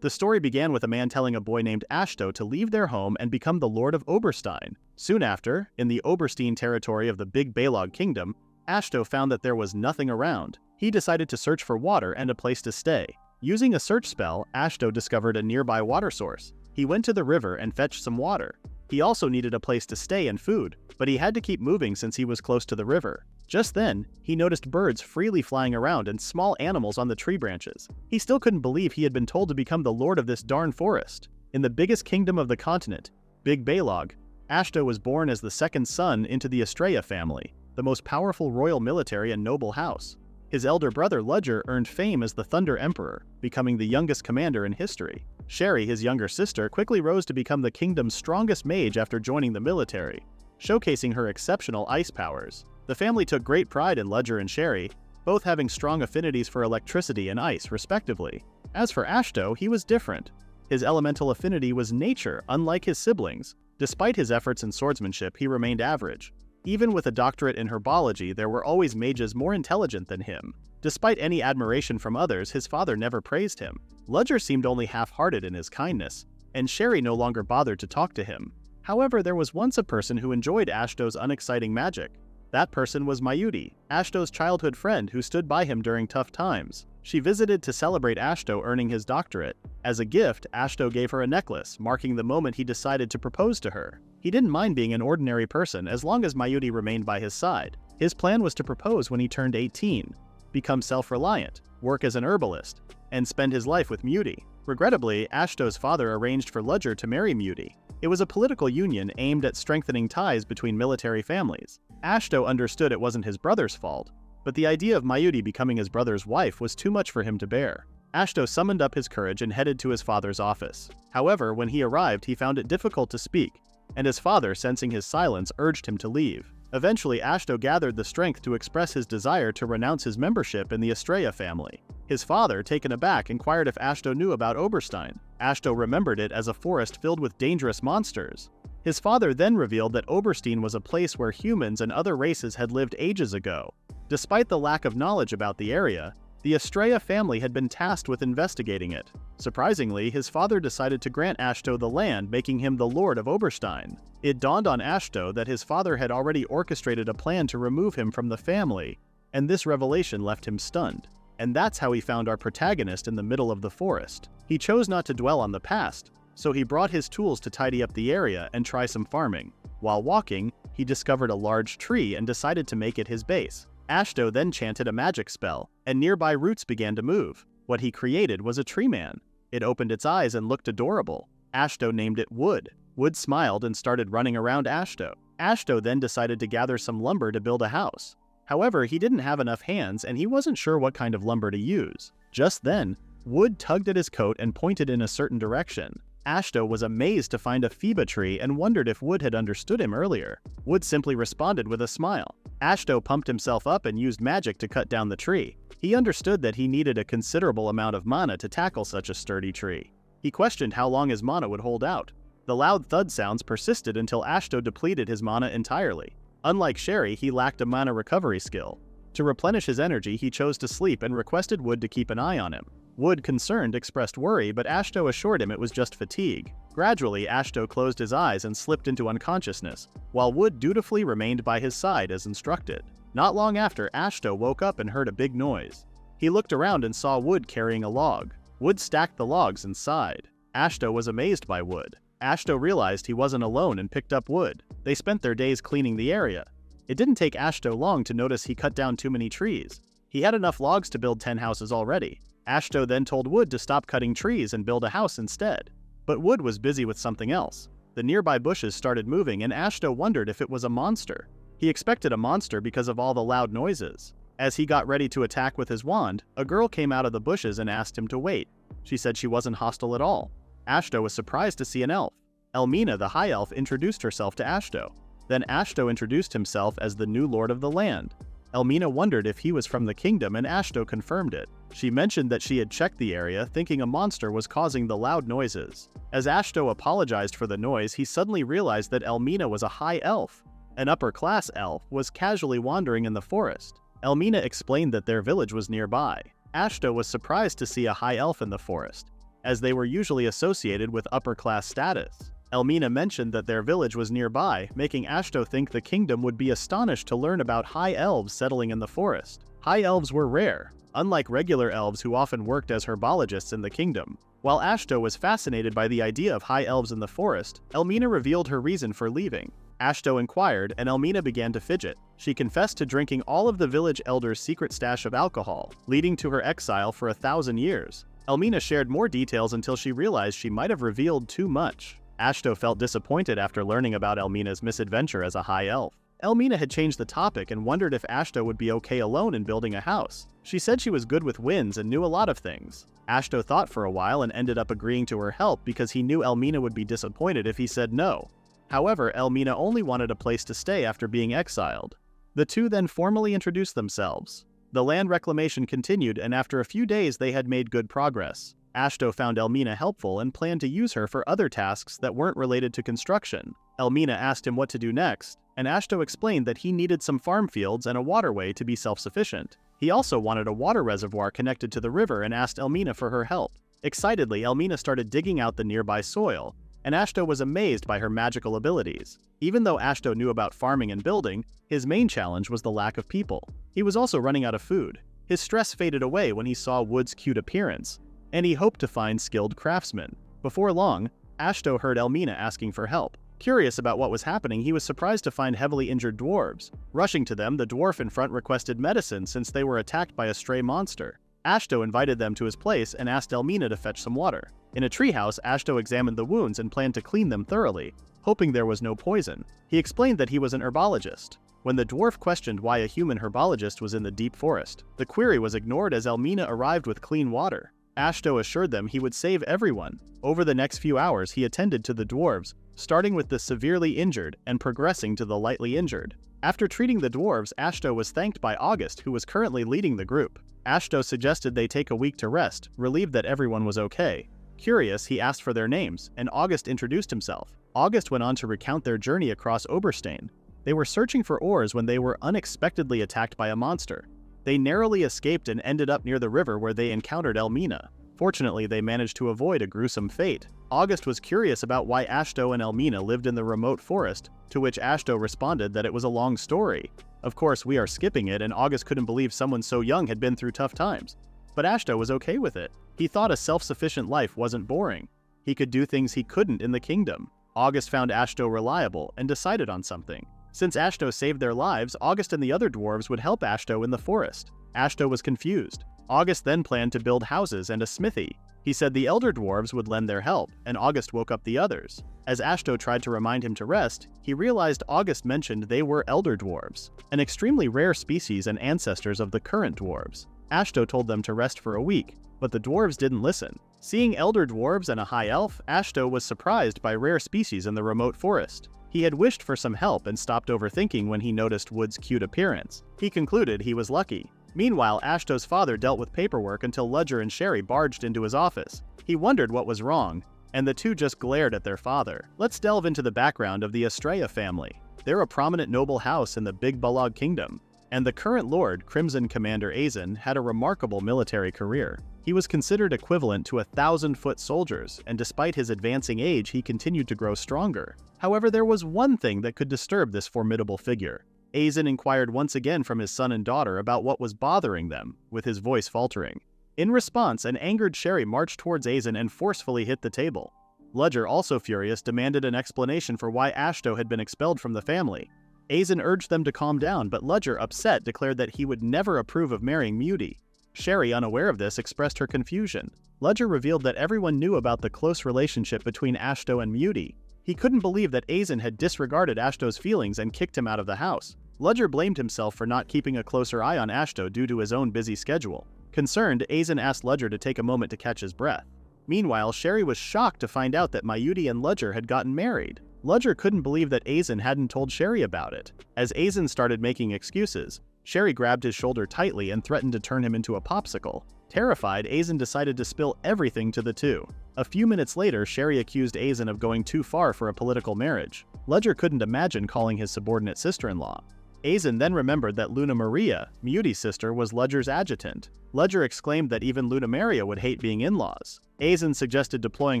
The story began with a man telling a boy named Ashto to leave their home and become the Lord of Oberstein. Soon after, in the Oberstein territory of the Big Balog Kingdom, Ashto found that there was nothing around. He decided to search for water and a place to stay. Using a search spell, Ashto discovered a nearby water source. He went to the river and fetched some water. He also needed a place to stay and food, but he had to keep moving since he was close to the river. Just then, he noticed birds freely flying around and small animals on the tree branches. He still couldn't believe he had been told to become the lord of this darn forest. In the biggest kingdom of the continent, Big Balog, Ashto was born as the second son into the Estrella family, the most powerful royal military and noble house. His elder brother Ludger earned fame as the Thunder Emperor, becoming the youngest commander in history. Sherry, his younger sister, quickly rose to become the kingdom's strongest mage after joining the military, showcasing her exceptional ice powers. The family took great pride in Ludger and Sherry, both having strong affinities for electricity and ice, respectively. As for Ashto, he was different. His elemental affinity was nature, unlike his siblings. Despite his efforts in swordsmanship, he remained average. Even with a doctorate in herbology, there were always mages more intelligent than him. Despite any admiration from others, his father never praised him. Ludger seemed only half-hearted in his kindness, and Sherry no longer bothered to talk to him. However, there was once a person who enjoyed Ashto's unexciting magic. That person was Mayuri, Ashto's childhood friend who stood by him during tough times. She visited to celebrate Ashto earning his doctorate. As a gift, Ashto gave her a necklace, marking the moment he decided to propose to her. He didn't mind being an ordinary person as long as Mayuri remained by his side. His plan was to propose when he turned 18, become self-reliant, work as an herbalist, and spend his life with Muti. Regrettably, Ashto's father arranged for Ludger to marry Muti. It was a political union aimed at strengthening ties between military families. Ashto understood it wasn't his brother's fault, but the idea of Mayuri becoming his brother's wife was too much for him to bear. Ashto summoned up his courage and headed to his father's office. However, when he arrived, he found it difficult to speak, and his father, sensing his silence, urged him to leave. Eventually, Ashto gathered the strength to express his desire to renounce his membership in the Estrella family. His father, taken aback, inquired if Ashto knew about Oberstein. Ashto remembered it as a forest filled with dangerous monsters. His father then revealed that Oberstein was a place where humans and other races had lived ages ago. Despite the lack of knowledge about the area, the Estrella family had been tasked with investigating it. Surprisingly, his father decided to grant Ashto the land, making him the Lord of Oberstein. It dawned on Ashto that his father had already orchestrated a plan to remove him from the family, and this revelation left him stunned. And that's how he found our protagonist in the middle of the forest. He chose not to dwell on the past, so he brought his tools to tidy up the area and try some farming. While walking, he discovered a large tree and decided to make it his base. Ashto then chanted a magic spell, and nearby roots began to move. What he created was a tree man. It opened its eyes and looked adorable. Ashto named it Wood. Wood smiled and started running around Ashto. Ashto then decided to gather some lumber to build a house. However, he didn't have enough hands and he wasn't sure what kind of lumber to use. Just then, Wood tugged at his coat and pointed in a certain direction. Ashto was amazed to find a Phoeba tree and wondered if Wood had understood him earlier. Wood simply responded with a smile. Ashto pumped himself up and used magic to cut down the tree. He understood that he needed a considerable amount of mana to tackle such a sturdy tree. He questioned how long his mana would hold out. The loud thud sounds persisted until Ashto depleted his mana entirely. Unlike Sherry, he lacked a mana recovery skill. To replenish his energy, he chose to sleep and requested Wood to keep an eye on him. Wood, concerned, expressed worry, but Ashto assured him it was just fatigue. Gradually, Ashto closed his eyes and slipped into unconsciousness, while Wood dutifully remained by his side as instructed. Not long after, Ashto woke up and heard a big noise. He looked around and saw Wood carrying a log. Wood stacked the logs and sighed. Ashto was amazed by Wood. Ashto realized he wasn't alone and picked up Wood. They spent their days cleaning the area. It didn't take Ashto long to notice he cut down too many trees. He had enough logs to build 10 houses already. Ashto then told Wood to stop cutting trees and build a house instead. But Wood was busy with something else. The nearby bushes started moving and Ashto wondered if it was a monster. He expected a monster because of all the loud noises. As he got ready to attack with his wand, a girl came out of the bushes and asked him to wait. She said she wasn't hostile at all. Ashto was surprised to see an elf. Elmina, the High Elf, introduced herself to Ashto. Then Ashto introduced himself as the new lord of the land. Elmina wondered if he was from the kingdom and Ashto confirmed it. She mentioned that she had checked the area, thinking a monster was causing the loud noises. As Ashto apologized for the noise, he suddenly realized that Elmina was a High Elf. An upper-class elf was casually wandering in the forest. Elmina explained that their village was nearby. Ashto was surprised to see a High Elf in the forest. as they were usually associated with upper-class status. Elmina mentioned that their village was nearby, making Ashto think the kingdom would be astonished to learn about High Elves settling in the forest. High Elves were rare, unlike regular elves who often worked as herbologists in the kingdom. While Ashto was fascinated by the idea of High Elves in the forest, Elmina revealed her reason for leaving. Ashto inquired, and Elmina began to fidget. She confessed to drinking all of the village elders' secret stash of alcohol, leading to her exile for 1,000 years. Elmina shared more details until she realized she might have revealed too much. Ashto felt disappointed after learning about Elmina's misadventure as a high elf. Elmina had changed the topic and wondered if Ashto would be okay alone in building a house. She said she was good with winds and knew a lot of things. Ashto thought for a while and ended up agreeing to her help because he knew Elmina would be disappointed if he said no. However, Elmina only wanted a place to stay after being exiled. The two then formally introduced themselves. The land reclamation continued, and after a few days they had made good progress. Ashto found Elmina helpful and planned to use her for other tasks that weren't related to construction. Elmina asked him what to do next, and Ashto explained that he needed some farm fields and a waterway to be self-sufficient. He also wanted a water reservoir connected to the river and asked Elmina for her help. Excitedly, Elmina started digging out the nearby soil, and Ashto was amazed by her magical abilities. Even though Ashto knew about farming and building, his main challenge was the lack of people. He was also running out of food. His stress faded away when he saw Wood's cute appearance, and he hoped to find skilled craftsmen. Before long, Ashto heard Elmina asking for help. Curious about what was happening, he was surprised to find heavily injured dwarves. Rushing to them, the dwarf in front requested medicine since they were attacked by a stray monster. Ashto invited them to his place and asked Elmina to fetch some water. In a treehouse, Ashto examined the wounds and planned to clean them thoroughly, hoping there was no poison. He explained that he was an herbologist. When the dwarf questioned why a human herbologist was in the deep forest, the query was ignored as Elmina arrived with clean water. Ashto assured them he would save everyone. Over the next few hours, he attended to the dwarves, starting with the severely injured and progressing to the lightly injured. After treating the dwarves, Ashto was thanked by August, who was currently leading the group. Ashto suggested they take a week to rest, relieved that everyone was okay. Curious, he asked for their names, and August introduced himself. August went on to recount their journey across Oberstein. They were searching for ores when they were unexpectedly attacked by a monster. They narrowly escaped and ended up near the river where they encountered Elmina. Fortunately, they managed to avoid a gruesome fate. August was curious about why Ashto and Elmina lived in the remote forest, to which Ashto responded that it was a long story. Of course, we are skipping it, and August couldn't believe someone so young had been through tough times. But Ashto was okay with it. He thought a self-sufficient life wasn't boring. He could do things he couldn't in the kingdom. August found Ashto reliable and decided on something. Since Ashto saved their lives, August and the other dwarves would help Ashto in the forest. Ashto was confused. August then planned to build houses and a smithy. He said the elder dwarves would lend their help, and August woke up the others. As Ashto tried to remind him to rest, he realized August mentioned they were elder dwarves, an extremely rare species and ancestors of the current dwarves. Ashto told them to rest for a week, but the dwarves didn't listen. Seeing elder dwarves and a high elf, Ashto was surprised by rare species in the remote forest. He had wished for some help and stopped overthinking when he noticed Wood's cute appearance. He concluded he was lucky. Meanwhile, Ashto's father dealt with paperwork until Ludger and Sherry barged into his office. He wondered what was wrong, and the two just glared at their father. Let's delve into the background of the Estrella family. They're a prominent noble house in the Big Balog Kingdom, and the current lord, Crimson Commander Azen, had a remarkable military career. He was considered equivalent to 1,000-foot soldiers, and despite his advancing age, he continued to grow stronger. However, there was one thing that could disturb this formidable figure. Azen inquired once again from his son and daughter about what was bothering them, with his voice faltering. In response, an angered Sherry marched towards Azen and forcefully hit the table. Ludger, also furious, demanded an explanation for why Ashto had been expelled from the family. Azen urged them to calm down, but Ludger, upset, declared that he would never approve of marrying Muti. Sherry, unaware of this, expressed her confusion. Ludger revealed that everyone knew about the close relationship between Ashto and Muti. He couldn't believe that Azen had disregarded Ashto's feelings and kicked him out of the house. Ludger blamed himself for not keeping a closer eye on Ashto due to his own busy schedule. Concerned, Azen asked Ludger to take a moment to catch his breath. Meanwhile, Sherry was shocked to find out that Mayuti and Ludger had gotten married. Ludger couldn't believe that Azen hadn't told Sherry about it. As Azen started making excuses, Sherry grabbed his shoulder tightly and threatened to turn him into a popsicle. Terrified, Azen decided to spill everything to the two. A few minutes later, Sherry accused Azen of going too far for a political marriage. Ludger couldn't imagine calling his subordinate sister-in-law. Aizen then remembered that Luna Maria, Muti's sister, was Ludger's adjutant. Ludger exclaimed that even Luna Maria would hate being in-laws. Aizen suggested deploying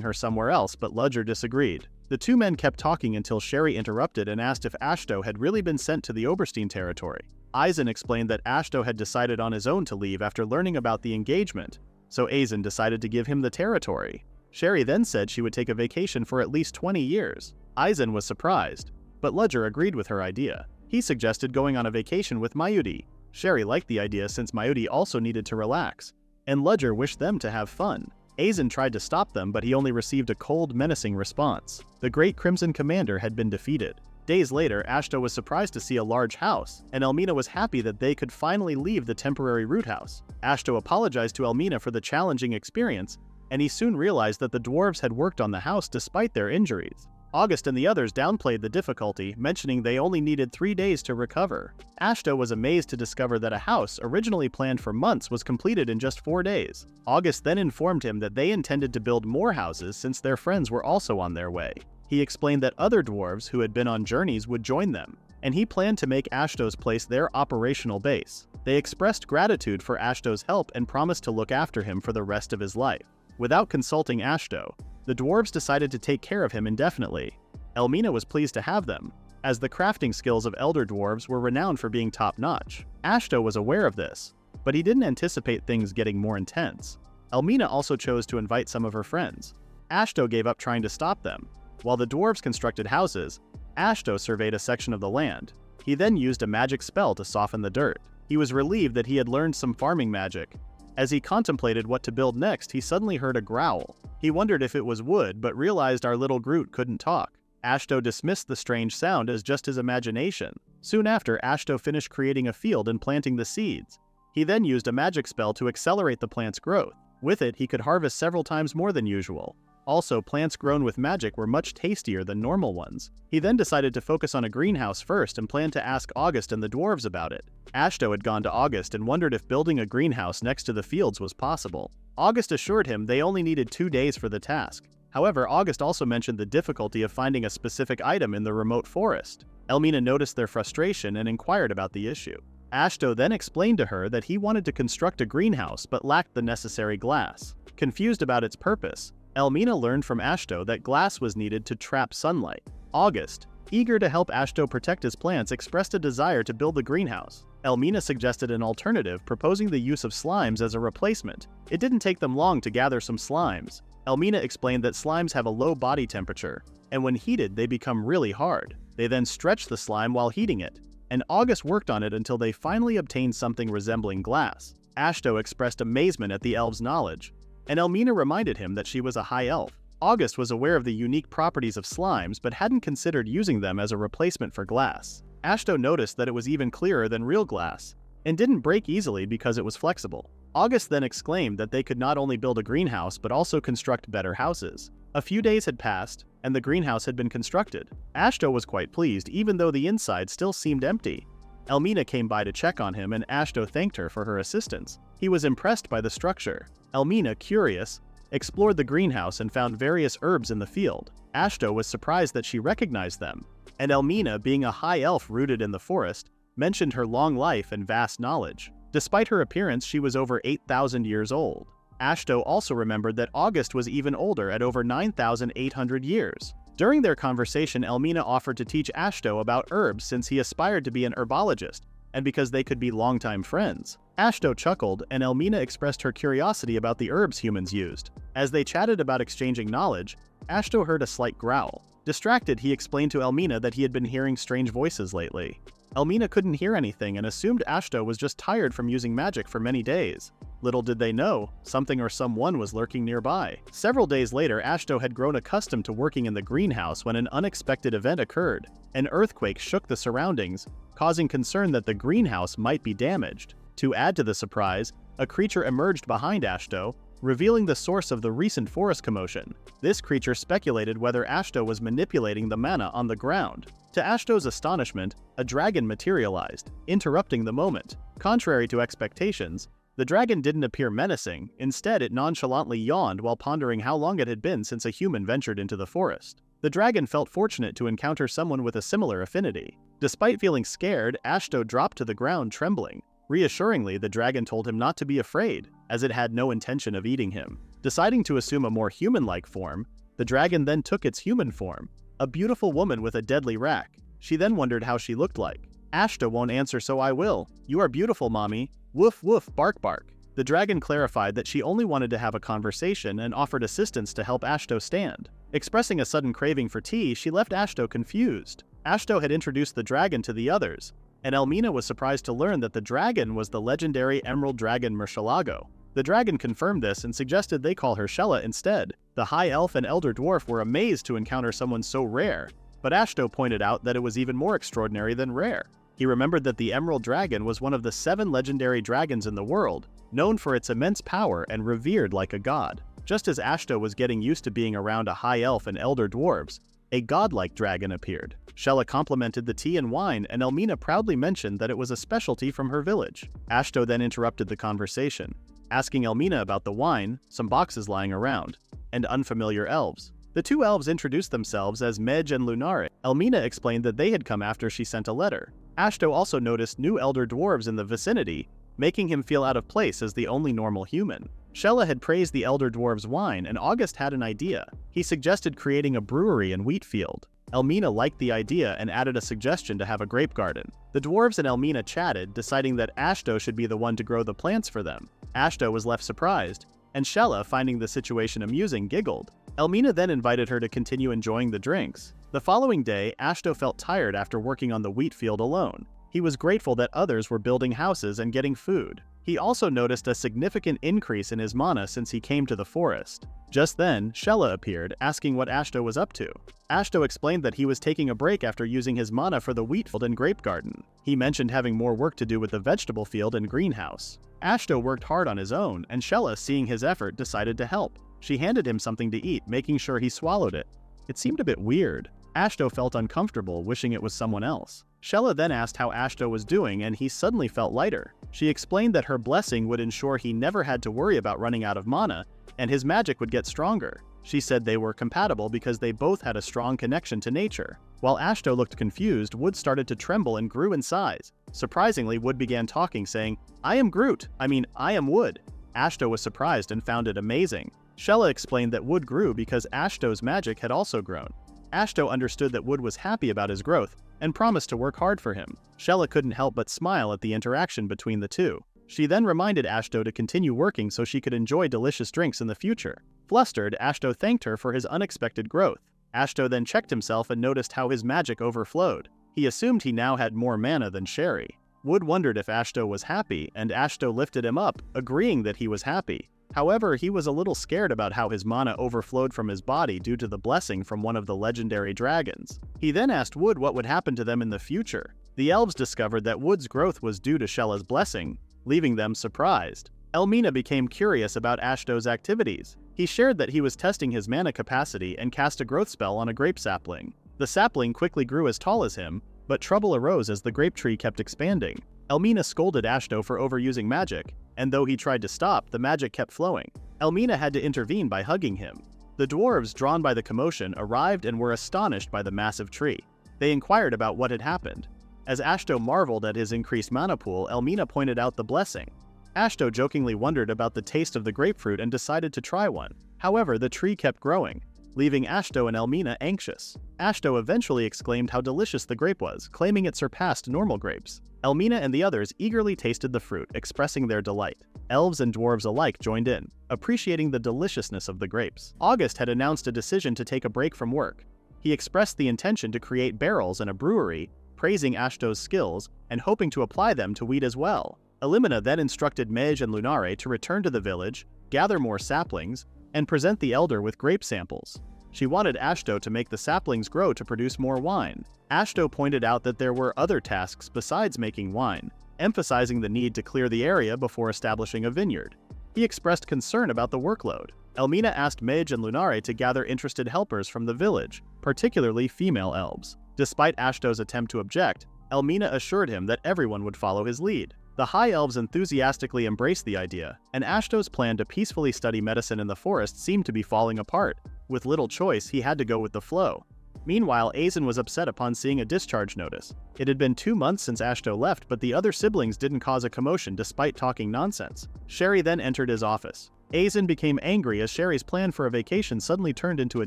her somewhere else, but Ludger disagreed. The two men kept talking until Sherry interrupted and asked if Ashto had really been sent to the Oberstein territory. Aizen explained that Ashto had decided on his own to leave after learning about the engagement, so Aizen decided to give him the territory. Sherry then said she would take a vacation for at least 20 years. Aizen was surprised, but Ludger agreed with her idea. He suggested going on a vacation with Mayuri. Sherry liked the idea since Mayuri also needed to relax, and Ludger wished them to have fun. Aizen tried to stop them, but he only received a cold, menacing response. The Great Crimson Commander had been defeated. Days later, Ashto was surprised to see a large house, and Elmina was happy that they could finally leave the temporary root house. Ashto apologized to Elmina for the challenging experience, and he soon realized that the dwarves had worked on the house despite their injuries. August and the others downplayed the difficulty, mentioning they only needed 3 days to recover. Ashto was amazed to discover that a house originally planned for months was completed in just 4 days. August then informed him that they intended to build more houses since their friends were also on their way. He explained that other dwarves who had been on journeys would join them, and he planned to make Ashto's place their operational base. They expressed gratitude for Ashto's help and promised to look after him for the rest of his life. Without consulting Ashto, the dwarves decided to take care of him indefinitely. Elmina was pleased to have them, as the crafting skills of elder dwarves were renowned for being top-notch. Ashto was aware of this, but he didn't anticipate things getting more intense. Elmina also chose to invite some of her friends. Ashto gave up trying to stop them. While the dwarves constructed houses, Ashto surveyed a section of the land. He then used a magic spell to soften the dirt. He was relieved that he had learned some farming magic. As he contemplated what to build next, he suddenly heard a growl. He wondered if it was wood, but realized our little Groot couldn't talk. Ashto dismissed the strange sound as just his imagination. Soon after, Ashto finished creating a field and planting the seeds. He then used a magic spell to accelerate the plant's growth. With it, he could harvest several times more than usual. Also, plants grown with magic were much tastier than normal ones. He then decided to focus on a greenhouse first and planned to ask August and the dwarves about it. Ashto had gone to August and wondered if building a greenhouse next to the fields was possible. August assured him they only needed 2 days for the task. However, August also mentioned the difficulty of finding a specific item in the remote forest. Elmina noticed their frustration and inquired about the issue. Ashto then explained to her that he wanted to construct a greenhouse but lacked the necessary glass. Confused about its purpose, Elmina learned from Ashto that glass was needed to trap sunlight. August, eager to help Ashto protect his plants, expressed a desire to build the greenhouse. Elmina suggested an alternative, proposing the use of slimes as a replacement. It didn't take them long to gather some slimes. Elmina explained that slimes have a low body temperature, and when heated they become really hard. They then stretch the slime while heating it, and August worked on it until they finally obtained something resembling glass. Ashto expressed amazement at the elves' knowledge, and Elmina reminded him that she was a high elf. August was aware of the unique properties of slimes but hadn't considered using them as a replacement for glass. Ashto noticed that it was even clearer than real glass, and didn't break easily because it was flexible. August then exclaimed that they could not only build a greenhouse but also construct better houses. A few days had passed, and the greenhouse had been constructed. Ashto was quite pleased, even though the inside still seemed empty. Elmina came by to check on him, and Ashto thanked her for her assistance. He was impressed by the structure. Elmina, curious, explored the greenhouse and found various herbs in the field. Ashto was surprised that she recognized them, and Elmina, being a high elf rooted in the forest, mentioned her long life and vast knowledge. Despite her appearance, she was over 8,000 years old. Ashto also remembered that August was even older at over 9,800 years. During their conversation, Elmina offered to teach Ashto about herbs since he aspired to be an herbologist, and because they could be longtime friends. Ashto chuckled, and Elmina expressed her curiosity about the herbs humans used. As they chatted about exchanging knowledge, Ashto heard a slight growl. Distracted, he explained to Elmina that he had been hearing strange voices lately. Elmina couldn't hear anything and assumed Ashto was just tired from using magic for many days. Little did they know, something or someone was lurking nearby. Several days later, Ashto had grown accustomed to working in the greenhouse when an unexpected event occurred. An earthquake shook the surroundings, causing concern that the greenhouse might be damaged. To add to the surprise, a creature emerged behind Ashto, revealing the source of the recent forest commotion. This creature speculated whether Ashto was manipulating the mana on the ground. To Ashto's astonishment, a dragon materialized, interrupting the moment. Contrary to expectations, the dragon didn't appear menacing. Instead, it nonchalantly yawned while pondering how long it had been since a human ventured into the forest. The dragon felt fortunate to encounter someone with a similar affinity. Despite feeling scared, Ashto dropped to the ground trembling. Reassuringly, the dragon told him not to be afraid, as it had no intention of eating him. Deciding to assume a more human-like form, the dragon then took its human form, a beautiful woman with a deadly rack. She then wondered how she looked like. Ashto won't answer, so I will. You are beautiful, mommy. Woof woof, bark bark. The dragon clarified that she only wanted to have a conversation and offered assistance to help Ashto stand. Expressing a sudden craving for tea, she left Ashto confused. Ashto had introduced the dragon to the others, and Elmina was surprised to learn that the dragon was the legendary emerald dragon Murcielago. The dragon confirmed this and suggested they call her Shella instead. The High Elf and Elder Dwarf were amazed to encounter someone so rare, but Ashto pointed out that it was even more extraordinary than rare. He remembered that the Emerald Dragon was one of the 7 legendary dragons in the world, known for its immense power and revered like a god. Just as Ashto was getting used to being around a High Elf and Elder Dwarves, a godlike dragon appeared. Shella complimented the tea and wine, and Elmina proudly mentioned that it was a specialty from her village. Ashto then interrupted the conversation, asking Elmina about the wine, some boxes lying around, and unfamiliar elves. The 2 elves introduced themselves as Mage and Lunare. Elmina explained that they had come after she sent a letter. Ashto also noticed new elder dwarves in the vicinity, making him feel out of place as the only normal human. Shella had praised the elder dwarves' wine, and August had an idea. He suggested creating a brewery in Wheatfield. Elmina liked the idea and added a suggestion to have a grape garden. The dwarves and Elmina chatted, deciding that Ashto should be the one to grow the plants for them. Ashto was left surprised, and Shella, finding the situation amusing, giggled. Elmina then invited her to continue enjoying the drinks. The following day, Ashto felt tired after working on the wheat field alone. He was grateful that others were building houses and getting food. He also noticed a significant increase in his mana since he came to the forest. Just then, Shella appeared, asking what Ashto was up to. Ashto explained that he was taking a break after using his mana for the wheat field and grape garden. He mentioned having more work to do with the vegetable field and greenhouse. Ashto worked hard on his own, and Shella, seeing his effort, decided to help. She handed him something to eat, making sure he swallowed it. It seemed a bit weird. Ashto felt uncomfortable, wishing it was someone else. Shella then asked how Ashto was doing, and he suddenly felt lighter. She explained that her blessing would ensure he never had to worry about running out of mana, and his magic would get stronger. She said they were compatible because they both had a strong connection to nature. While Ashto looked confused, Wood started to tremble and grew in size. Surprisingly, Wood began talking, saying, I am Wood. Ashto was surprised and found it amazing. Shella explained that Wood grew because Ashto's magic had also grown. Ashto understood that Wood was happy about his growth and promised to work hard for him. Shella couldn't help but smile at the interaction between the two. She then reminded Ashto to continue working so she could enjoy delicious drinks in the future. Flustered, Ashto thanked her for his unexpected growth. Ashto then checked himself and noticed how his magic overflowed. He assumed he now had more mana than Sherry. Wood wondered if Ashto was happy, and Ashto lifted him up, agreeing that he was happy. However, he was a little scared about how his mana overflowed from his body due to the blessing from one of the legendary dragons. He then asked Wood what would happen to them in the future. The elves discovered that Wood's growth was due to Shella's blessing, leaving them surprised. Elmina became curious about Ashto's activities. He shared that he was testing his mana capacity and cast a growth spell on a grape sapling. The sapling quickly grew as tall as him, but trouble arose as the grape tree kept expanding. Elmina scolded Ashto for overusing magic, and though he tried to stop, the magic kept flowing. Elmina had to intervene by hugging him. The dwarves, drawn by the commotion, arrived and were astonished by the massive tree. They inquired about what had happened. As Ashto marveled at his increased mana pool, Elmina pointed out the blessing. Ashto jokingly wondered about the taste of the grapefruit and decided to try one. However, the tree kept growing, leaving Ashto and Elmina anxious. Ashto eventually exclaimed how delicious the grape was, claiming it surpassed normal grapes. Elmina and the others eagerly tasted the fruit, expressing their delight. Elves and dwarves alike joined in, appreciating the deliciousness of the grapes. August had announced a decision to take a break from work. He expressed the intention to create barrels and a brewery, praising Ashto's skills and hoping to apply them to wheat as well. Elmina then instructed Mage and Lunare to return to the village, gather more saplings, and present the elder with grape samples. She wanted Ashto to make the saplings grow to produce more wine. Ashto pointed out that there were other tasks besides making wine, emphasizing the need to clear the area before establishing a vineyard. He expressed concern about the workload. Elmina asked Mage and Lunare to gather interested helpers from the village, particularly female elves. Despite Ashto's attempt to object, Elmina assured him that everyone would follow his lead. The High Elves enthusiastically embraced the idea, and Ashto's plan to peacefully study medicine in the forest seemed to be falling apart. With little choice, he had to go with the flow. Meanwhile, Aizen was upset upon seeing a discharge notice. It had been 2 months since Ashto left, but the other siblings didn't cause a commotion despite talking nonsense. Sherry then entered his office. Aizen became angry as Sherry's plan for a vacation suddenly turned into a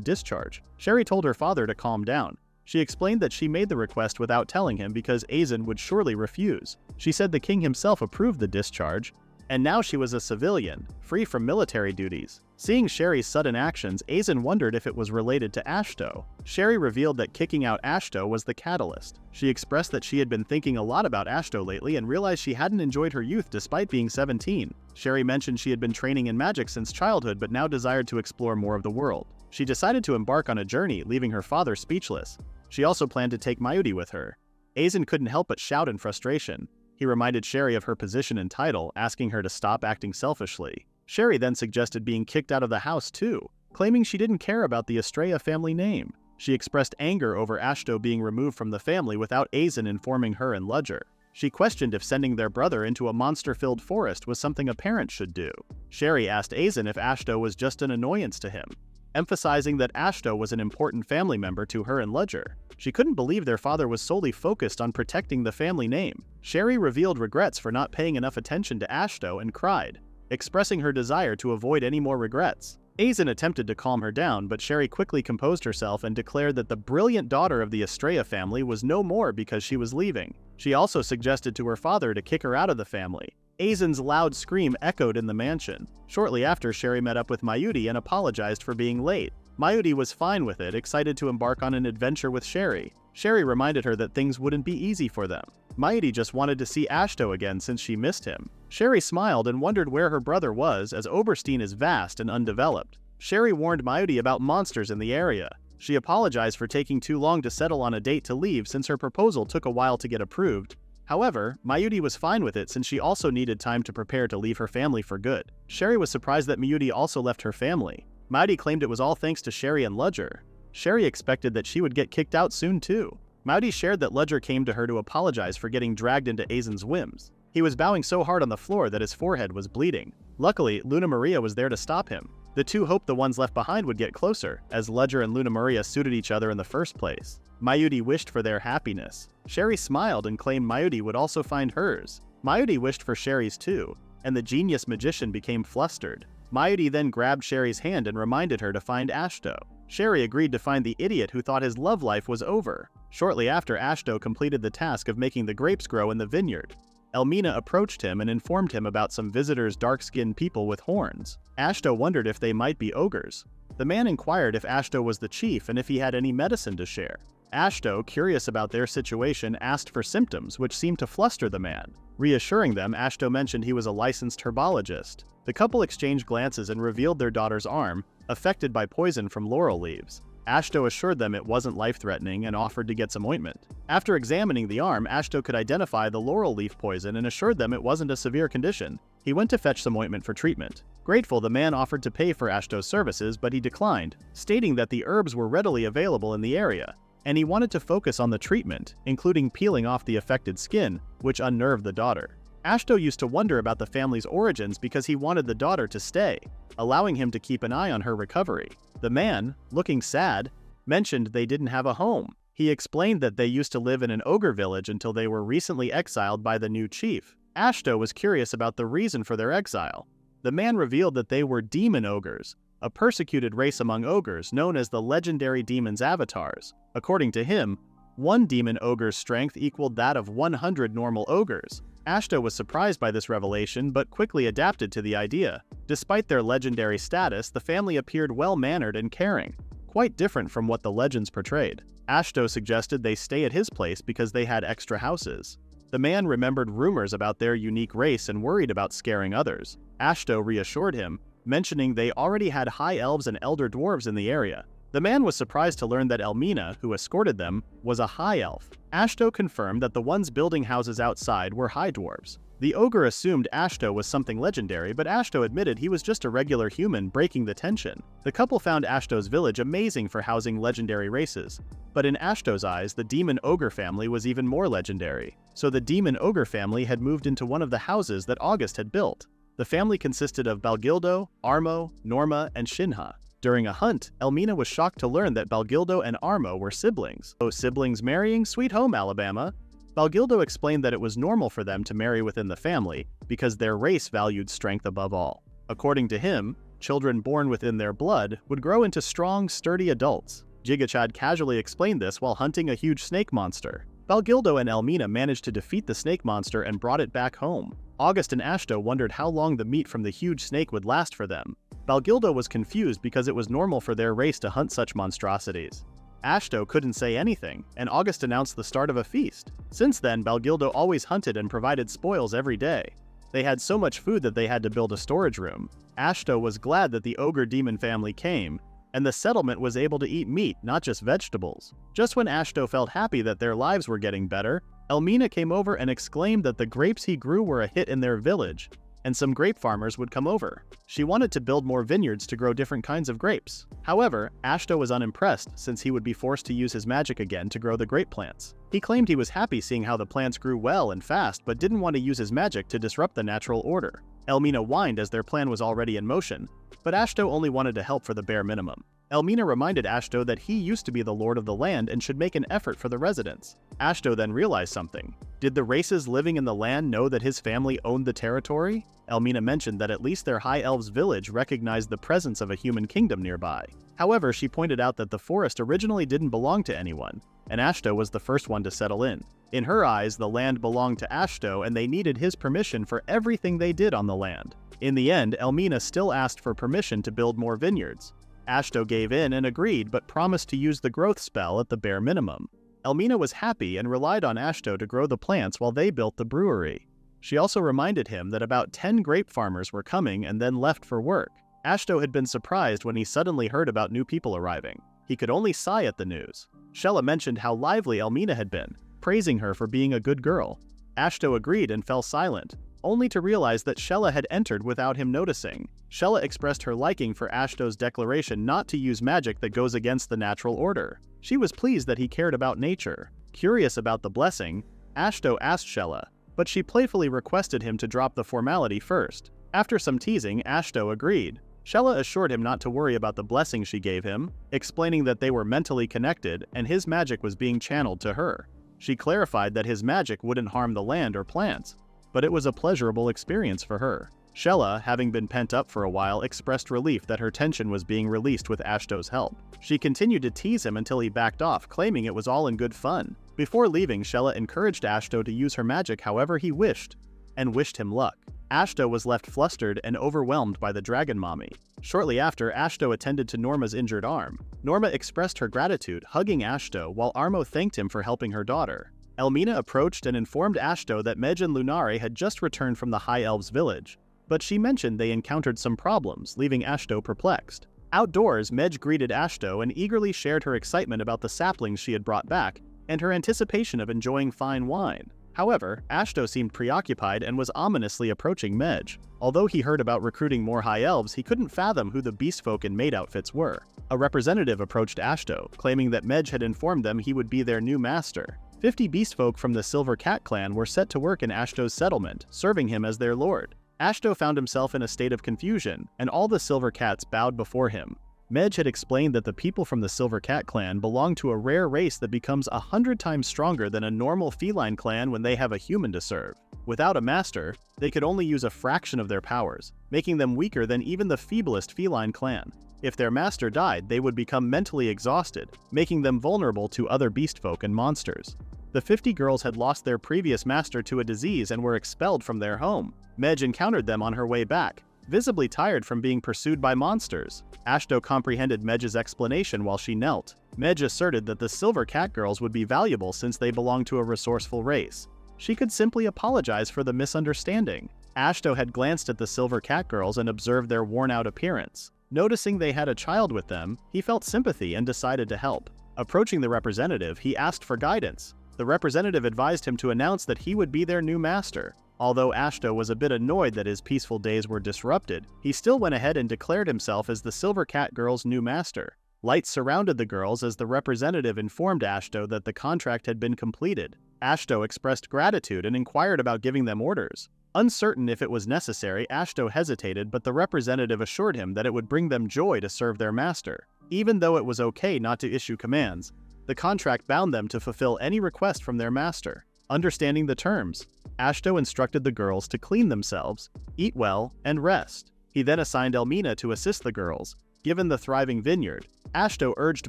discharge. Sherry told her father to calm down. She explained that she made the request without telling him because Aizen would surely refuse. She said the king himself approved the discharge, and now she was a civilian, free from military duties. Seeing Sherry's sudden actions, Aizen wondered if it was related to Ashto. Sherry revealed that kicking out Ashto was the catalyst. She expressed that she had been thinking a lot about Ashto lately and realized she hadn't enjoyed her youth despite being 17. Sherry mentioned she had been training in magic since childhood but now desired to explore more of the world. She decided to embark on a journey, leaving her father speechless. She also planned to take Mayuri with her. Aizen couldn't help but shout in frustration. He reminded Sherry of her position and title, asking her to stop acting selfishly. Sherry then suggested being kicked out of the house too, claiming she didn't care about the Estrella family name. She expressed anger over Ashto being removed from the family without Aizen informing her and Ludger. She questioned if sending their brother into a monster-filled forest was something a parent should do. Sherry asked Aizen if Ashto was just an annoyance to him, emphasizing that Ashto was an important family member to her and Ludger. She couldn't believe their father was solely focused on protecting the family name. Sherry revealed regrets for not paying enough attention to Ashto and cried, expressing her desire to avoid any more regrets. Aizen attempted to calm her down, but Sherry quickly composed herself and declared that the brilliant daughter of the Estrella family was no more because she was leaving. She also suggested to her father to kick her out of the family. Aizen's loud scream echoed in the mansion. Shortly after, Sherry met up with Mayuri and apologized for being late. Mayuri was fine with it, excited to embark on an adventure with Sherry. Sherry reminded her that things wouldn't be easy for them. Mayuri just wanted to see Ashto again since she missed him. Sherry smiled and wondered where her brother was, as Oberstein is vast and undeveloped. Sherry warned Mayuri about monsters in the area. She apologized for taking too long to settle on a date to leave since her proposal took a while to get approved. However, Mayuri was fine with it since she also needed time to prepare to leave her family for good. Sherry was surprised that Mayuri also left her family. Mayuri claimed it was all thanks to Sherry and Ludger. Sherry expected that she would get kicked out soon too. Mayuri shared that Ludger came to her to apologize for getting dragged into Aizen's whims. He was bowing so hard on the floor that his forehead was bleeding. Luckily, Luna Maria was there to stop him. The two hoped the ones left behind would get closer, as Ludger and Luna Maria suited each other in the first place. Mayuri wished for their happiness. Sherry smiled and claimed Mayuri would also find hers. Mayuri wished for Sherry's too, and the genius magician became flustered. Mayuri then grabbed Sherry's hand and reminded her to find Ashto. Sherry agreed to find the idiot who thought his love life was over. Shortly after, Ashto completed the task of making the grapes grow in the vineyard. Elmina approached him and informed him about some visitors, dark-skinned people with horns. Ashto wondered if they might be ogres. The man inquired if Ashto was the chief and if he had any medicine to share. Ashto, curious about their situation, asked for symptoms, which seemed to fluster the man. Reassuring them, Ashto mentioned he was a licensed herbologist. The couple exchanged glances and revealed their daughter's arm, affected by poison from laurel leaves. Ashto assured them it wasn't life-threatening and offered to get some ointment. After examining the arm, Ashto could identify the laurel leaf poison and assured them it wasn't a severe condition. He went to fetch some ointment for treatment. Grateful, the man offered to pay for Ashto's services, but he declined, stating that the herbs were readily available in the area, and he wanted to focus on the treatment, including peeling off the affected skin, which unnerved the daughter. Ashto used to wonder about the family's origins because he wanted the daughter to stay, allowing him to keep an eye on her recovery. The man, looking sad, mentioned they didn't have a home. He explained that they used to live in an ogre village until they were recently exiled by the new chief. Ashto was curious about the reason for their exile. The man revealed that they were demon ogres, a persecuted race among ogres known as the legendary demon's avatars. According to him, one demon ogre's strength equaled that of 100 normal ogres. Ashto was surprised by this revelation but quickly adapted to the idea. Despite their legendary status, the family appeared well-mannered and caring, quite different from what the legends portrayed. Ashto suggested they stay at his place because they had extra houses. The man remembered rumors about their unique race and worried about scaring others. Ashto reassured him, mentioning they already had High Elves and Elder Dwarves in the area. The man was surprised to learn that Elmina, who escorted them, was a High Elf. Ashto confirmed that the ones building houses outside were High Dwarves. The ogre assumed Ashto was something legendary, but Ashto admitted he was just a regular human, breaking the tension. The couple found Ashto's village amazing for housing legendary races, but in Ashto's eyes, the demon ogre family was even more legendary. So the demon ogre family had moved into one of the houses that August had built. The family consisted of Balgildo, Armo, Norma, and Shinha. During a hunt, Elmina was shocked to learn that Balgildo and Armo were siblings. Oh, siblings marrying? Sweet home, Alabama. Balgildo explained that it was normal for them to marry within the family because their race valued strength above all. According to him, children born within their blood would grow into strong, sturdy adults. Jigachad casually explained this while hunting a huge snake monster. Balgildo and Elmina managed to defeat the snake monster and brought it back home. August and Ashto wondered how long the meat from the huge snake would last for them. Balgildo was confused because it was normal for their race to hunt such monstrosities. Ashto couldn't say anything, and August announced the start of a feast. Since then, Balgildo always hunted and provided spoils every day. They had so much food that they had to build a storage room. Ashto was glad that the ogre demon family came, and the settlement was able to eat meat, not just vegetables. Just when Ashto felt happy that their lives were getting better, Elmina came over and exclaimed that the grapes he grew were a hit in their village, and some grape farmers would come over. She wanted to build more vineyards to grow different kinds of grapes. However, Ashto was unimpressed since he would be forced to use his magic again to grow the grape plants. He claimed he was happy seeing how the plants grew well and fast, but didn't want to use his magic to disrupt the natural order. Elmina whined as their plan was already in motion, but Ashto only wanted to help for the bare minimum. Elmina reminded Ashto that he used to be the lord of the land and should make an effort for the residents. Ashto then realized something. Did the races living in the land know that his family owned the territory? Elmina mentioned that at least their High Elves village recognized the presence of a human kingdom nearby. However, she pointed out that the forest originally didn't belong to anyone, and Ashto was the first one to settle in. In her eyes, the land belonged to Ashto and they needed his permission for everything they did on the land. In the end, Elmina still asked for permission to build more vineyards. Ashto gave in and agreed, but promised to use the growth spell at the bare minimum. Elmina was happy and relied on Ashto to grow the plants while they built the brewery. She also reminded him that about 10 grape farmers were coming and then left for work. Ashto had been surprised when he suddenly heard about new people arriving. He could only sigh at the news. Shella mentioned how lively Elmina had been, praising her for being a good girl. Ashto agreed and fell silent, only to realize that Shella had entered without him noticing. Shella expressed her liking for Ashto's declaration not to use magic that goes against the natural order. She was pleased that he cared about nature. Curious about the blessing, Ashto asked Shella, but she playfully requested him to drop the formality first. After some teasing, Ashto agreed. Shella assured him not to worry about the blessing she gave him, explaining that they were mentally connected and his magic was being channeled to her. She clarified that his magic wouldn't harm the land or plants, but it was a pleasurable experience for her. Shella, having been pent up for a while, expressed relief that her tension was being released with Ashto's help. She continued to tease him until he backed off, claiming it was all in good fun. Before leaving, Shella encouraged Ashto to use her magic however he wished, and wished him luck. Ashto was left flustered and overwhelmed by the dragon mommy. Shortly after, Ashto attended to Norma's injured arm. Norma expressed her gratitude, hugging Ashto, while Armo thanked him for helping her daughter. Elmina approached and informed Ashto that Mej and Lunare had just returned from the High Elves village, but she mentioned they encountered some problems, leaving Ashto perplexed. Outdoors, Mej greeted Ashto and eagerly shared her excitement about the saplings she had brought back, and her anticipation of enjoying fine wine. However, Ashto seemed preoccupied and was ominously approaching Mej. Although he heard about recruiting more High Elves, he couldn't fathom who the beastfolk in maid outfits were. A representative approached Ashto, claiming that Mej had informed them he would be their new master. 50 beastfolk from the Silver Cat clan were set to work in Ashto's settlement, serving him as their lord. Ashto found himself in a state of confusion, and all the Silver Cats bowed before him. Mej had explained that the people from the Silver Cat clan belong to a rare race that becomes 100 times stronger than a normal feline clan when they have a human to serve. Without a master, they could only use a fraction of their powers, making them weaker than even the feeblest feline clan. If their master died, they would become mentally exhausted, making them vulnerable to other beastfolk and monsters. The 50 girls had lost their previous master to a disease and were expelled from their home. Mej encountered them on her way back, visibly tired from being pursued by monsters. Ashto comprehended Mej's explanation while she knelt. Mej asserted that the Silver Cat girls would be valuable since they belong to a resourceful race. She could simply apologize for the misunderstanding. Ashto had glanced at the Silver Cat girls and observed their worn-out appearance. Noticing they had a child with them, he felt sympathy and decided to help. Approaching the representative, he asked for guidance. The representative advised him to announce that he would be their new master. Although Ashto was a bit annoyed that his peaceful days were disrupted, he still went ahead and declared himself as the Silver Cat girls' new master. Lights surrounded the girls as the representative informed Ashto that the contract had been completed. Ashto expressed gratitude and inquired about giving them orders. Uncertain if it was necessary, Ashto hesitated, but the representative assured him that it would bring them joy to serve their master. Even though it was okay not to issue commands, the contract bound them to fulfill any request from their master. Understanding the terms, Ashto instructed the girls to clean themselves, eat well, and rest. He then assigned Elmina to assist the girls. Given the thriving vineyard, Ashto urged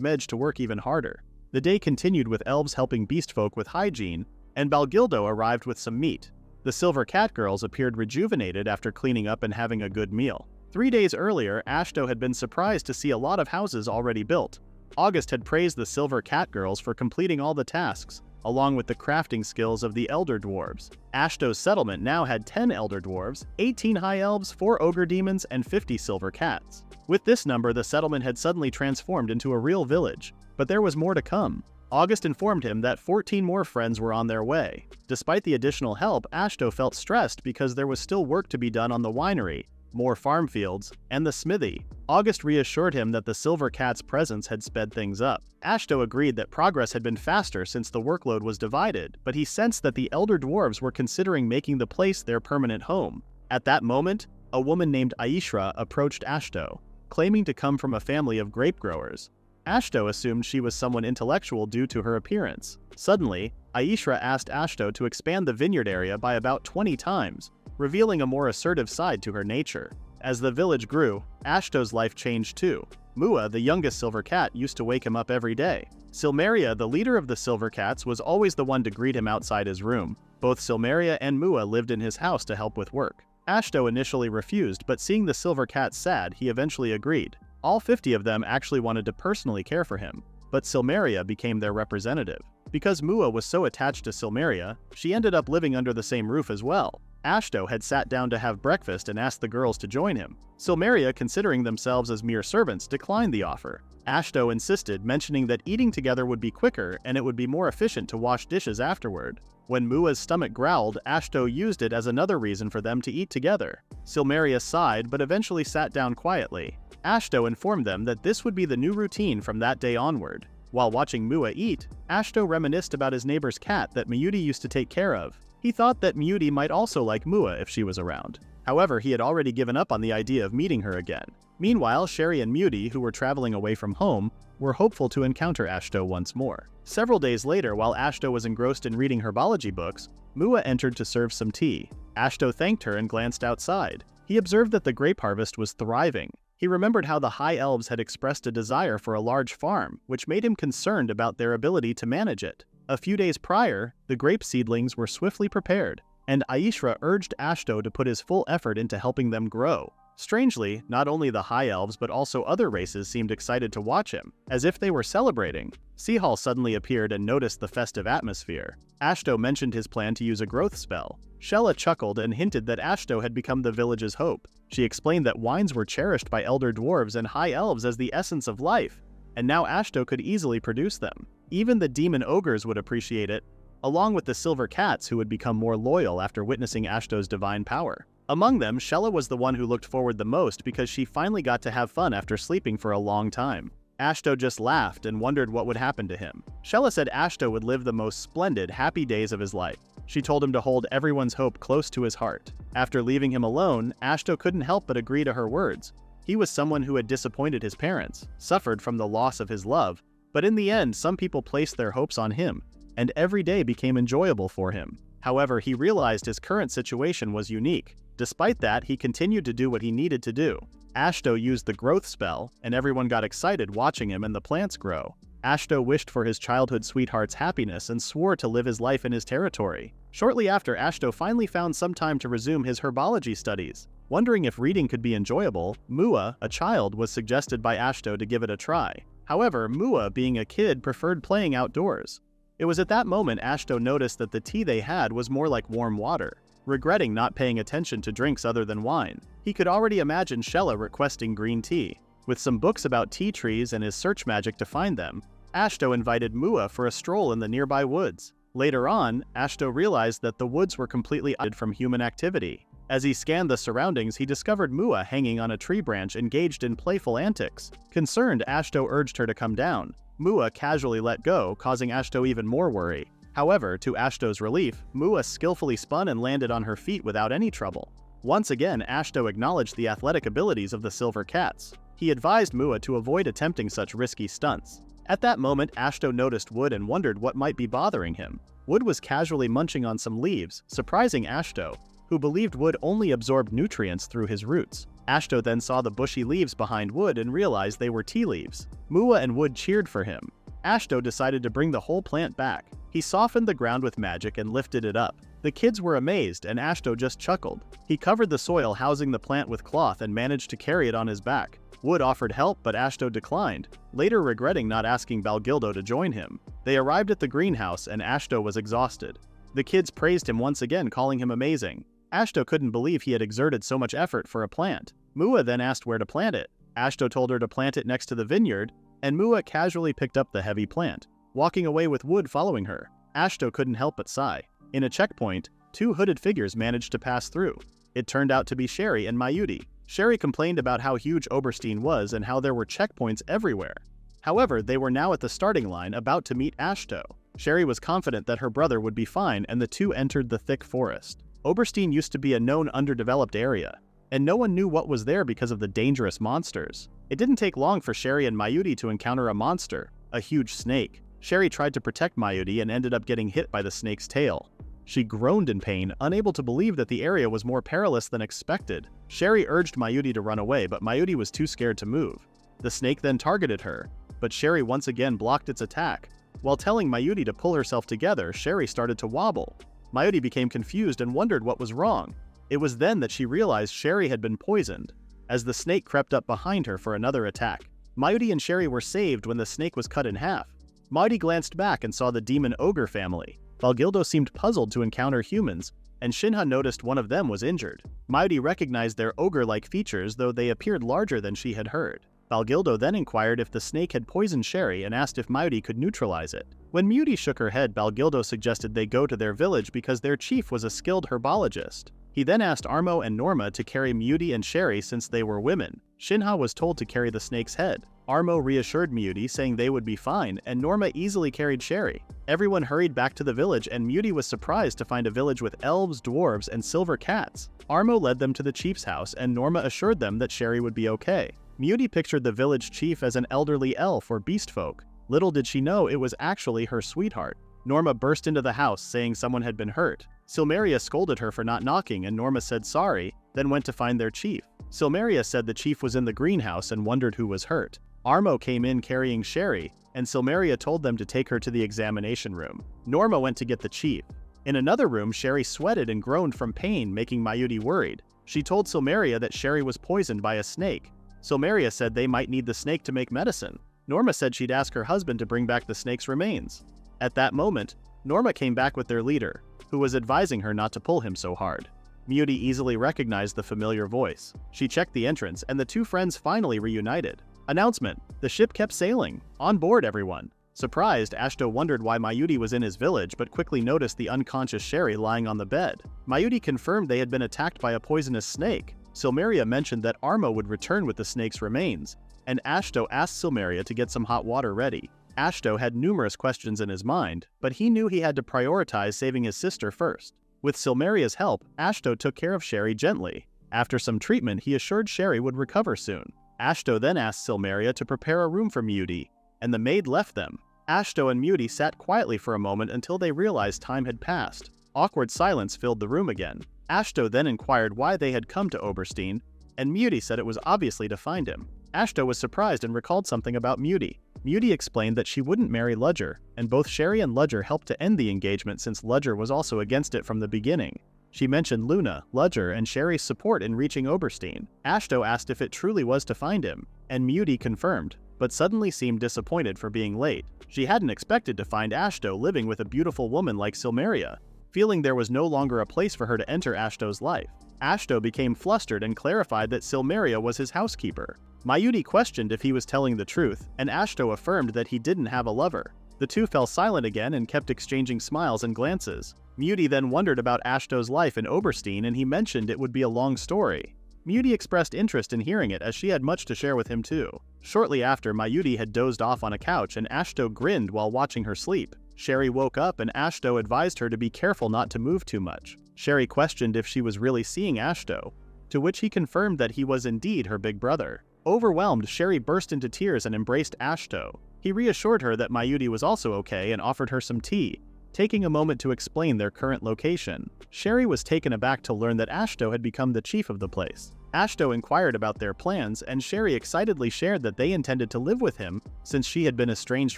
Mej to work even harder. The day continued with elves helping beastfolk with hygiene, and Balgildo arrived with some meat. The Silver Cat girls appeared rejuvenated after cleaning up and having a good meal. 3 days earlier, Ashto had been surprised to see a lot of houses already built. August had praised the Silver Cat girls for completing all the tasks, along with the crafting skills of the Elder Dwarves. Ashto's settlement now had 10 Elder Dwarves, 18 High Elves, 4 Ogre Demons, and 50 Silver Cats. With this number, the settlement had suddenly transformed into a real village, but there was more to come. August informed him that 14 more friends were on their way. Despite the additional help, Ashto felt stressed because there was still work to be done on the winery, more farm fields, and the smithy. August reassured him that the Silver Cat's presence had sped things up. Ashto agreed that progress had been faster since the workload was divided, but he sensed that the Elder Dwarves were considering making the place their permanent home. At that moment, a woman named Aishra approached Ashto, claiming to come from a family of grape growers. Ashto assumed she was someone intellectual due to her appearance. Suddenly, Aishra asked Ashto to expand the vineyard area by about 20 times, revealing a more assertive side to her nature. As the village grew, Ashto's life changed too. Mua, the youngest Silver Cat, used to wake him up every day. Silmeria, the leader of the Silver Cats, was always the one to greet him outside his room. Both Silmeria and Mua lived in his house to help with work. Ashto initially refused, but seeing the Silver Cat sad, he eventually agreed. All 50 of them actually wanted to personally care for him, but Silmeria became their representative. Because Mua was so attached to Silmeria, she ended up living under the same roof as well. Ashto had sat down to have breakfast and asked the girls to join him. Silmeria, considering themselves as mere servants, declined the offer. Ashto insisted, mentioning that eating together would be quicker and it would be more efficient to wash dishes afterward. When Mua's stomach growled, Ashto used it as another reason for them to eat together. Silmeria sighed but eventually sat down quietly. Ashto informed them that this would be the new routine from that day onward. While watching Mua eat, Ashto reminisced about his neighbor's cat that Miyuti used to take care of. He thought that Miyuti might also like Mua if she was around. However, he had already given up on the idea of meeting her again. Meanwhile, Sherry and Miyuti, who were traveling away from home, were hopeful to encounter Ashto once more. Several days later, while Ashto was engrossed in reading herbology books, Mua entered to serve some tea. Ashto thanked her and glanced outside. He observed that the grape harvest was thriving. He remembered how the High Elves had expressed a desire for a large farm, which made him concerned about their ability to manage it. A few days prior, the grape seedlings were swiftly prepared, and Aishra urged Ashto to put his full effort into helping them grow. Strangely, not only the High Elves but also other races seemed excited to watch him, as if they were celebrating. Seahall suddenly appeared and noticed the festive atmosphere. Ashto mentioned his plan to use a growth spell. Shella chuckled and hinted that Ashto had become the village's hope. She explained that wines were cherished by Elder Dwarves and High Elves as the essence of life, and now Ashto could easily produce them. Even the demon ogres would appreciate it, along with the Silver Cats who would become more loyal after witnessing Ashto's divine power. Among them, Shella was the one who looked forward the most because she finally got to have fun after sleeping for a long time. Ashto just laughed and wondered what would happen to him. Shella said Ashto would live the most splendid, happy days of his life. She told him to hold everyone's hope close to his heart. After leaving him alone, Ashto couldn't help but agree to her words. He was someone who had disappointed his parents, suffered from the loss of his love, but in the end, some people placed their hopes on him, and every day became enjoyable for him. However, he realized his current situation was unique. Despite that, he continued to do what he needed to do. Ashto used the growth spell, and everyone got excited watching him and the plants grow. Ashto wished for his childhood sweetheart's happiness and swore to live his life in his territory. Shortly after, Ashto finally found some time to resume his herbology studies. Wondering if reading could be enjoyable, Mua, a child, was suggested by Ashto to give it a try. However, Mua, being a kid, preferred playing outdoors. It was at that moment Ashto noticed that the tea they had was more like warm water. Regretting not paying attention to drinks other than wine, he could already imagine Shella requesting green tea. With some books about tea trees and his search magic to find them, Ashto invited Mua for a stroll in the nearby woods. Later on, Ashto realized that the woods were completely isolated from human activity. As he scanned the surroundings, he discovered Mua hanging on a tree branch engaged in playful antics. Concerned, Ashto urged her to come down. Mua casually let go, causing Ashto even more worry. However, to Ashto's relief, Mua skillfully spun and landed on her feet without any trouble. Once again, Ashto acknowledged the athletic abilities of the silver cats. He advised Mua to avoid attempting such risky stunts. At that moment, Ashto noticed Wood and wondered what might be bothering him. Wood was casually munching on some leaves, surprising Ashto, who believed Wood only absorbed nutrients through his roots. Ashto then saw the bushy leaves behind Wood and realized they were tea leaves. Mua and Wood cheered for him. Ashto decided to bring the whole plant back. He softened the ground with magic and lifted it up. The kids were amazed, and Ashto just chuckled. He covered the soil housing the plant with cloth and managed to carry it on his back. Wood offered help, but Ashto declined, later regretting not asking Balgildo to join him. They arrived at the greenhouse, and Ashto was exhausted. The kids praised him once again, calling him amazing. Ashto couldn't believe he had exerted so much effort for a plant. Mua then asked where to plant it. Ashto told her to plant it next to the vineyard, and Mua casually picked up the heavy plant, walking away with Wood following her. Ashto couldn't help but sigh. In a checkpoint, two hooded figures managed to pass through. It turned out to be Sherry and Mayuri. Sherry complained about how huge Oberstein was and how there were checkpoints everywhere. However, they were now at the starting line, about to meet Ashto. Sherry was confident that her brother would be fine, and the two entered the thick forest. Oberstein used to be a known underdeveloped area, and no one knew what was there because of the dangerous monsters. It didn't take long for Sherry and Mayuri to encounter a monster, a huge snake. Sherry tried to protect Mayuri and ended up getting hit by the snake's tail. She groaned in pain, unable to believe that the area was more perilous than expected. Sherry urged Mayuri to run away, but Mayuri was too scared to move. The snake then targeted her, but Sherry once again blocked its attack. While telling Mayuri to pull herself together, Sherry started to wobble. Mayuri became confused and wondered what was wrong. It was then that she realized Sherry had been poisoned, as the snake crept up behind her for another attack. Mayuri and Sherry were saved when the snake was cut in half. Mayuri glanced back and saw the demon ogre family. Balgildo seemed puzzled to encounter humans, and Shinha noticed one of them was injured. Mayuri recognized their ogre-like features, though they appeared larger than she had heard. Balgildo then inquired if the snake had poisoned Sherry and asked if Mayuri could neutralize it. When Mayuri shook her head, Balgildo suggested they go to their village because their chief was a skilled herbologist. He then asked Armo and Norma to carry Mayuri and Sherry since they were women. Shinha was told to carry the snake's head. Armo reassured Mayuri, saying they would be fine, and Norma easily carried Sherry. Everyone hurried back to the village, and Mayuri was surprised to find a village with elves, dwarves, and silver cats. Armo led them to the chief's house, and Norma assured them that Sherry would be okay. Mayuri pictured the village chief as an elderly elf or beast folk. Little did she know it was actually her sweetheart. Norma burst into the house, saying someone had been hurt. Silmeria scolded her for not knocking, and Norma said sorry, then went to find their chief. Silmeria said the chief was in the greenhouse and wondered who was hurt. Armo came in carrying Sherry, and Silmeria told them to take her to the examination room. Norma went to get the chief. In another room, Sherry sweated and groaned from pain, making Mayuri worried. She told Silmeria that Sherry was poisoned by a snake. Silmeria said they might need the snake to make medicine. Norma said she'd ask her husband to bring back the snake's remains. At that moment, Norma came back with their leader, who was advising her not to pull him so hard. Mayuri easily recognized the familiar voice. She checked the entrance, and the two friends finally reunited. Announcement: the ship kept sailing. On board, everyone. Surprised, Ashto wondered why Mayuri was in his village, but quickly noticed the unconscious Sherry lying on the bed. Mayuri confirmed they had been attacked by a poisonous snake. Silmeria mentioned that Armo would return with the snake's remains, and Ashto asked Silmeria to get some hot water ready. Ashto had numerous questions in his mind, but he knew he had to prioritize saving his sister first. With Silmeria's help, Ashto took care of Sherry gently. After some treatment, he assured Sherry would recover soon. Ashto then asked Silmeria to prepare a room for Mayuri, and the maid left them. Ashto and Mayuri sat quietly for a moment until they realized time had passed. Awkward silence filled the room again. Ashto then inquired why they had come to Oberstein, and Mayuri said it was obviously to find him. Ashto was surprised and recalled something about Mayuri. Mayuri explained that she wouldn't marry Ludger, and both Sherry and Ludger helped to end the engagement since Ludger was also against it from the beginning. She mentioned Luna, Ludger, and Sherry's support in reaching Oberstein. Ashto asked if it truly was to find him, and Mayuri confirmed, but suddenly seemed disappointed for being late. She hadn't expected to find Ashto living with a beautiful woman like Silmeria. Feeling there was no longer a place for her to enter Ashto's life, Ashto became flustered and clarified that Silmeria was his housekeeper. Mayuri questioned if he was telling the truth, and Ashto affirmed that he didn't have a lover. The two fell silent again and kept exchanging smiles and glances. Mayuri then wondered about Ashto's life in Oberstein, and he mentioned it would be a long story. Mayuri expressed interest in hearing it, as she had much to share with him too. Shortly after, Mayuri had dozed off on a couch, and Ashto grinned while watching her sleep. Sherry woke up and Ashto advised her to be careful not to move too much. Sherry questioned if she was really seeing Ashto, to which he confirmed that he was indeed her big brother. Overwhelmed, Sherry burst into tears and embraced Ashto. He reassured her that Mayuri was also okay and offered her some tea, taking a moment to explain their current location. Sherry was taken aback to learn that Ashto had become the chief of the place. Ashto inquired about their plans, and Sherry excitedly shared that they intended to live with him since she had been estranged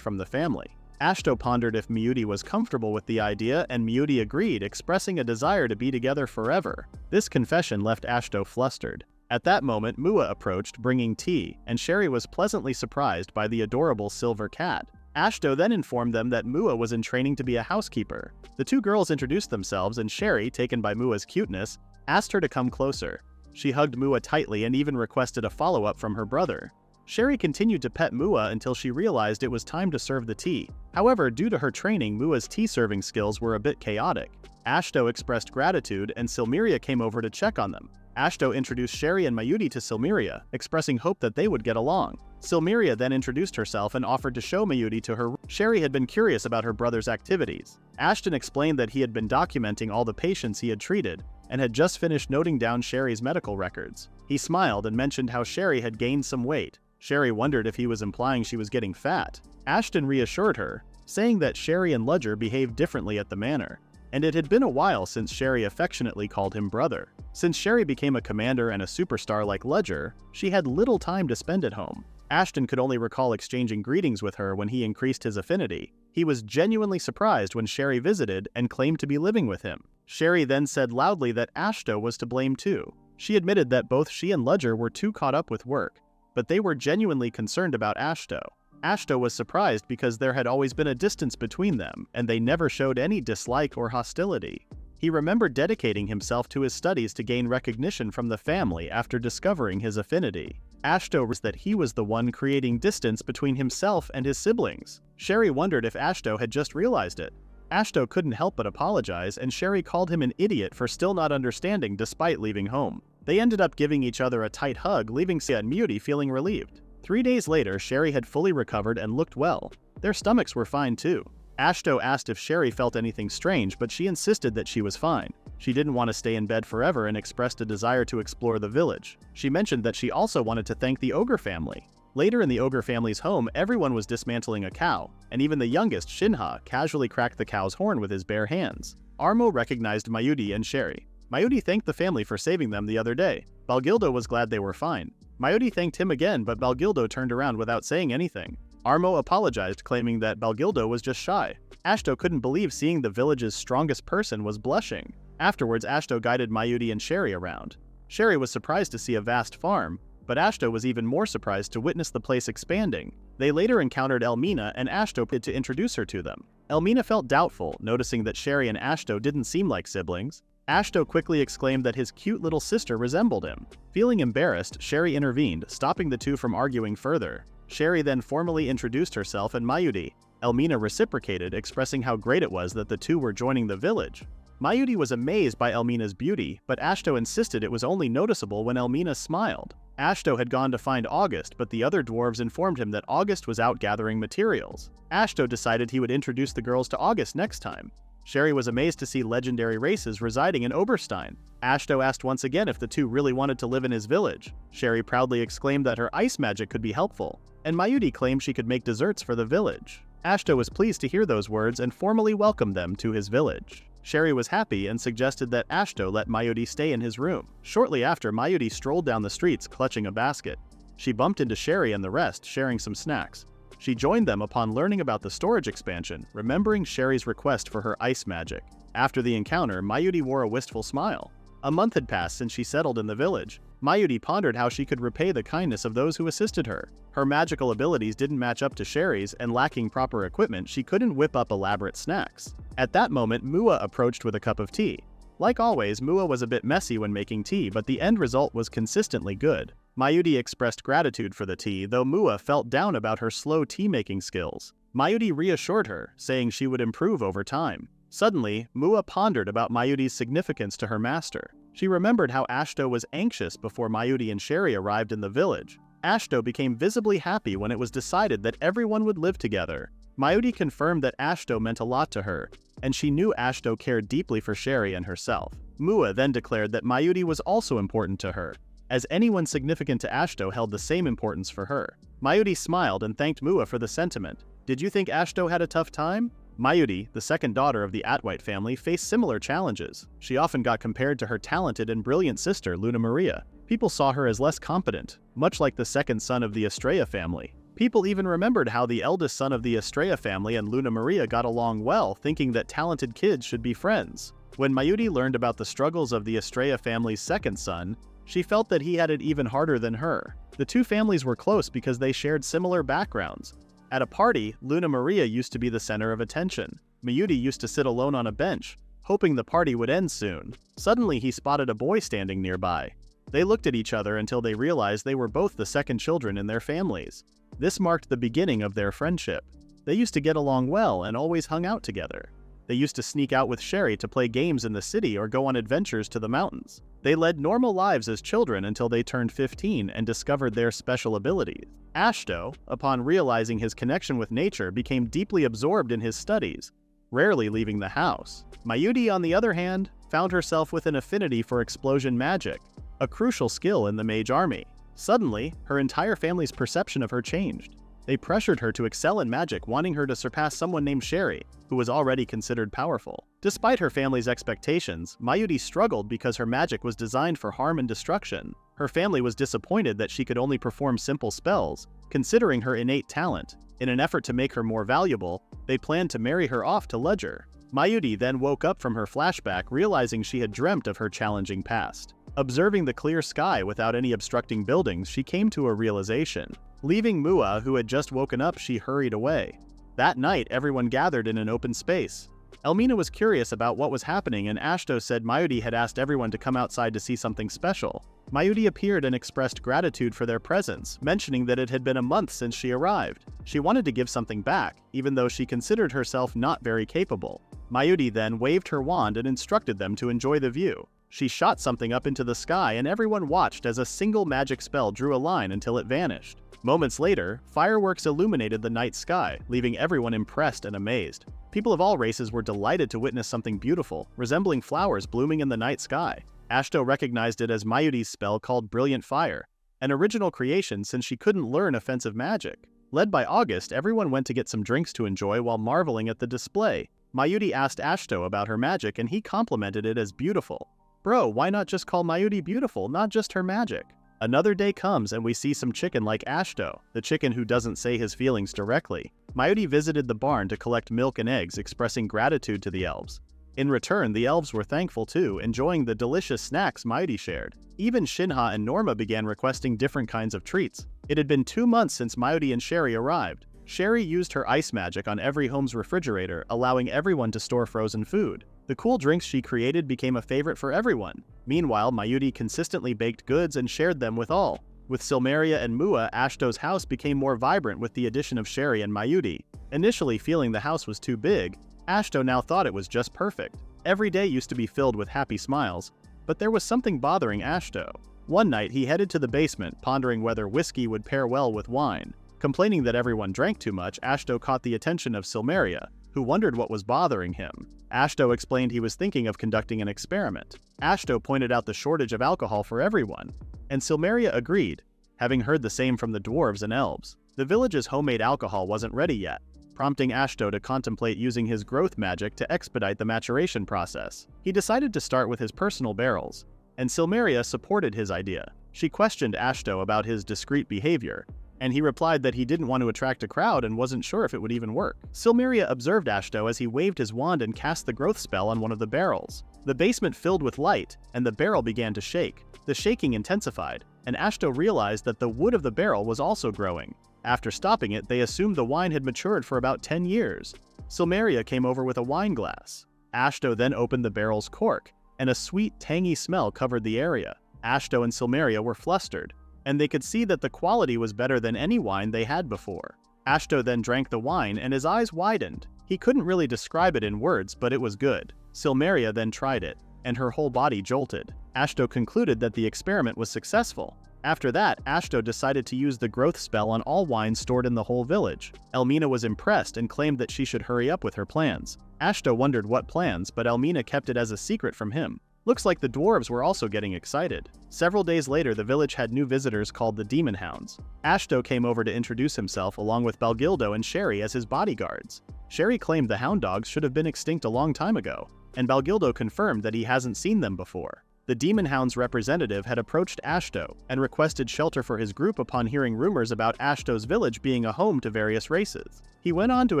from the family. Ashto pondered if Miyuti was comfortable with the idea, and Miyuti agreed, expressing a desire to be together forever. This confession left Ashto flustered. At that moment, Mua approached, bringing tea, and Sherry was pleasantly surprised by the adorable silver cat. Ashto then informed them that Mua was in training to be a housekeeper. The two girls introduced themselves, and Sherry, taken by Mua's cuteness, asked her to come closer. She hugged Mua tightly and even requested a follow-up from her brother. Sherry continued to pet Mua until she realized it was time to serve the tea. However, due to her training, Mua's tea-serving skills were a bit chaotic. Ashto expressed gratitude, and Silmeria came over to check on them. Ashto introduced Sherry and Mayuri to Silmeria, expressing hope that they would get along. Silmeria then introduced herself and offered to show Mayuri to her. Sherry had been curious about her brother's activities. Ashton explained that he had been documenting all the patients he had treated, and had just finished noting down Sherry's medical records. He smiled and mentioned how Sherry had gained some weight. Sherry wondered if he was implying she was getting fat. Ashton reassured her, saying that Sherry and Ledger behaved differently at the manor, and it had been a while since Sherry affectionately called him brother. Since Sherry became a commander and a superstar like Ledger, she had little time to spend at home. Ashton could only recall exchanging greetings with her when he increased his affinity. He was genuinely surprised when Sherry visited and claimed to be living with him. Sherry then said loudly that Ashto was to blame too. She admitted that both she and Ledger were too caught up with work, but they were genuinely concerned about Ashto. Ashto was surprised because there had always been a distance between them, and they never showed any dislike or hostility. He remembered dedicating himself to his studies to gain recognition from the family after discovering his affinity. Ashto was that he was the one creating distance between himself and his siblings. Sherry wondered if Ashto had just realized it. Ashto couldn't help but apologize, and Sherry called him an idiot for still not understanding despite leaving home. They ended up giving each other a tight hug, leaving Sia and Miyuri feeling relieved. 3 days later, Sherry had fully recovered and looked well. Their stomachs were fine too. Ashto asked if Sherry felt anything strange, but she insisted that she was fine. She didn't want to stay in bed forever and expressed a desire to explore the village. She mentioned that she also wanted to thank the ogre family. Later in the ogre family's home, everyone was dismantling a cow, and even the youngest, Shinha, casually cracked the cow's horn with his bare hands. Armo recognized Mayuri and Sherry. Mayuri thanked the family for saving them the other day. Balgildo was glad they were fine. Mayuri thanked him again, but Balgildo turned around without saying anything. Armo apologized, claiming that Balgildo was just shy. Ashto couldn't believe seeing the village's strongest person was blushing. Afterwards, Ashto guided Mayuri and Sherry around. Sherry was surprised to see a vast farm, but Ashto was even more surprised to witness the place expanding. They later encountered Elmina, and Ashto paid to introduce her to them. Elmina felt doubtful, noticing that Sherry and Ashto didn't seem like siblings. Ashto quickly exclaimed that his cute little sister resembled him. Feeling embarrassed, Sherry intervened, stopping the two from arguing further. Sherry then formally introduced herself and Mayuri. Elmina reciprocated, expressing how great it was that the two were joining the village. Mayuri was amazed by Elmina's beauty, but Ashto insisted it was only noticeable when Elmina smiled. Ashto had gone to find August, but the other dwarves informed him that August was out gathering materials. Ashto decided he would introduce the girls to August next time. Sherry was amazed to see legendary races residing in Oberstein. Ashto asked once again if the two really wanted to live in his village. Sherry proudly exclaimed that her ice magic could be helpful, and Mayuri claimed she could make desserts for the village. Ashto was pleased to hear those words and formally welcomed them to his village. Sherry was happy and suggested that Ashto let Mayuri stay in his room. Shortly after, Mayuri strolled down the streets clutching a basket. She bumped into Sherry and the rest, sharing some snacks. She joined them upon learning about the storage expansion, remembering Sherry's request for her ice magic. After the encounter, Mayuri wore a wistful smile. A month had passed since she settled in the village. Mayuri pondered how she could repay the kindness of those who assisted her. Her magical abilities didn't match up to Sherry's, and lacking proper equipment, she couldn't whip up elaborate snacks. At that moment, Mua approached with a cup of tea. Like always, Mua was a bit messy when making tea, but the end result was consistently good. Mayuri expressed gratitude for the tea, though Mua felt down about her slow tea-making skills. Mayuri reassured her, saying she would improve over time. Suddenly, Mua pondered about Mayuri's significance to her master. She remembered how Ashto was anxious before Mayuri and Sherry arrived in the village. Ashto became visibly happy when it was decided that everyone would live together. Mayuri confirmed that Ashto meant a lot to her, and she knew Ashto cared deeply for Sherry and herself. Mua then declared that Mayuri was also important to her, as anyone significant to Ashto held the same importance for her. Mayuri smiled and thanked Mua for the sentiment. Did you think Ashto had a tough time? Mayuri, the second daughter of the Atwhite family, faced similar challenges. She often got compared to her talented and brilliant sister, Luna Maria. People saw her as less competent, much like the second son of the Estrella family. People even remembered how the eldest son of the Estrella family and Luna Maria got along well, thinking that talented kids should be friends. When Mayuri learned about the struggles of the Estrella family's second son, she felt that he had it even harder than her. The two families were close because they shared similar backgrounds. At a party, Luna Maria used to be the center of attention. Mayuri used to sit alone on a bench, hoping the party would end soon. Suddenly he spotted a boy standing nearby. They looked at each other until they realized they were both the second children in their families. This marked the beginning of their friendship. They used to get along well and always hung out together. They used to sneak out with Sherry to play games in the city or go on adventures to the mountains. They led normal lives as children until they turned 15 and discovered their special abilities. Ashto, upon realizing his connection with nature, became deeply absorbed in his studies, rarely leaving the house. Mayuri, on the other hand, found herself with an affinity for explosion magic, a crucial skill in the mage army. Suddenly, her entire family's perception of her changed. They pressured her to excel in magic, wanting her to surpass someone named Sherry, who was already considered powerful. Despite her family's expectations, Mayuri struggled because her magic was designed for harm and destruction. Her family was disappointed that she could only perform simple spells, considering her innate talent. In an effort to make her more valuable, they planned to marry her off to Ledger. Mayuri then woke up from her flashback, realizing she had dreamt of her challenging past. Observing the clear sky without any obstructing buildings, she came to a realization. Leaving Mua, who had just woken up, she hurried away. That night, everyone gathered in an open space. Elmina was curious about what was happening, and Ashto said Mayuri had asked everyone to come outside to see something special. Mayuri appeared and expressed gratitude for their presence, mentioning that it had been a month since she arrived. She wanted to give something back, even though she considered herself not very capable. Mayuri then waved her wand and instructed them to enjoy the view. She shot something up into the sky, and everyone watched as a single magic spell drew a line until it vanished. Moments later, fireworks illuminated the night sky, leaving everyone impressed and amazed. People of all races were delighted to witness something beautiful, resembling flowers blooming in the night sky. Ashto recognized it as Mayuri's spell called Brilliant Fire, an original creation since she couldn't learn offensive magic. Led by August, everyone went to get some drinks to enjoy while marveling at the display. Mayuri asked Ashto about her magic, and he complimented it as beautiful. Bro, why not just call Mayuri beautiful, not just her magic? Another day comes and we see some chicken like Ashto, the chicken who doesn't say his feelings directly. Mayuri visited the barn to collect milk and eggs, expressing gratitude to the elves. In return, the elves were thankful too, enjoying the delicious snacks Mayuri shared. Even Shinha and Norma began requesting different kinds of treats. It had been 2 months since Mayuri and Sherry arrived. Sherry used her ice magic on every home's refrigerator, allowing everyone to store frozen food. The cool drinks she created became a favorite for everyone. Meanwhile, Mayuri consistently baked goods and shared them with all. With Silmeria and Mua, Ashto's house became more vibrant with the addition of Sherry and Mayuri. Initially feeling the house was too big, Ashto now thought it was just perfect. Every day used to be filled with happy smiles, but there was something bothering Ashto. One night he headed to the basement, pondering whether whiskey would pair well with wine. Complaining that everyone drank too much, Ashto caught the attention of Silmeria, who wondered what was bothering him. Ashto explained he was thinking of conducting an experiment. Ashto pointed out the shortage of alcohol for everyone, and Silmeria agreed, having heard the same from the dwarves and elves. The village's homemade alcohol wasn't ready yet, prompting Ashto to contemplate using his growth magic to expedite the maturation process. He decided to start with his personal barrels, and Silmeria supported his idea. She questioned Ashto about his discreet behavior, and he replied that he didn't want to attract a crowd and wasn't sure if it would even work. Silmeria observed Ashto as he waved his wand and cast the growth spell on one of the barrels. The basement filled with light, and the barrel began to shake. The shaking intensified, and Ashto realized that the wood of the barrel was also growing. After stopping it, they assumed the wine had matured for about 10 years. Silmeria came over with a wine glass. Ashto then opened the barrel's cork, and a sweet, tangy smell covered the area. Ashto and Silmeria were flustered, and they could see that the quality was better than any wine they had before. Ashto then drank the wine, and his eyes widened. He couldn't really describe it in words, but it was good. Silmeria then tried it, and her whole body jolted. Ashto concluded that the experiment was successful. After that, Ashto decided to use the growth spell on all wine stored in the whole village. Elmina was impressed and claimed that she should hurry up with her plans. Ashto wondered what plans, but Elmina kept it as a secret from him. Looks like the dwarves were also getting excited. Several days later, the village had new visitors called the Demon Hounds. Ashto came over to introduce himself along with Balgildo and Sherry as his bodyguards. Sherry claimed the hound dogs should have been extinct a long time ago, and Balgildo confirmed that he hasn't seen them before. The Demon Hound's representative had approached Ashto and requested shelter for his group upon hearing rumors about Ashto's village being a home to various races. He went on to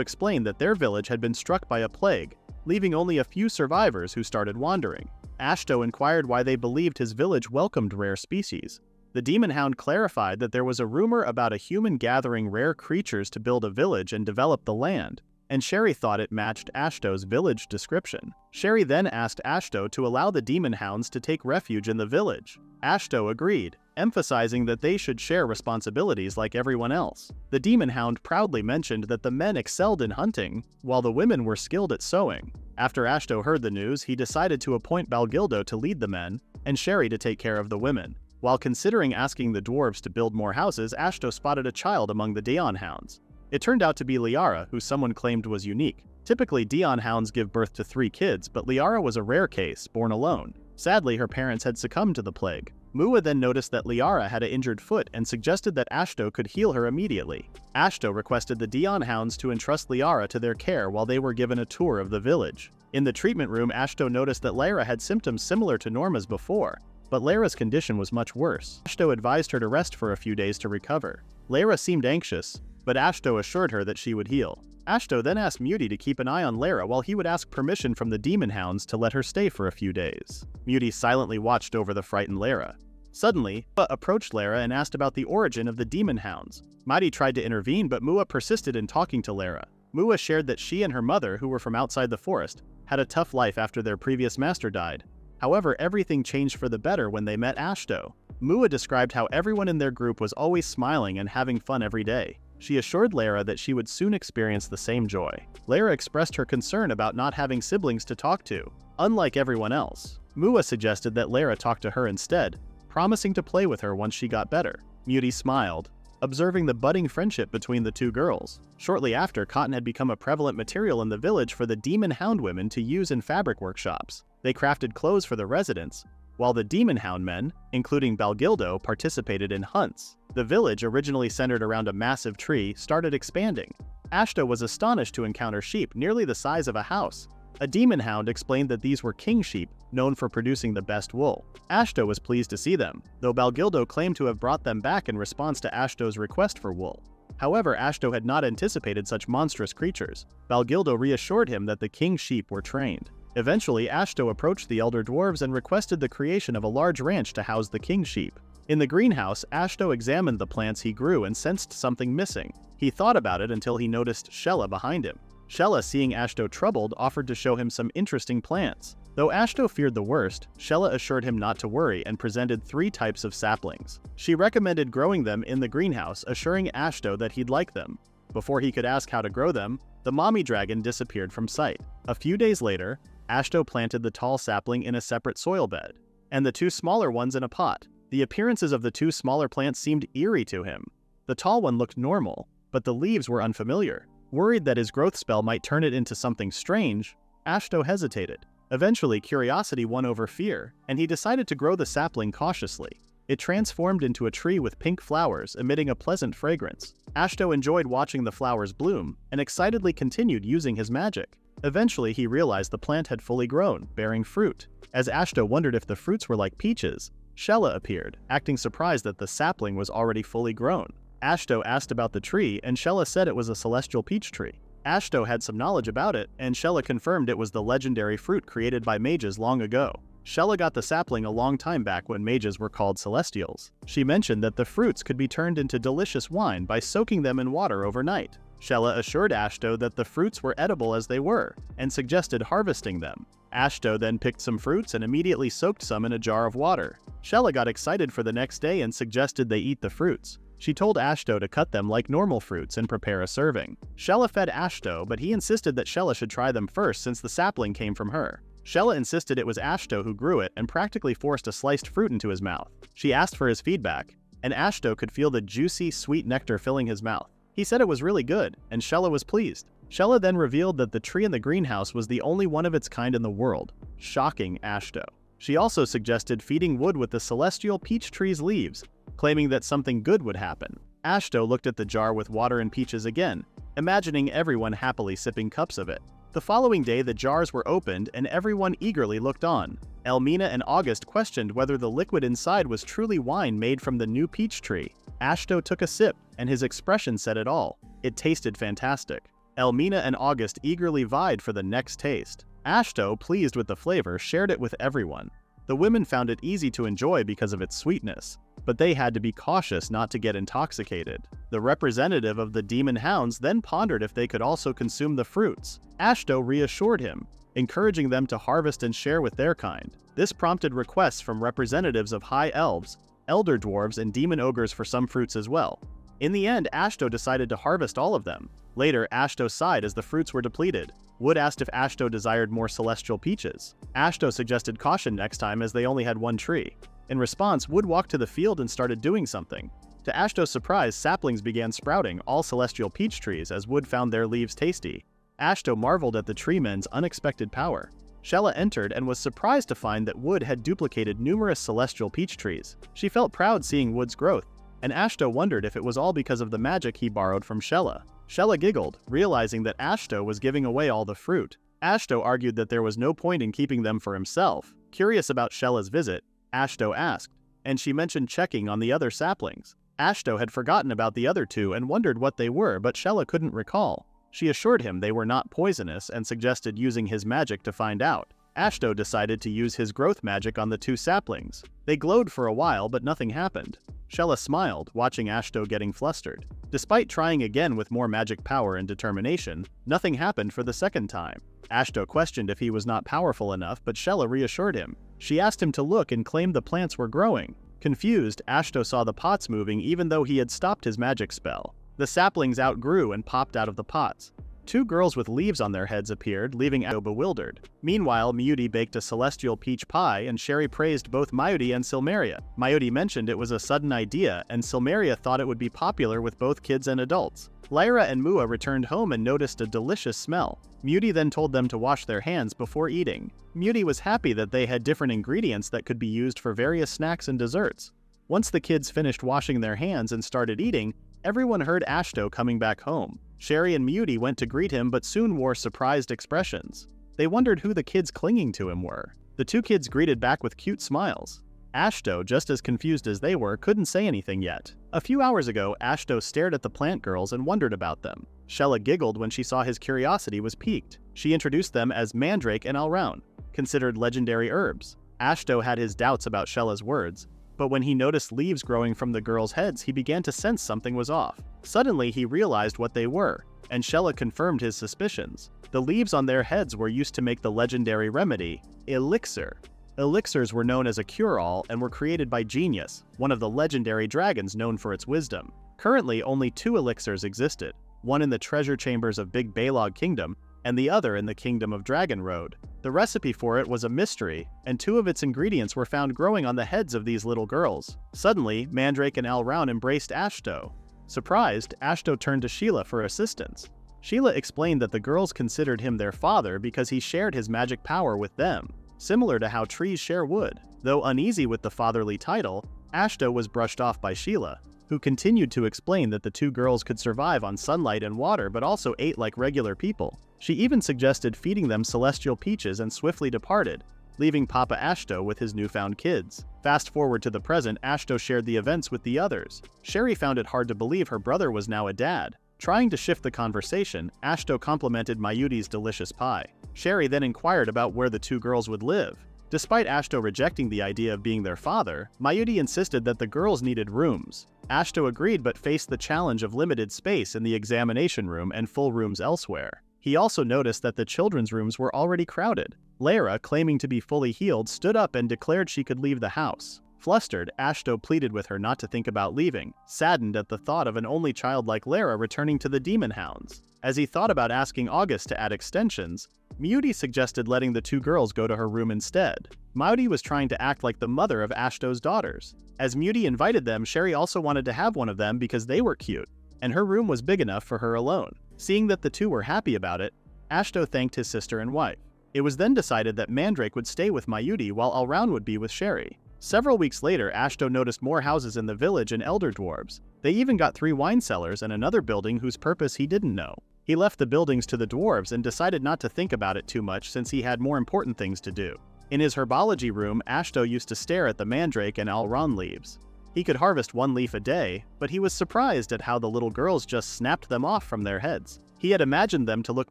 explain that their village had been struck by a plague, leaving only a few survivors who started wandering. Ashto inquired why they believed his village welcomed rare species. The Demon Hound clarified that there was a rumor about a human gathering rare creatures to build a village and develop the land, and Sherry thought it matched Ashto's village description. Sherry then asked Ashto to allow the Demon Hounds to take refuge in the village. Ashto agreed, emphasizing that they should share responsibilities like everyone else. The Demon Hound proudly mentioned that the men excelled in hunting, while the women were skilled at sewing. After Ashto heard the news, he decided to appoint Balgildo to lead the men, and Sherry to take care of the women. While considering asking the dwarves to build more houses, Ashto spotted a child among the Daon Hounds. It turned out to be Liara, who someone claimed was unique. Typically, Daon Hounds give birth to 3 kids, but Liara was a rare case, born alone. Sadly, her parents had succumbed to the plague. Mua then noticed that Liara had an injured foot and suggested that Ashto could heal her immediately. Ashto requested the Daon Hounds to entrust Liara to their care while they were given a tour of the village. In the treatment room, Ashto noticed that Lara had symptoms similar to Norma's before, but Lara's condition was much worse. Ashto advised her to rest for a few days to recover. Lara seemed anxious, but Ashto assured her that she would heal. Ashto then asked Muti to keep an eye on Lara while he would ask permission from the Demon Hounds to let her stay for a few days. Muti silently watched over the frightened Lara. Suddenly, Mua approached Lara and asked about the origin of the Demon Hounds. Madi tried to intervene, but Mua persisted in talking to Lara. Mua shared that she and her mother, who were from outside the forest, had a tough life after their previous master died. However, everything changed for the better when they met Ashto. Mua described how everyone in their group was always smiling and having fun every day. She assured Lara that she would soon experience the same joy. Lara expressed her concern about not having siblings to talk to. Unlike everyone else, Mua suggested that Lara talk to her instead, promising to play with her once she got better. Muti smiled, observing the budding friendship between the two girls. Shortly after, cotton had become a prevalent material in the village for the Demon Hound women to use in fabric workshops. They crafted clothes for the residents, while the Demon Hound men, including Balgildo, participated in hunts. The village, originally centered around a massive tree, started expanding. Ashto was astonished to encounter sheep nearly the size of a house. A Demon Hound explained that these were king sheep, known for producing the best wool. Ashto was pleased to see them, though Balgildo claimed to have brought them back in response to Ashto's request for wool. However, Ashto had not anticipated such monstrous creatures. Balgildo reassured him that the king sheep were trained. Eventually, Ashto approached the elder dwarves and requested the creation of a large ranch to house the king sheep. In the greenhouse, Ashto examined the plants he grew and sensed something missing. He thought about it until he noticed Shella behind him. Shella, seeing Ashto troubled, offered to show him some interesting plants. Though Ashto feared the worst, Shella assured him not to worry and presented 3 types of saplings. She recommended growing them in the greenhouse, assuring Ashto that he'd like them. Before he could ask how to grow them, the mommy dragon disappeared from sight. A few days later, Ashto planted the tall sapling in a separate soil bed, and the 2 smaller ones in a pot. The appearances of the 2 smaller plants seemed eerie to him. The tall one looked normal, but the leaves were unfamiliar. Worried that his growth spell might turn it into something strange, Ashto hesitated. Eventually, curiosity won over fear, and he decided to grow the sapling cautiously. It transformed into a tree with pink flowers, emitting a pleasant fragrance. Ashto enjoyed watching the flowers bloom, and excitedly continued using his magic. Eventually, he realized the plant had fully grown, bearing fruit. As Ashto wondered if the fruits were like peaches, Shella appeared, acting surprised that the sapling was already fully grown. Ashto asked about the tree, and Shella said it was a celestial peach tree. Ashto had some knowledge about it, and Shella confirmed it was the legendary fruit created by mages long ago. Shella got the sapling a long time back when mages were called celestials. She mentioned that the fruits could be turned into delicious wine by soaking them in water overnight. Shella assured Ashto that the fruits were edible as they were, and suggested harvesting them. Ashto then picked some fruits and immediately soaked some in a jar of water. Shella got excited for the next day and suggested they eat the fruits. She told Ashto to cut them like normal fruits and prepare a serving. Shella fed Ashto, but he insisted that Shella should try them first since the sapling came from her. Shella insisted it was Ashto who grew it and practically forced a sliced fruit into his mouth. She asked for his feedback, and Ashto could feel the juicy, sweet nectar filling his mouth. He said it was really good, and Shella was pleased. Shella then revealed that the tree in the greenhouse was the only one of its kind in the world, shocking Ashto. She also suggested feeding Wood with the celestial peach tree's leaves, claiming that something good would happen. Ashto looked at the jar with water and peaches again, imagining everyone happily sipping cups of it. The following day the jars were opened and everyone eagerly looked on. Elmina and August questioned whether the liquid inside was truly wine made from the new peach tree. Ashto took a sip, and his expression said it all. It tasted fantastic. Elmina and August eagerly vied for the next taste. Ashto, pleased with the flavor, shared it with everyone. The women found it easy to enjoy because of its sweetness, but they had to be cautious not to get intoxicated. The representative of the demon hounds then pondered if they could also consume the fruits. Ashto reassured him, encouraging them to harvest and share with their kind. This prompted requests from representatives of High Elves, Elder Dwarves, and Demon Ogres for some fruits as well. In the end, Ashto decided to harvest all of them. Later, Ashto sighed as the fruits were depleted. Wood asked if Ashto desired more celestial peaches. Ashto suggested caution next time as they only had one tree. In response, Wood walked to the field and started doing something. To Ashto's surprise, saplings began sprouting, all celestial peach trees, as Wood found their leaves tasty. Ashto marveled at the tree men's unexpected power. Shella entered and was surprised to find that Wood had duplicated numerous celestial peach trees. She felt proud seeing Wood's growth, and Ashto wondered if it was all because of the magic he borrowed from Shella. Shella giggled, realizing that Ashto was giving away all the fruit. Ashto argued that there was no point in keeping them for himself. Curious about Shella's visit, Ashto asked, and she mentioned checking on the other saplings. Ashto had forgotten about the other two and wondered what they were, but Shella couldn't recall. She assured him they were not poisonous and suggested using his magic to find out. Ashto decided to use his growth magic on the two saplings. They glowed for a while, but nothing happened. Shella smiled, watching Ashto getting flustered. Despite trying again with more magic power and determination, nothing happened for the second time. Ashto questioned if he was not powerful enough, but Shella reassured him. She asked him to look and claimed the plants were growing. Confused, Ashto saw the pots moving even though he had stopped his magic spell. The saplings outgrew and popped out of the pots. Two girls with leaves on their heads appeared, leaving Ashto bewildered. Meanwhile, Miyuti baked a celestial peach pie, and Sherry praised both Miyuti and Silmeria. Miyuti mentioned it was a sudden idea, and Silmeria thought it would be popular with both kids and adults. Lyra and Mua returned home and noticed a delicious smell. Miyuti then told them to wash their hands before eating. Miyuti was happy that they had different ingredients that could be used for various snacks and desserts. Once the kids finished washing their hands and started eating, everyone heard Ashto coming back home. Sherry and Miyuti went to greet him but soon wore surprised expressions. They wondered who the kids clinging to him were. The two kids greeted back with cute smiles. Ashto, just as confused as they were, couldn't say anything yet. A few hours ago, Ashto stared at the plant girls and wondered about them. Shella giggled when she saw his curiosity was piqued. She introduced them as Mandrake and Alraun, considered legendary herbs. Ashto had his doubts about Shella's words, but when he noticed leaves growing from the girls' heads, he began to sense something was off. Suddenly, he realized what they were, and Shella confirmed his suspicions. The leaves on their heads were used to make the legendary remedy, Elixir. Elixirs were known as a cure-all and were created by Genius, one of the legendary dragons known for its wisdom. Currently, only 2 elixirs existed, one in the treasure chambers of Big Baylog Kingdom, and the other in the Kingdom of Dragon Road. The recipe for it was a mystery, and 2 of its ingredients were found growing on the heads of these little girls. Suddenly, Mandrake and Alraun embraced Ashto. Surprised, Ashto turned to Sheila for assistance. Sheila explained that the girls considered him their father because he shared his magic power with them, similar to how trees share wood. Though uneasy with the fatherly title, Ashto was brushed off by Sheila, who continued to explain that the 2 girls could survive on sunlight and water but also ate like regular people. She even suggested feeding them celestial peaches and swiftly departed, leaving Papa Ashto with his newfound kids. Fast forward to the present, Ashto shared the events with the others. Sherry found it hard to believe her brother was now a dad. Trying to shift the conversation, Ashto complimented Miyuti's delicious pie. Sherry then inquired about where the 2 girls would live. Despite Ashto rejecting the idea of being their father, Miyuti insisted that the girls needed rooms. Ashto agreed but faced the challenge of limited space in the examination room and full rooms elsewhere. He also noticed that the children's rooms were already crowded. Lyra, claiming to be fully healed, stood up and declared she could leave the house. Flustered, Ashto pleaded with her not to think about leaving, saddened at the thought of an only child like Lara returning to the demon hounds. As he thought about asking August to add extensions, Mewdy suggested letting the two girls go to her room instead. Mewdy was trying to act like the mother of Ashto's daughters. As Mewdy invited them, Sherry also wanted to have one of them because they were cute, and her room was big enough for her alone. Seeing that the two were happy about it, Ashto thanked his sister and wife. It was then decided that Mandrake would stay with Mewdy while Alraun would be with Sherry. Several weeks later, Ashto noticed more houses in the village and elder dwarves. They even got 3 wine cellars and another building whose purpose he didn't know. He left the buildings to the dwarves and decided not to think about it too much since he had more important things to do. In his herbology room, Ashto used to stare at the mandrake and Alraun leaves. He could harvest 1 leaf a day, but he was surprised at how the little girls just snapped them off from their heads. He had imagined them to look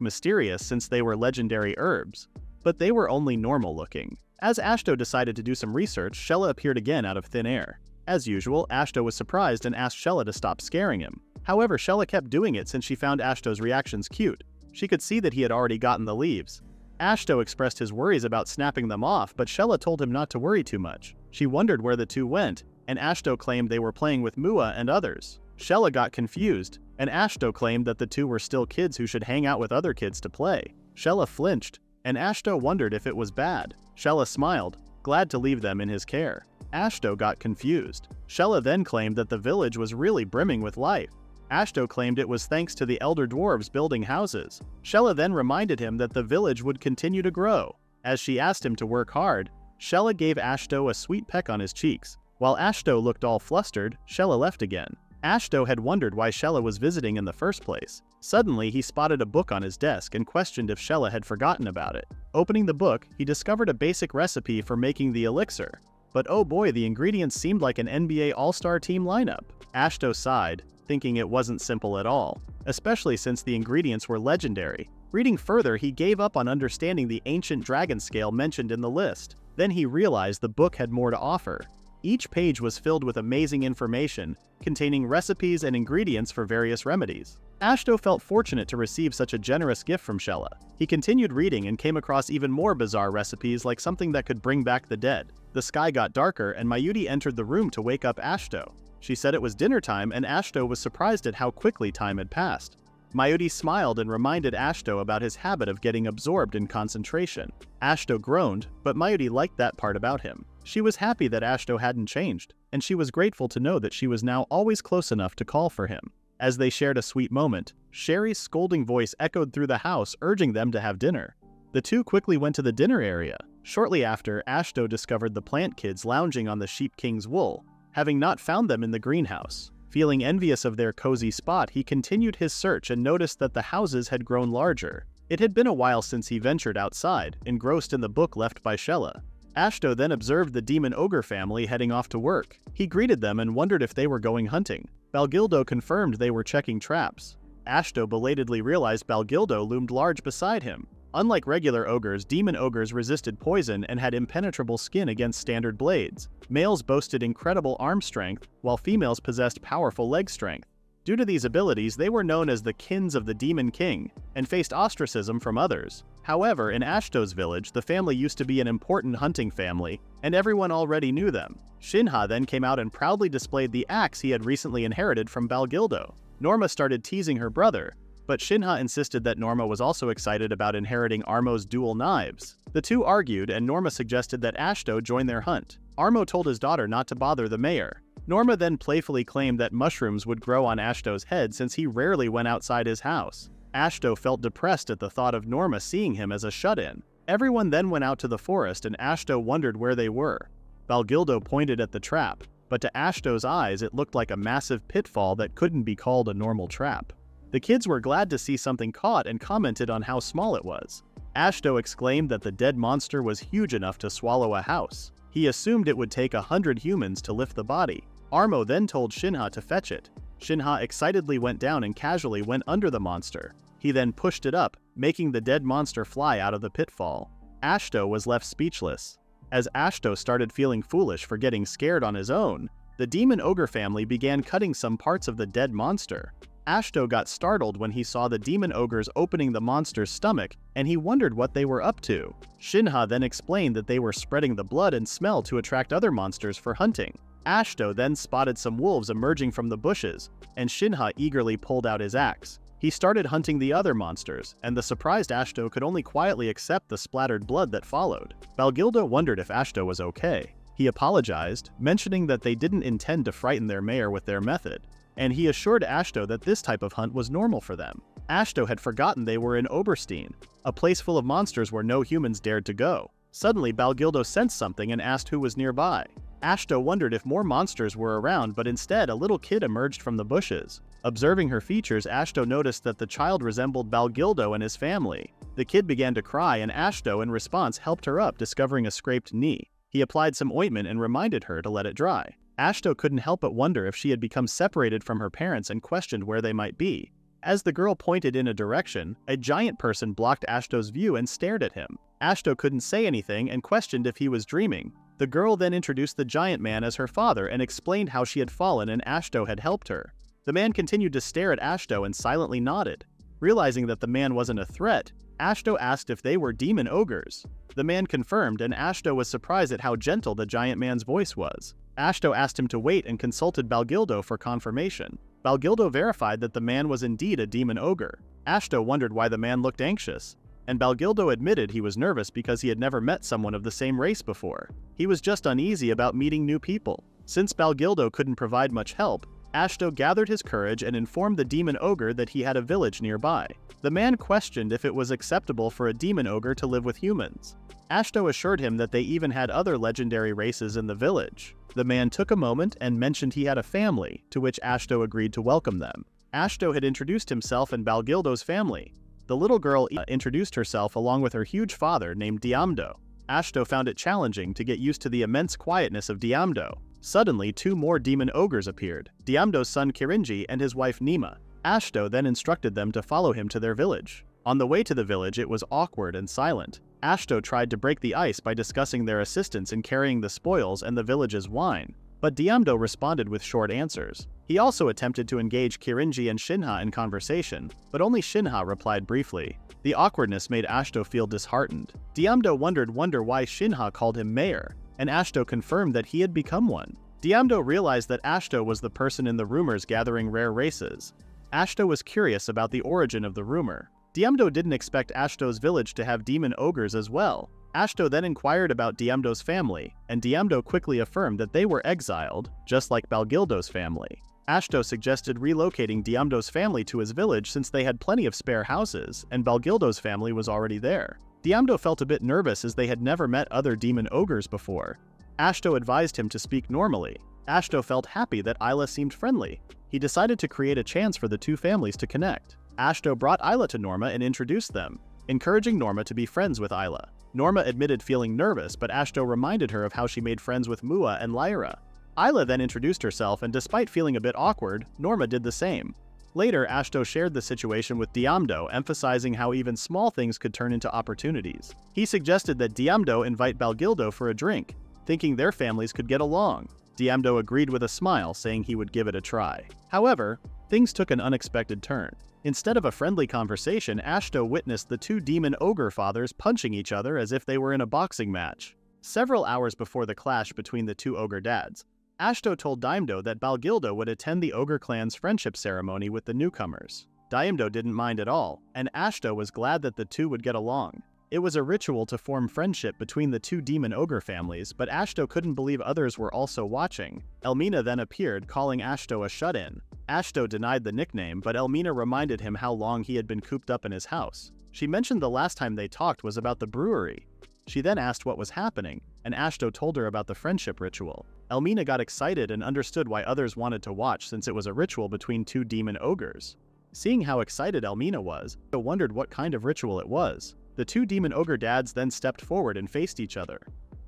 mysterious since they were legendary herbs, but they were only normal looking. As Ashto decided to do some research, Shella appeared again out of thin air. As usual, Ashto was surprised and asked Shella to stop scaring him. However, Shella kept doing it since she found Ashto's reactions cute. She could see that he had already gotten the leaves. Ashto expressed his worries about snapping them off, but Shella told him not to worry too much. She wondered where the two went, and Ashto claimed they were playing with Mua and others. Shella got confused, and Ashto claimed that the two were still kids who should hang out with other kids to play. Shella flinched, and Ashto wondered if it was bad. Shella smiled, glad to leave them in his care. Ashto got confused. Shella then claimed that the village was really brimming with life. Ashto claimed it was thanks to the elder dwarves building houses. Shella then reminded him that the village would continue to grow. As she asked him to work hard, Shella gave Ashto a sweet peck on his cheeks. While Ashto looked all flustered, Shella left again. Ashto had wondered why Shella was visiting in the first place. Suddenly, he spotted a book on his desk and questioned if Shella had forgotten about it. Opening the book, he discovered a basic recipe for making the elixir. But oh boy, the ingredients seemed like an NBA All-Star team lineup. Ashto sighed, thinking it wasn't simple at all, especially since the ingredients were legendary. Reading further, he gave up on understanding the ancient dragon scale mentioned in the list. Then he realized the book had more to offer. Each page was filled with amazing information, containing recipes and ingredients for various remedies. Ashto felt fortunate to receive such a generous gift from Shella. He continued reading and came across even more bizarre recipes like something that could bring back the dead. The sky got darker and Mewdy entered the room to wake up Ashto. She said it was dinner time and Ashto was surprised at how quickly time had passed. Mewdy smiled and reminded Ashto about his habit of getting absorbed in concentration. Ashto groaned, but Mewdy liked that part about him. She was happy that Ashto hadn't changed, and she was grateful to know that she was now always close enough to call for him. As they shared a sweet moment, Sherry's scolding voice echoed through the house urging them to have dinner. The two quickly went to the dinner area. Shortly after, Ashto discovered the plant kids lounging on the Sheep King's wool, having not found them in the greenhouse. Feeling envious of their cozy spot, he continued his search and noticed that the houses had grown larger. It had been a while since he ventured outside, engrossed in the book left by Shella. Ashto then observed the demon ogre family heading off to work. He greeted them and wondered if they were going hunting. Balgildo confirmed they were checking traps. Ashto belatedly realized Balgildo loomed large beside him. Unlike regular ogres, demon ogres resisted poison and had impenetrable skin against standard blades. Males boasted incredible arm strength, while females possessed powerful leg strength. Due to these abilities, they were known as the Kins of the Demon King, and faced ostracism from others. However, in Ashto's village, the family used to be an important hunting family, and everyone already knew them. Shinha then came out and proudly displayed the axe he had recently inherited from Balgildo. Norma started teasing her brother, but Shinha insisted that Norma was also excited about inheriting Armo's dual knives. The two argued, and Norma suggested that Ashto join their hunt. Armo told his daughter not to bother the mayor. Norma then playfully claimed that mushrooms would grow on Ashto's head since he rarely went outside his house. Ashto felt depressed at the thought of Norma seeing him as a shut-in. Everyone then went out to the forest and Ashto wondered where they were. Balgildo pointed at the trap, but to Ashto's eyes it looked like a massive pitfall that couldn't be called a normal trap. The kids were glad to see something caught and commented on how small it was. Ashto exclaimed that the dead monster was huge enough to swallow a house. He assumed it would take 100 humans to lift the body. Armo then told Shinha to fetch it. Shinha excitedly went down and casually went under the monster. He then pushed it up, making the dead monster fly out of the pitfall. Ashto was left speechless. As Ashto started feeling foolish for getting scared on his own, the demon ogre family began cutting some parts of the dead monster. Ashto got startled when he saw the demon ogres opening the monster's stomach, and he wondered what they were up to. Shinha then explained that they were spreading the blood and smell to attract other monsters for hunting. Ashto then spotted some wolves emerging from the bushes, and Shinha eagerly pulled out his axe. He started hunting the other monsters, and the surprised Ashto could only quietly accept the splattered blood that followed. Balgildo wondered if Ashto was okay. He apologized, mentioning that they didn't intend to frighten their mayor with their method, and he assured Ashto that this type of hunt was normal for them. Ashto had forgotten they were in Oberstein, a place full of monsters where no humans dared to go. Suddenly, Balgildo sensed something and asked who was nearby. Ashto wondered if more monsters were around, but instead a little kid emerged from the bushes. Observing her features, Ashto noticed that the child resembled Balgildo and his family. The kid began to cry, and Ashto in response helped her up, discovering a scraped knee. He applied some ointment and reminded her to let it dry. Ashto couldn't help but wonder if she had become separated from her parents and questioned where they might be. As the girl pointed in a direction, a giant person blocked Ashto's view and stared at him. Ashto couldn't say anything and questioned if he was dreaming. The girl then introduced the giant man as her father and explained how she had fallen and Ashto had helped her. The man continued to stare at Ashto and silently nodded. Realizing that the man wasn't a threat, Ashto asked if they were demon ogres. The man confirmed, and Ashto was surprised at how gentle the giant man's voice was. Ashto asked him to wait and consulted Balgildo for confirmation. Balgildo verified that the man was indeed a demon ogre. Ashto wondered why the man looked anxious, and Balgildo admitted he was nervous because he had never met someone of the same race before. He was just uneasy about meeting new people. Since Balgildo couldn't provide much help, Ashto gathered his courage and informed the demon ogre that he had a village nearby. The man questioned if it was acceptable for a demon ogre to live with humans. Ashto assured him that they even had other legendary races in the village. The man took a moment and mentioned he had a family, to which Ashto agreed to welcome them. Ashto had introduced himself and Balgildo's family. The little girl introduced herself along with her huge father named Diamdo. Ashto found it challenging to get used to the immense quietness of Diamdo. Suddenly, two more demon ogres appeared, Diamdo's son Kirinji and his wife Nima. Ashto then instructed them to follow him to their village. On the way to the village, it was awkward and silent. Ashto tried to break the ice by discussing their assistance in carrying the spoils and the village's wine, but Diamdo responded with short answers. He also attempted to engage Kirinji and Shinha in conversation, but only Shinha replied briefly. The awkwardness made Ashto feel disheartened. Diamdo wondered why Shinha called him mayor, and Ashto confirmed that he had become one. Diamdo realized that Ashto was the person in the rumors gathering rare races. Ashto was curious about the origin of the rumor. Diamdo didn't expect Ashto's village to have demon ogres as well. Ashto then inquired about Diamdo's family, and Diamdo quickly affirmed that they were exiled, just like Balgildo's family. Ashto suggested relocating Diamdo's family to his village since they had plenty of spare houses, and Balgildo's family was already there. Diamdo felt a bit nervous as they had never met other demon ogres before. Ashto advised him to speak normally. Ashto felt happy that Isla seemed friendly. He decided to create a chance for the two families to connect. Ashto brought Isla to Norma and introduced them, encouraging Norma to be friends with Isla. Norma admitted feeling nervous, but Ashto reminded her of how she made friends with Mua and Lyra. Isla then introduced herself, and despite feeling a bit awkward, Norma did the same. Later, Ashto shared the situation with Diamdo, emphasizing how even small things could turn into opportunities. He suggested that Diamdo invite Balgildo for a drink, thinking their families could get along. Diamdo agreed with a smile, saying he would give it a try. However, things took an unexpected turn. Instead of a friendly conversation, Ashto witnessed the two demon ogre fathers punching each other as if they were in a boxing match. Several hours before the clash between the two ogre dads, Ashto told Diamdo that Balgildo would attend the ogre clan's friendship ceremony with the newcomers. Diamdo didn't mind at all, and Ashto was glad that the two would get along. It was a ritual to form friendship between the two demon ogre families, but Ashto couldn't believe others were also watching. Elmina then appeared, calling Ashto a shut-in. Ashto denied the nickname, but Elmina reminded him how long he had been cooped up in his house. She mentioned the last time they talked was about the brewery. She then asked what was happening, and Ashto told her about the friendship ritual. Elmina got excited and understood why others wanted to watch since it was a ritual between two demon ogres. Seeing how excited Elmina was, Ashto wondered what kind of ritual it was. The two demon ogre dads then stepped forward and faced each other.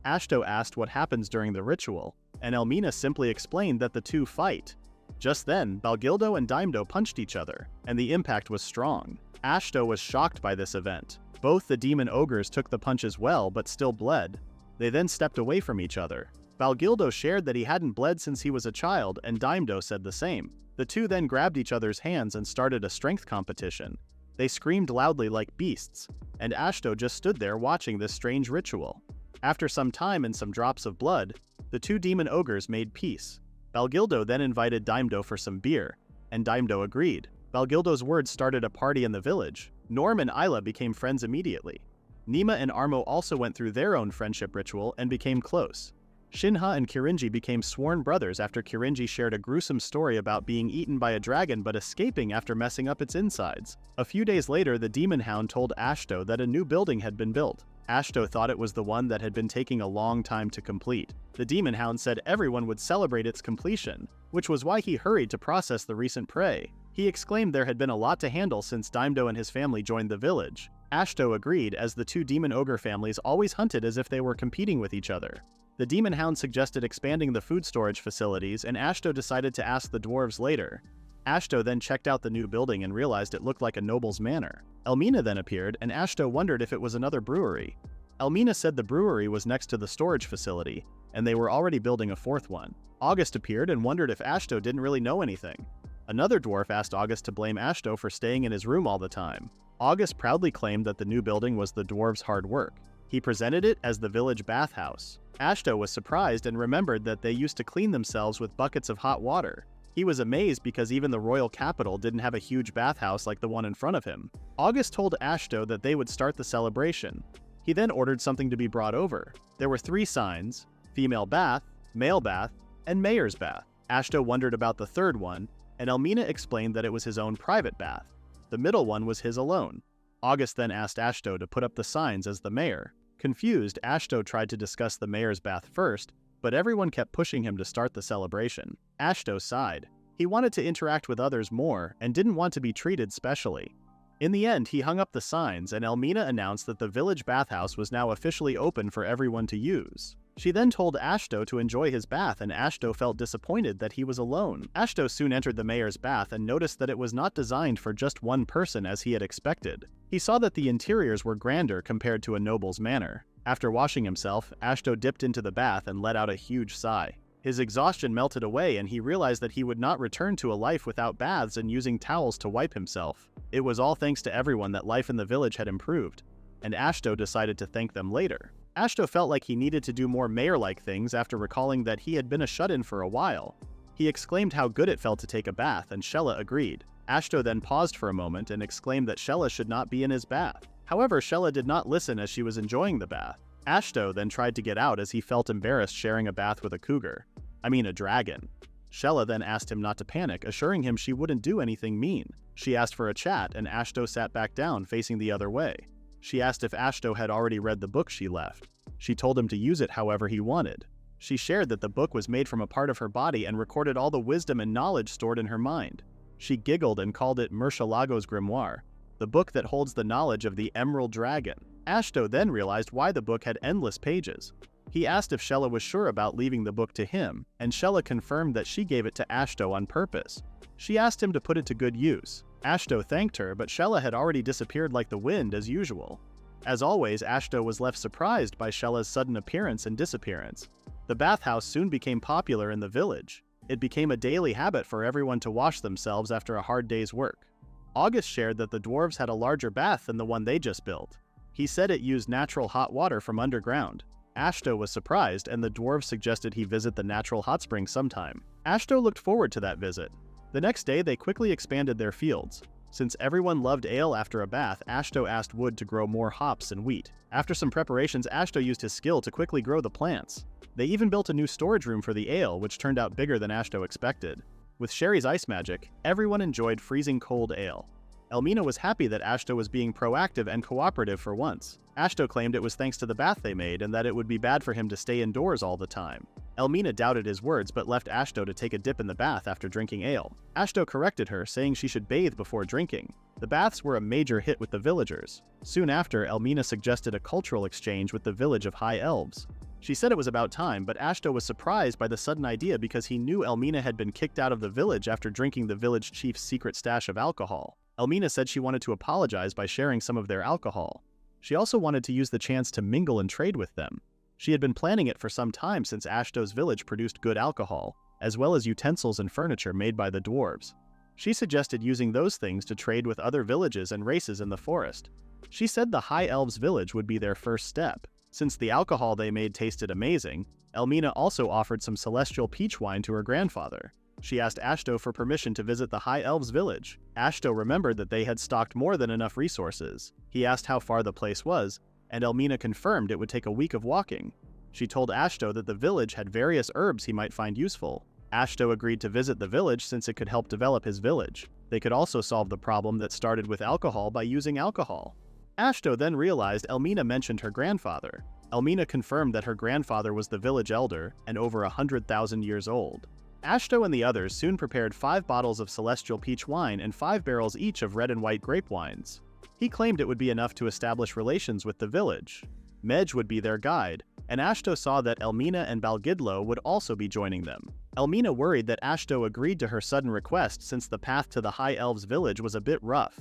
Ashto asked what happens during the ritual, and Elmina simply explained that the two fight. Just then, Balgildo and Diamdo punched each other, and the impact was strong. Ashto was shocked by this event. Both the demon ogres took the punches well but still bled. They then stepped away from each other. Valgildo shared that he hadn't bled since he was a child, and Daimdo said the same. The two then grabbed each other's hands and started a strength competition. They screamed loudly like beasts, and Ashto just stood there watching this strange ritual. After some time and some drops of blood, the two demon ogres made peace. Valgildo then invited Daimdo for some beer, and Daimdo agreed. Valgildo's words started a party in the village. Norm and Isla became friends immediately. Nima and Armo also went through their own friendship ritual and became close. Shinha and Kirinji became sworn brothers after Kirinji shared a gruesome story about being eaten by a dragon but escaping after messing up its insides. A few days later, the Demon Hound told Ashto that a new building had been built. Ashto thought it was the one that had been taking a long time to complete. The Demon Hound said everyone would celebrate its completion, which was why he hurried to process the recent prey. He exclaimed there had been a lot to handle since Daimdo and his family joined the village. Ashto agreed, as the two demon ogre families always hunted as if they were competing with each other. The Demon Hound suggested expanding the food storage facilities, and Ashto decided to ask the dwarves later. Ashto then checked out the new building and realized it looked like a noble's manor. Elmina then appeared, and Ashto wondered if it was another brewery. Elmina said the brewery was next to the storage facility, and they were already building a fourth one. August appeared and wondered if Ashto didn't really know anything. Another dwarf asked August to blame Ashto for staying in his room all the time. August proudly claimed that the new building was the dwarves' hard work. He presented it as the village bathhouse. Ashto was surprised and remembered that they used to clean themselves with buckets of hot water. He was amazed because even the royal capital didn't have a huge bathhouse like the one in front of him. August told Ashto that they would start the celebration. He then ordered something to be brought over. There were 3 signs: female bath, male bath, and mayor's bath. Ashto wondered about the third one, and Elmina explained that it was his own private bath. The middle one was his alone. August then asked Ashto to put up the signs as the mayor. Confused, Ashto tried to discuss the mayor's bath first, but everyone kept pushing him to start the celebration. Ashto sighed. He wanted to interact with others more and didn't want to be treated specially. In the end, he hung up the signs, and Elmina announced that the village bathhouse was now officially open for everyone to use. She then told Ashto to enjoy his bath, and Ashto felt disappointed that he was alone. Ashto soon entered the mayor's bath and noticed that it was not designed for just one person as he had expected. He saw that the interiors were grander compared to a noble's manor. After washing himself, Ashto dipped into the bath and let out a huge sigh. His exhaustion melted away, and he realized that he would not return to a life without baths and using towels to wipe himself. It was all thanks to everyone that life in the village had improved, and Ashto decided to thank them later. Ashto felt like he needed to do more mayor-like things after recalling that he had been a shut-in for a while. He exclaimed how good it felt to take a bath, and Shella agreed. Ashto then paused for a moment and exclaimed that Shella should not be in his bath. However, Shella did not listen as she was enjoying the bath. Ashto then tried to get out as he felt embarrassed sharing a bath with a dragon. Shella then asked him not to panic, assuring him she wouldn't do anything mean. She asked for a chat, and Ashto sat back down, facing the other way. She asked if Ashto had already read the book she left. She told him to use it however he wanted. She shared that the book was made from a part of her body and recorded all the wisdom and knowledge stored in her mind. She giggled and called it Murcielago's Grimoire, the book that holds the knowledge of the Emerald Dragon. Ashto then realized why the book had endless pages. He asked if Shella was sure about leaving the book to him, and Shella confirmed that she gave it to Ashto on purpose. She asked him to put it to good use. Ashto thanked her, but Shella had already disappeared like the wind as usual. As always, Ashto was left surprised by Shella's sudden appearance and disappearance. The bathhouse soon became popular in the village. It became a daily habit for everyone to wash themselves after a hard day's work. August shared that the dwarves had a larger bath than the one they just built. He said it used natural hot water from underground. Ashto was surprised, and the dwarves suggested he visit the natural hot spring sometime. Ashto looked forward to that visit. The next day, they quickly expanded their fields. Since everyone loved ale after a bath, Ashto asked Wood to grow more hops and wheat. After some preparations, Ashto used his skill to quickly grow the plants. They even built a new storage room for the ale, which turned out bigger than Ashto expected. With Sherry's ice magic, everyone enjoyed freezing cold ale. Elmina was happy that Ashto was being proactive and cooperative for once. Ashto claimed it was thanks to the bath they made and that it would be bad for him to stay indoors all the time. Elmina doubted his words but left Ashto to take a dip in the bath after drinking ale. Ashto corrected her, saying she should bathe before drinking. The baths were a major hit with the villagers. Soon after, Elmina suggested a cultural exchange with the village of High Elves. She said it was about time, but Ashto was surprised by the sudden idea because he knew Elmina had been kicked out of the village after drinking the village chief's secret stash of alcohol. Elmina said she wanted to apologize by sharing some of their alcohol. She also wanted to use the chance to mingle and trade with them. She had been planning it for some time since Ashto's village produced good alcohol, as well as utensils and furniture made by the dwarves. She suggested using those things to trade with other villages and races in the forest. She said the High Elves village would be their first step. Since the alcohol they made tasted amazing, Elmina also offered some celestial peach wine to her grandfather. She asked Ashto for permission to visit the High Elves village. Ashto remembered that they had stocked more than enough resources. He asked how far the place was, and Elmina confirmed it would take a week of walking. She told Ashto that the village had various herbs he might find useful. Ashto agreed to visit the village since it could help develop his village. They could also solve the problem that started with alcohol by using alcohol. Ashto then realized Elmina mentioned her grandfather. Elmina confirmed that her grandfather was the village elder and over 100,000 years old. Ashto and the others soon prepared 5 bottles of celestial peach wine and 5 barrels each of red and white grape wines. He claimed it would be enough to establish relations with the village. Mej would be their guide, and Ashto saw that Elmina and Balgidlo would also be joining them. Elmina worried that Ashto agreed to her sudden request since the path to the High Elves village was a bit rough.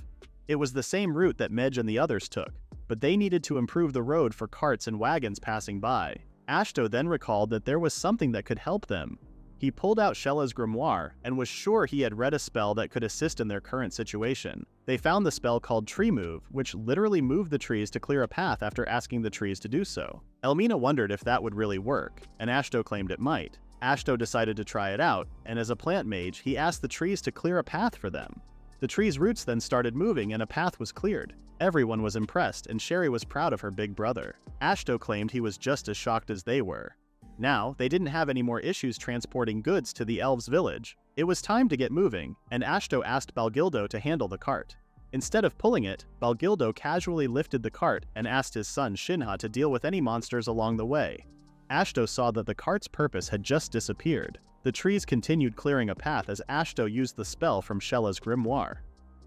It was the same route that Mej and the others took, but they needed to improve the road for carts and wagons passing by. Ashto then recalled that there was something that could help them. He pulled out Shella's grimoire and was sure he had read a spell that could assist in their current situation. They found the spell called Tree Move, which literally moved the trees to clear a path after asking the trees to do so. Elmina wondered if that would really work, and Ashto claimed it might. Ashto decided to try it out, and as a plant mage, he asked the trees to clear a path for them. The trees' roots then started moving and a path was cleared. Everyone was impressed, and Sherry was proud of her big brother. Ashto claimed he was just as shocked as they were. Now, they didn't have any more issues transporting goods to the elves' village. It was time to get moving, and Ashto asked Balgildo to handle the cart. Instead of pulling it, Balgildo casually lifted the cart and asked his son Shinha to deal with any monsters along the way. Ashto saw that the cart's purpose had just disappeared. The trees continued clearing a path as Ashto used the spell from Shella's grimoire.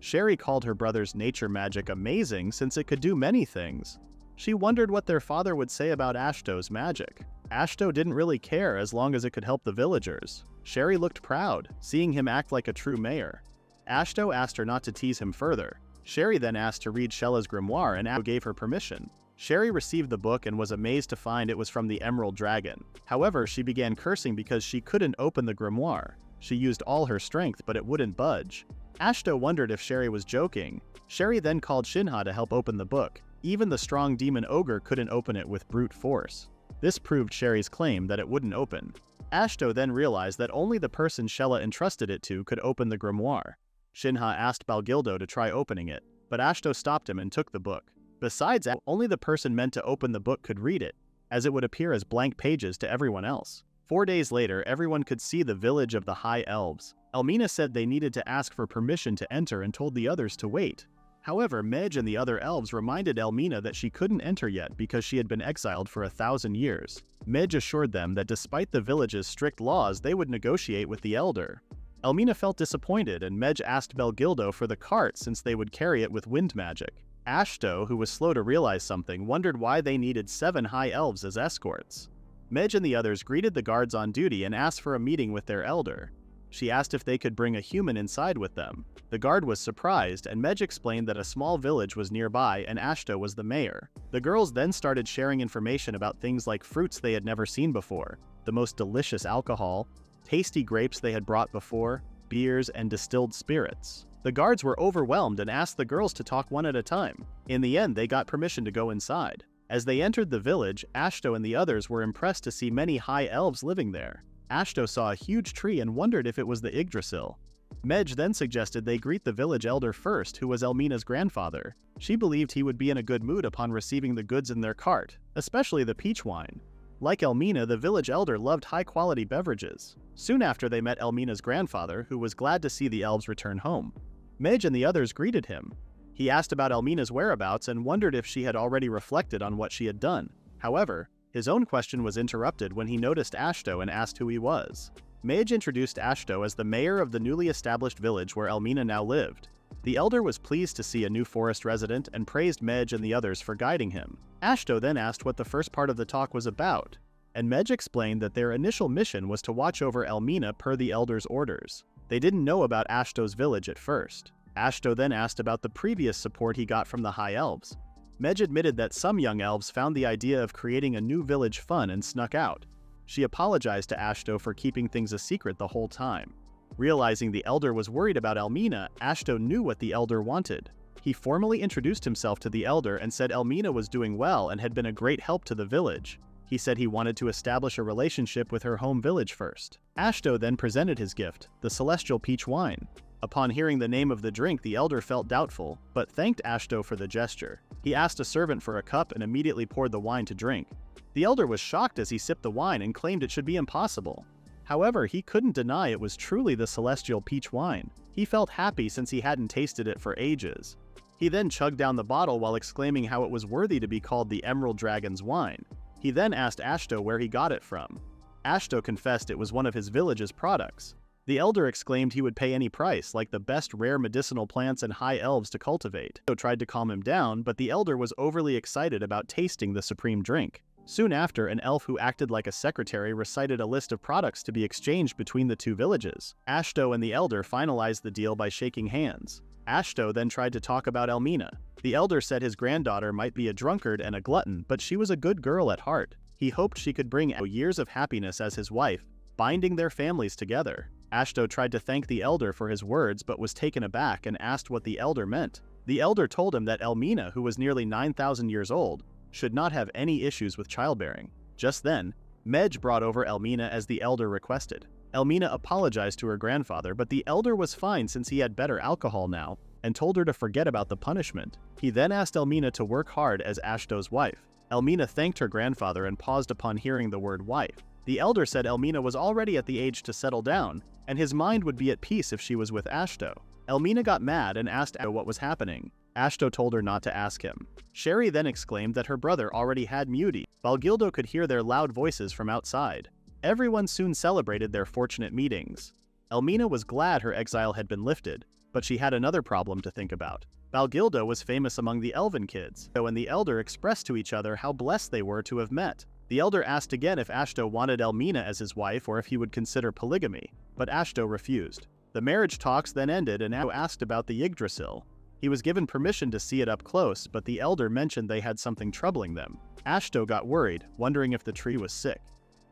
Sherry called her brother's nature magic amazing since it could do many things. She wondered what their father would say about Ashto's magic. Ashto didn't really care as long as it could help the villagers. Sherry looked proud, seeing him act like a true mayor. Ashto asked her not to tease him further. Sherry then asked to read Shella's grimoire and Ashto gave her permission. Sherry received the book and was amazed to find it was from the Emerald Dragon. However, she began cursing because she couldn't open the grimoire. She used all her strength, but it wouldn't budge. Ashto wondered if Sherry was joking. Sherry then called Shinha to help open the book. Even the strong demon ogre couldn't open it with brute force. This proved Sherry's claim that it wouldn't open. Ashto then realized that only the person Shella entrusted it to could open the grimoire. Shinha asked Balgildo to try opening it, but Ashto stopped him and took the book. Besides, only the person meant to open the book could read it, as it would appear as blank pages to everyone else. 4 days later, everyone could see the village of the High Elves. Elmina said they needed to ask for permission to enter and told the others to wait. However, Mej and the other elves reminded Elmina that she couldn't enter yet because she had been exiled for 1,000 years. Mej assured them that despite the village's strict laws, they would negotiate with the elder. Elmina felt disappointed, and Mej asked Balgildo for the cart since they would carry it with wind magic. Ashto, who was slow to realize something, wondered why they needed 7 High Elves as escorts. Mej and the others greeted the guards on duty and asked for a meeting with their elder. She asked if they could bring a human inside with them. The guard was surprised, and Mej explained that a small village was nearby and Ashto was the mayor. The girls then started sharing information about things like fruits they had never seen before, the most delicious alcohol, tasty grapes they had brought before, beers, and distilled spirits. The guards were overwhelmed and asked the girls to talk one at a time. In the end, they got permission to go inside. As they entered the village, Ashto and the others were impressed to see many High Elves living there. Ashto saw a huge tree and wondered if it was the Yggdrasil. Mej then suggested they greet the village elder first, who was Elmina's grandfather. She believed he would be in a good mood upon receiving the goods in their cart, especially the peach wine. Like Elmina, the village elder loved high-quality beverages. Soon after, they met Elmina's grandfather, who was glad to see the elves return home. Mej and the others greeted him. He asked about Elmina's whereabouts and wondered if she had already reflected on what she had done. However, his own question was interrupted when he noticed Ashto and asked who he was. Mej introduced Ashto as the mayor of the newly established village where Elmina now lived. The elder was pleased to see a new forest resident and praised Mej and the others for guiding him. Ashto then asked what the first part of the talk was about, and Mej explained that their initial mission was to watch over Elmina per the elder's orders. They didn't know about Ashto's village at first. Ashto then asked about the previous support he got from the High Elves. Mej admitted that some young elves found the idea of creating a new village fun and snuck out. She apologized to Ashto for keeping things a secret the whole time. Realizing the elder was worried about Elmina, Ashto knew what the elder wanted. He formally introduced himself to the elder and said Elmina was doing well and had been a great help to the village. He said he wanted to establish a relationship with her home village first. Ashto then presented his gift, the celestial peach wine. Upon hearing the name of the drink, the elder felt doubtful, but thanked Ashto for the gesture. He asked a servant for a cup and immediately poured the wine to drink. The elder was shocked as he sipped the wine and claimed it should be impossible. However, he couldn't deny it was truly the celestial peach wine. He felt happy since he hadn't tasted it for ages. He then chugged down the bottle while exclaiming how it was worthy to be called the Emerald Dragon's wine. He then asked Ashto where he got it from. Ashto confessed it was one of his village's products. The elder exclaimed he would pay any price, like the best rare medicinal plants and high elves to cultivate. Ashto tried to calm him down, but the elder was overly excited about tasting the supreme drink. Soon after, an elf who acted like a secretary recited a list of products to be exchanged between the two villages. Ashto and the elder finalized the deal by shaking hands. Ashto then tried to talk about Elmina. The elder said his granddaughter might be a drunkard and a glutton, but she was a good girl at heart. He hoped she could bring years of happiness as his wife, binding their families together. Ashto tried to thank the elder for his words but was taken aback and asked what the elder meant. The elder told him that Elmina, who was nearly 9,000 years old, should not have any issues with childbearing. Just then, Mej brought over Elmina as the elder requested. Elmina apologized to her grandfather, but the elder was fine since he had better alcohol now, and told her to forget about the punishment. He then asked Elmina to work hard as Ashto's wife. Elmina thanked her grandfather and paused upon hearing the word wife. The elder said Elmina was already at the age to settle down, and his mind would be at peace if she was with Ashto. Elmina got mad and asked Ashto what was happening. Ashto told her not to ask him. Sherry then exclaimed that her brother already had Muti. Balgildo could hear their loud voices from outside. Everyone soon celebrated their fortunate meetings. Elmina was glad her exile had been lifted, but she had another problem to think about. Balgildo was famous among the elven kids, and the elder expressed to each other how blessed they were to have met. The elder asked again if Ashto wanted Elmina as his wife or if he would consider polygamy, but Ashto refused. The marriage talks then ended and Ashto asked about the Yggdrasil. He was given permission to see it up close, but the elder mentioned they had something troubling them. Ashto got worried, wondering if the tree was sick.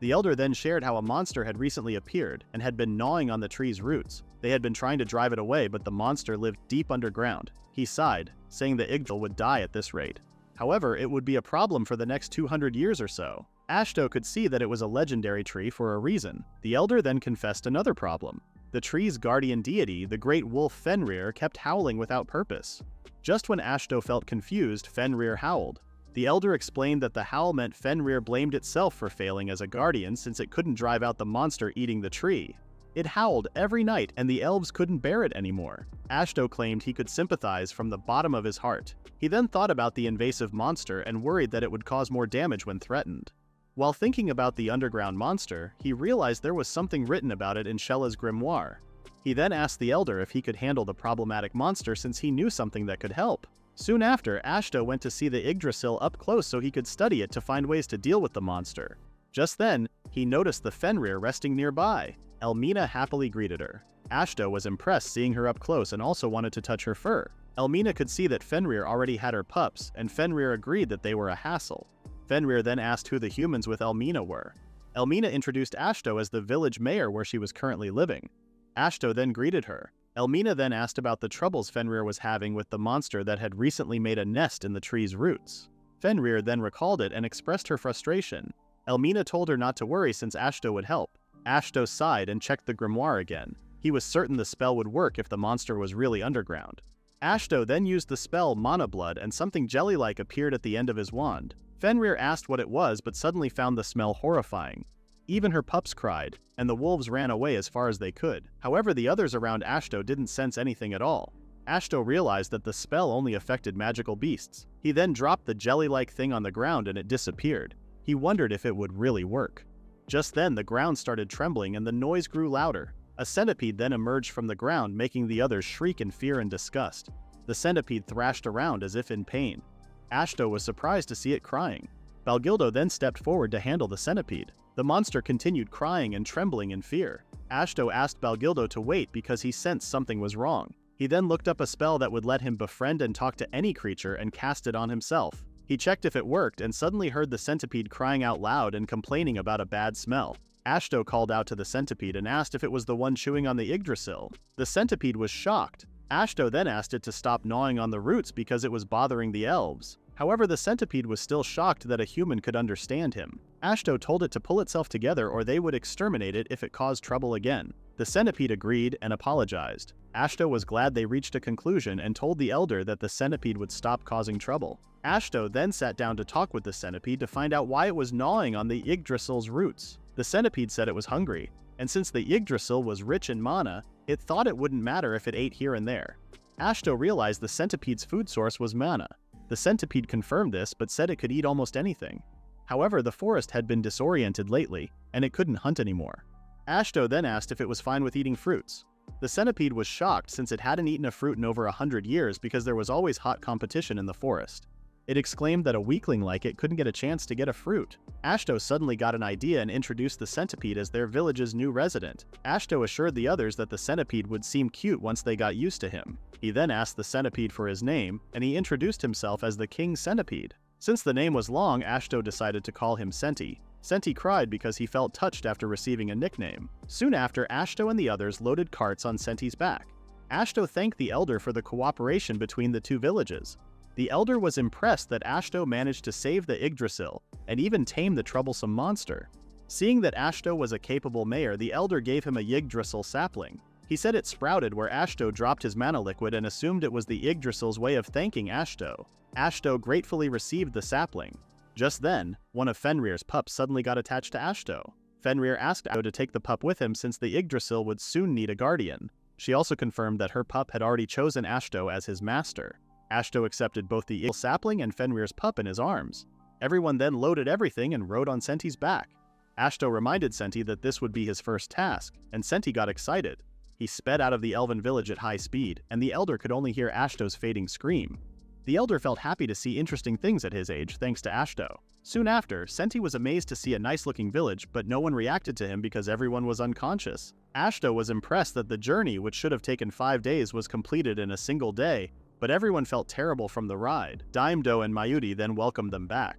The elder then shared how a monster had recently appeared and had been gnawing on the tree's roots. They had been trying to drive it away, but the monster lived deep underground. He sighed, saying the Yggdrasil would die at this rate. However, it would be a problem for the next 200 years or so. Ashto could see that it was a legendary tree for a reason. The elder then confessed another problem. The tree's guardian deity, the great wolf Fenrir, kept howling without purpose. Just when Ashto felt confused, Fenrir howled. The elder explained that the howl meant Fenrir blamed itself for failing as a guardian since it couldn't drive out the monster eating the tree. It howled every night and the elves couldn't bear it anymore. Ashto claimed he could sympathize from the bottom of his heart. He then thought about the invasive monster and worried that it would cause more damage when threatened. While thinking about the underground monster, he realized there was something written about it in Shella's grimoire. He then asked the elder if he could handle the problematic monster since he knew something that could help. Soon after, Ashto went to see the Yggdrasil up close so he could study it to find ways to deal with the monster. Just then, he noticed the Fenrir resting nearby. Elmina happily greeted her. Ashto was impressed seeing her up close and also wanted to touch her fur. Elmina could see that Fenrir already had her pups, and Fenrir agreed that they were a hassle. Fenrir then asked who the humans with Elmina were. Elmina introduced Ashto as the village mayor where she was currently living. Ashto then greeted her. Elmina then asked about the troubles Fenrir was having with the monster that had recently made a nest in the tree's roots. Fenrir then recalled it and expressed her frustration. Elmina told her not to worry since Ashto would help. Ashto sighed and checked the grimoire again. He was certain the spell would work if the monster was really underground. Ashto then used the spell Mana Blood and something jelly-like appeared at the end of his wand. Fenrir asked what it was but suddenly found the smell horrifying. Even her pups cried, and the wolves ran away as far as they could. However, the others around Ashto didn't sense anything at all. Ashto realized that the spell only affected magical beasts. He then dropped the jelly-like thing on the ground and it disappeared. He wondered if it would really work. Just then, the ground started trembling and the noise grew louder. A centipede then emerged from the ground, making the others shriek in fear and disgust. The centipede thrashed around as if in pain. Ashto was surprised to see it crying. Balgildo then stepped forward to handle the centipede. The monster continued crying and trembling in fear. Ashto asked Balgildo to wait because he sensed something was wrong. He then looked up a spell that would let him befriend and talk to any creature and cast it on himself. He checked if it worked and suddenly heard the centipede crying out loud and complaining about a bad smell. Ashto called out to the centipede and asked if it was the one chewing on the Yggdrasil. The centipede was shocked. Ashto then asked it to stop gnawing on the roots because it was bothering the elves. However, the centipede was still shocked that a human could understand him. Ashto told it to pull itself together or they would exterminate it if it caused trouble again. The centipede agreed and apologized. Ashto was glad they reached a conclusion and told the elder that the centipede would stop causing trouble. Ashto then sat down to talk with the centipede to find out why it was gnawing on the Yggdrasil's roots. The centipede said it was hungry, and since the Yggdrasil was rich in mana, it thought it wouldn't matter if it ate here and there. Ashto realized the centipede's food source was mana. The centipede confirmed this but said it could eat almost anything. However, the forest had been disoriented lately, and it couldn't hunt anymore. Ashto then asked if it was fine with eating fruits. The centipede was shocked since it hadn't eaten a fruit in over 100 years because there was always hot competition in the forest. It exclaimed that a weakling like it couldn't get a chance to get a fruit. Ashto suddenly got an idea and introduced the centipede as their village's new resident. Ashto assured the others that the centipede would seem cute once they got used to him. He then asked the centipede for his name, and he introduced himself as the King Centipede. Since the name was long, Ashto decided to call him Centi. Centi cried because he felt touched after receiving a nickname. Soon after, Ashto and the others loaded carts on Centi's back. Ashto thanked the elder for the cooperation between the two villages. The elder was impressed that Ashto managed to save the Yggdrasil and even tame the troublesome monster. Seeing that Ashto was a capable mayor, the elder gave him a Yggdrasil sapling. He said it sprouted where Ashto dropped his mana liquid and assumed it was the Yggdrasil's way of thanking Ashto. Ashto gratefully received the sapling. Just then, one of Fenrir's pups suddenly got attached to Ashto. Fenrir asked Ashto to take the pup with him since the Yggdrasil would soon need a guardian. She also confirmed that her pup had already chosen Ashto as his master. Ashto accepted both the sapling and Fenrir's pup in his arms. Everyone then loaded everything and rode on Centi's back. Ashto reminded Centi that this would be his first task, and Centi got excited. He sped out of the elven village at high speed, and the elder could only hear Ashto's fading scream. The elder felt happy to see interesting things at his age thanks to Ashto. Soon after, Centi was amazed to see a nice-looking village, but no one reacted to him because everyone was unconscious. Ashto was impressed that the journey, which should have taken 5 days, was completed in a single day, but everyone felt terrible from the ride. Daimdo and Mayuri then welcomed them back.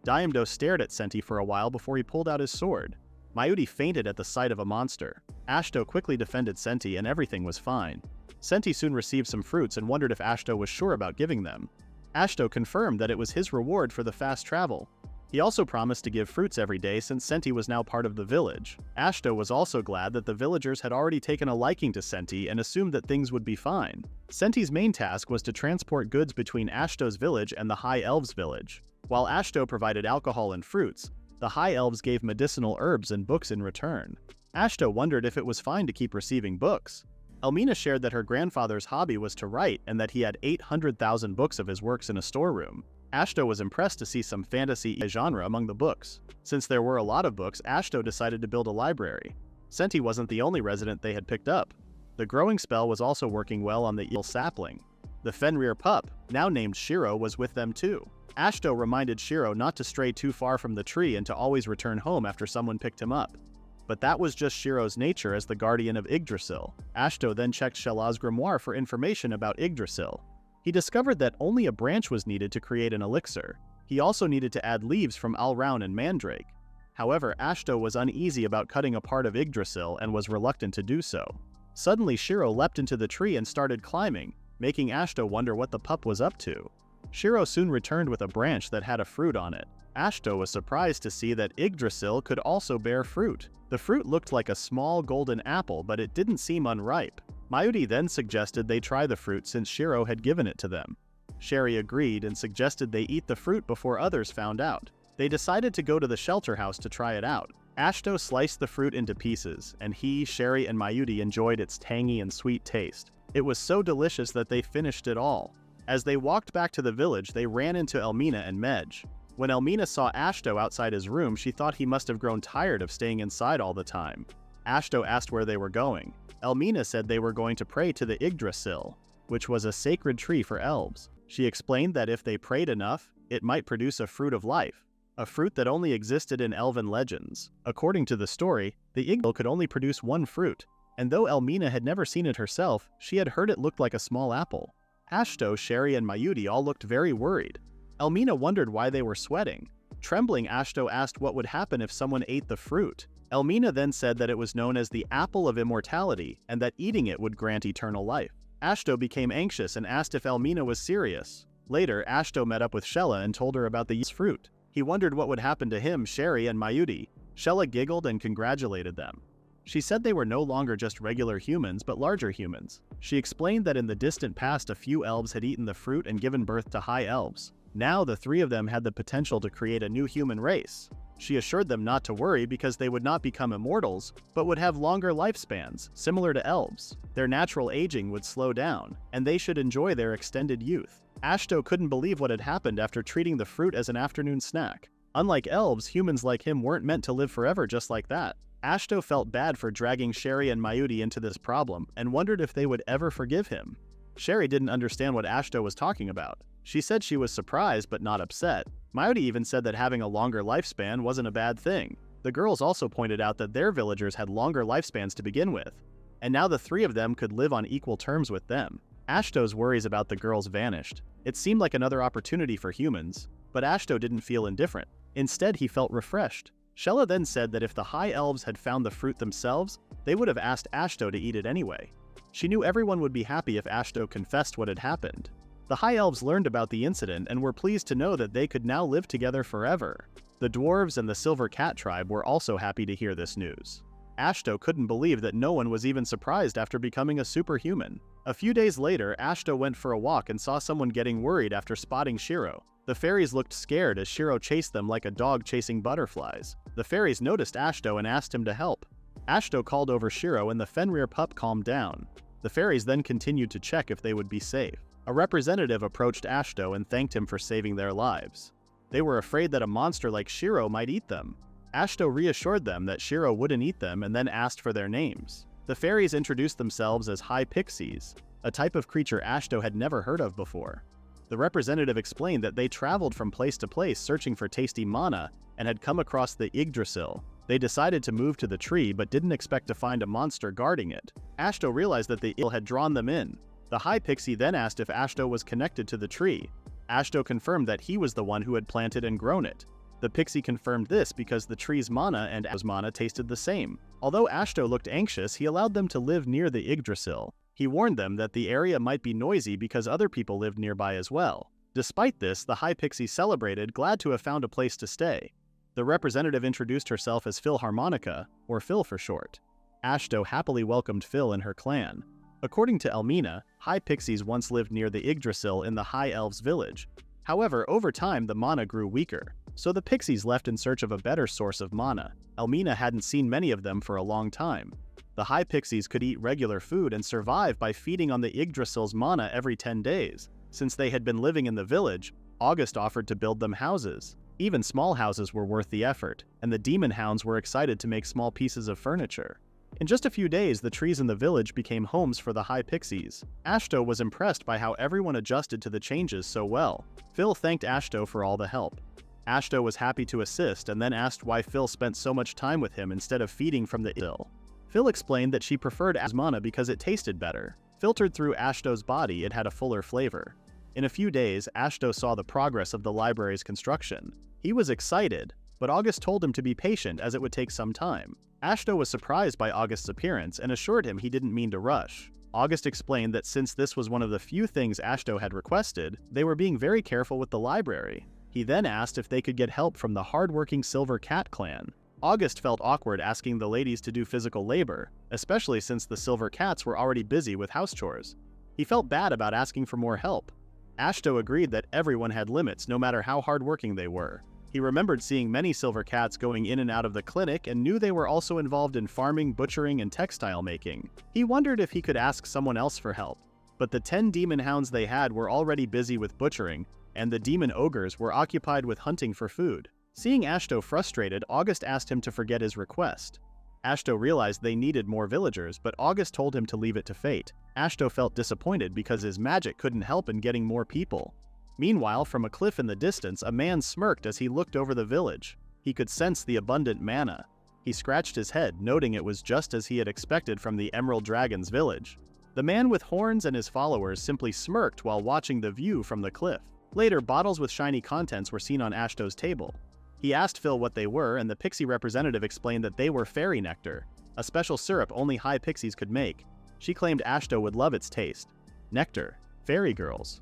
Daimdo stared at Centi for a while before he pulled out his sword. Mayuri fainted at the sight of a monster. Ashto quickly defended Centi and everything was fine. Centi soon received some fruits and wondered if Ashto was sure about giving them. Ashto confirmed that it was his reward for the fast travel. He also promised to give fruits every day since Centi was now part of the village. Ashto was also glad that the villagers had already taken a liking to Centi and assumed that things would be fine. Centi's main task was to transport goods between Ashto's village and the High Elves village. While Ashto provided alcohol and fruits, the High Elves gave medicinal herbs and books in return. Ashto wondered if it was fine to keep receiving books. Elmina shared that her grandfather's hobby was to write and that he had 800,000 books of his works in a storeroom. Ashto was impressed to see some fantasy genre among the books. Since there were a lot of books, Ashto decided to build a library. Centi wasn't the only resident they had picked up. The growing spell was also working well on the eel sapling. The Fenrir pup, now named Shiro, was with them too. Ashto reminded Shiro not to stray too far from the tree and to always return home after someone picked him up. But that was just Shiro's nature as the guardian of Yggdrasil. Ashto then checked Shela's grimoire for information about Yggdrasil. He discovered that only a branch was needed to create an elixir. He also needed to add leaves from Alraun and Mandrake. However, Ashto was uneasy about cutting a part of Yggdrasil and was reluctant to do so. Suddenly, Shiro leapt into the tree and started climbing, making Ashto wonder what the pup was up to. Shiro soon returned with a branch that had a fruit on it. Ashto was surprised to see that Yggdrasil could also bear fruit. The fruit looked like a small golden apple, but it didn't seem unripe. Mayuri then suggested they try the fruit since Shiro had given it to them. Sherry agreed and suggested they eat the fruit before others found out. They decided to go to the shelter house to try it out. Ashto sliced the fruit into pieces, and he, Sherry, and Mayuri enjoyed its tangy and sweet taste. It was so delicious that they finished it all. As they walked back to the village, they ran into Elmina and Medj. When Elmina saw Ashto outside his room, she thought he must have grown tired of staying inside all the time. Ashto asked where they were going. Elmina said they were going to pray to the Yggdrasil, which was a sacred tree for elves. She explained that if they prayed enough, it might produce a fruit of life, a fruit that only existed in elven legends. According to the story, the Yggdrasil could only produce one fruit. and though Elmina had never seen it herself, she had heard it looked like a small apple. Ashto, Sherry, and Mayuri all looked very worried. Elmina wondered why they were sweating. Trembling, Ashto asked what would happen if someone ate the fruit. Elmina then said that it was known as the Apple of Immortality and that eating it would grant eternal life. Ashto became anxious and asked if Elmina was serious. Later, Ashto met up with Shella and told her about the fruit. He wondered what would happen to him, Sherry, and Mayuri. Shella giggled and congratulated them. She said they were no longer just regular humans but larger humans. She explained that in the distant past a few elves had eaten the fruit and given birth to High Elves. Now the three of them had the potential to create a new human race. She assured them not to worry because they would not become immortals, but would have longer lifespans, similar to elves. Their natural aging would slow down, and they should enjoy their extended youth. Ashto couldn't believe what had happened after treating the fruit as an afternoon snack. Unlike elves, humans like him weren't meant to live forever just like that. Ashto felt bad for dragging Sherry and Mayuri into this problem and wondered if they would ever forgive him. Sherry didn't understand what Ashto was talking about. She said she was surprised but not upset. Mayuri even said that having a longer lifespan wasn't a bad thing. The girls also pointed out that their villagers had longer lifespans to begin with, and now the three of them could live on equal terms with them. Ashto's worries about the girls vanished. It seemed like another opportunity for humans, but Ashto didn't feel indifferent. Instead, he felt refreshed. Shella then said that if the High Elves had found the fruit themselves, they would have asked Ashto to eat it anyway. She knew everyone would be happy if Ashto confessed what had happened. The High Elves learned about the incident and were pleased to know that they could now live together forever. The Dwarves and the Silver Cat tribe were also happy to hear this news. Ashto couldn't believe that no one was even surprised after becoming a superhuman. A few days later, Ashto went for a walk and saw someone getting worried after spotting Shiro. The fairies looked scared as Shiro chased them like a dog chasing butterflies. The fairies noticed Ashto and asked him to help. Ashto called over Shiro and the Fenrir pup calmed down. The fairies then continued to check if they would be safe. A representative approached Ashto and thanked him for saving their lives. They were afraid that a monster like Shiro might eat them. Ashto reassured them that Shiro wouldn't eat them and then asked for their names. The fairies introduced themselves as High Pixies, a type of creature Ashto had never heard of before. The representative explained that they traveled from place to place searching for tasty mana and had come across the Yggdrasil. They decided to move to the tree but didn't expect to find a monster guarding it. Ashto realized that the ill had drawn them in. The High Pixie then asked if Ashto was connected to the tree. Ashto confirmed that he was the one who had planted and grown it. The pixie confirmed this because the tree's mana and Ashto's mana tasted the same. Although Ashto looked anxious, he allowed them to live near the Yggdrasil. He warned them that the area might be noisy because other people lived nearby as well. Despite this, the High Pixie celebrated, glad to have found a place to stay. The representative introduced herself as Philharmonica, or Phil for short. Ashto happily welcomed Phil and her clan. According to Elmina, High Pixies once lived near the Yggdrasil in the High Elves village. However, over time the mana grew weaker, so the Pixies left in search of a better source of mana. Elmina hadn't seen many of them for a long time. The High Pixies could eat regular food and survive by feeding on the Yggdrasil's mana every 10 days. Since they had been living in the village, August offered to build them houses. Even small houses were worth the effort, and the demon hounds were excited to make small pieces of furniture. In just a few days, the trees in the village became homes for the High Pixies. Ashto was impressed by how everyone adjusted to the changes so well. Phil thanked Ashto for all the help. Ashto was happy to assist and then asked why Phil spent so much time with him instead of feeding from the ill. Phil explained that she preferred mana because it tasted better. Filtered through Ashto's body, it had a fuller flavor. In a few days, Ashto saw the progress of the library's construction. He was excited, but August told him to be patient as it would take some time. Ashto was surprised by August's appearance and assured him he didn't mean to rush. August explained that since this was one of the few things Ashto had requested, they were being very careful with the library. He then asked if they could get help from the hardworking Silver Cat clan. August felt awkward asking the ladies to do physical labor, especially since the Silver Cats were already busy with house chores. He felt bad about asking for more help. Ashto agreed that everyone had limits no matter how hardworking they were. He remembered seeing many Silver Cats going in and out of the clinic and knew they were also involved in farming, butchering, and textile making. He wondered if he could ask someone else for help. But the 10 demon hounds they had were already busy with butchering, and the demon ogres were occupied with hunting for food. Seeing Ashto frustrated, August asked him to forget his request. Ashto realized they needed more villagers, but August told him to leave it to fate. Ashto felt disappointed because his magic couldn't help in getting more people. Meanwhile, from a cliff in the distance, a man smirked as he looked over the village. He could sense the abundant mana. He scratched his head, noting it was just as he had expected from the Emerald Dragon's village. The man with horns and his followers simply smirked while watching the view from the cliff. Later, bottles with shiny contents were seen on Ashto's table. He asked Phil what they were, and the pixie representative explained that they were fairy nectar, a special syrup only high pixies could make. She claimed Ashto would love its taste. Nectar. Fairy girls.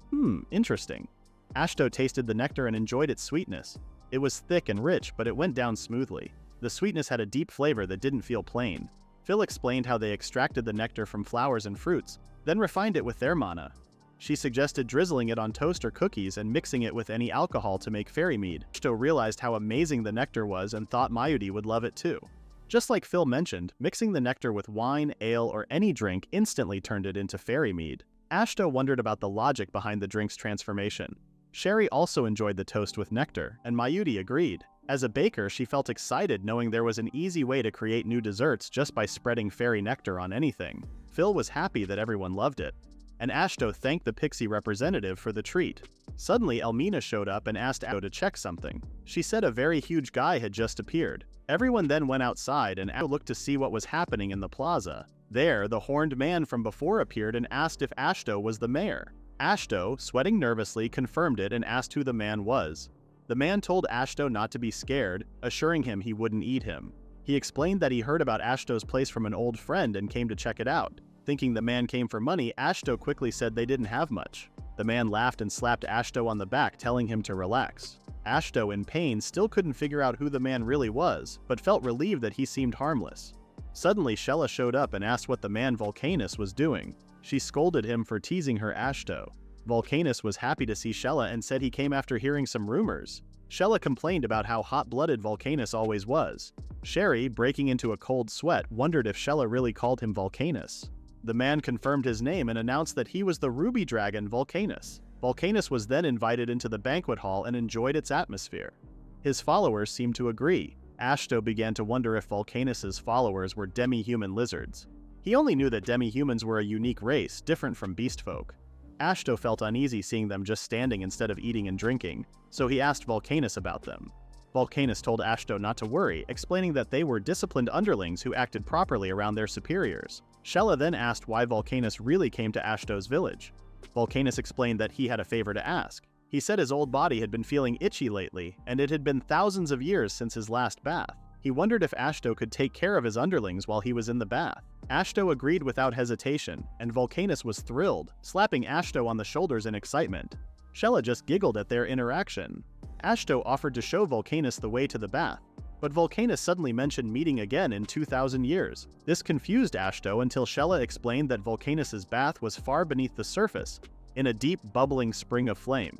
Interesting. Ashto tasted the nectar and enjoyed its sweetness. It was thick and rich, but it went down smoothly. The sweetness had a deep flavor that didn't feel plain. Phil explained how they extracted the nectar from flowers and fruits, then refined it with their mana. She suggested drizzling it on toast or cookies and mixing it with any alcohol to make fairy mead. Ashto realized how amazing the nectar was and thought Mayuri would love it too. Just like Phil mentioned, mixing the nectar with wine, ale, or any drink instantly turned it into fairy mead. Ashto wondered about the logic behind the drink's transformation. Sherry also enjoyed the toast with nectar, and Mayuri agreed. As a baker, she felt excited knowing there was an easy way to create new desserts just by spreading fairy nectar on anything. Phil was happy that everyone loved it, and Ashto thanked the pixie representative for the treat. Suddenly, Elmina showed up and asked Ashto to check something. She said a very huge guy had just appeared. Everyone then went outside, and Ashto looked to see what was happening in the plaza. There, the horned man from before appeared and asked if Ashto was the mayor. Ashto, sweating nervously, confirmed it and asked who the man was. The man told Ashto not to be scared, assuring him he wouldn't eat him. He explained that he heard about Ashto's place from an old friend and came to check it out. Thinking the man came for money, Ashto quickly said they didn't have much. The man laughed and slapped Ashto on the back, telling him to relax. Ashto, in pain, still couldn't figure out who the man really was, but felt relieved that he seemed harmless. Suddenly, Shella showed up and asked what the man Volcanus was doing. She scolded him for teasing her Ashto. Volcanus was happy to see Shella and said he came after hearing some rumors. Shella complained about how hot-blooded Volcanus always was. Sherry, breaking into a cold sweat, wondered if Shella really called him Volcanus. The man confirmed his name and announced that he was the ruby dragon Volcanus. Volcanus was then invited into the banquet hall and enjoyed its atmosphere. His followers seemed to agree. Ashto began to wonder if Volcanus's followers were demi-human lizards. He only knew that demi-humans were a unique race, different from beast folk. Ashto felt uneasy seeing them just standing instead of eating and drinking, so he asked Volcanus about them. Volcanus told Ashto not to worry, explaining that they were disciplined underlings who acted properly around their superiors. Shella then asked why Volcanus really came to Ashto's village. Volcanus explained that he had a favor to ask. He said his old body had been feeling itchy lately, and it had been thousands of years since his last bath. He wondered if Ashto could take care of his underlings while he was in the bath. Ashto agreed without hesitation, and Volcanus was thrilled, slapping Ashto on the shoulders in excitement. Shella just giggled at their interaction. Ashto offered to show Volcanus the way to the bath, but Volcanus suddenly mentioned meeting again in 2,000 years. This confused Ashto until Shella explained that Volcanus's bath was far beneath the surface, in a deep, bubbling spring of flame.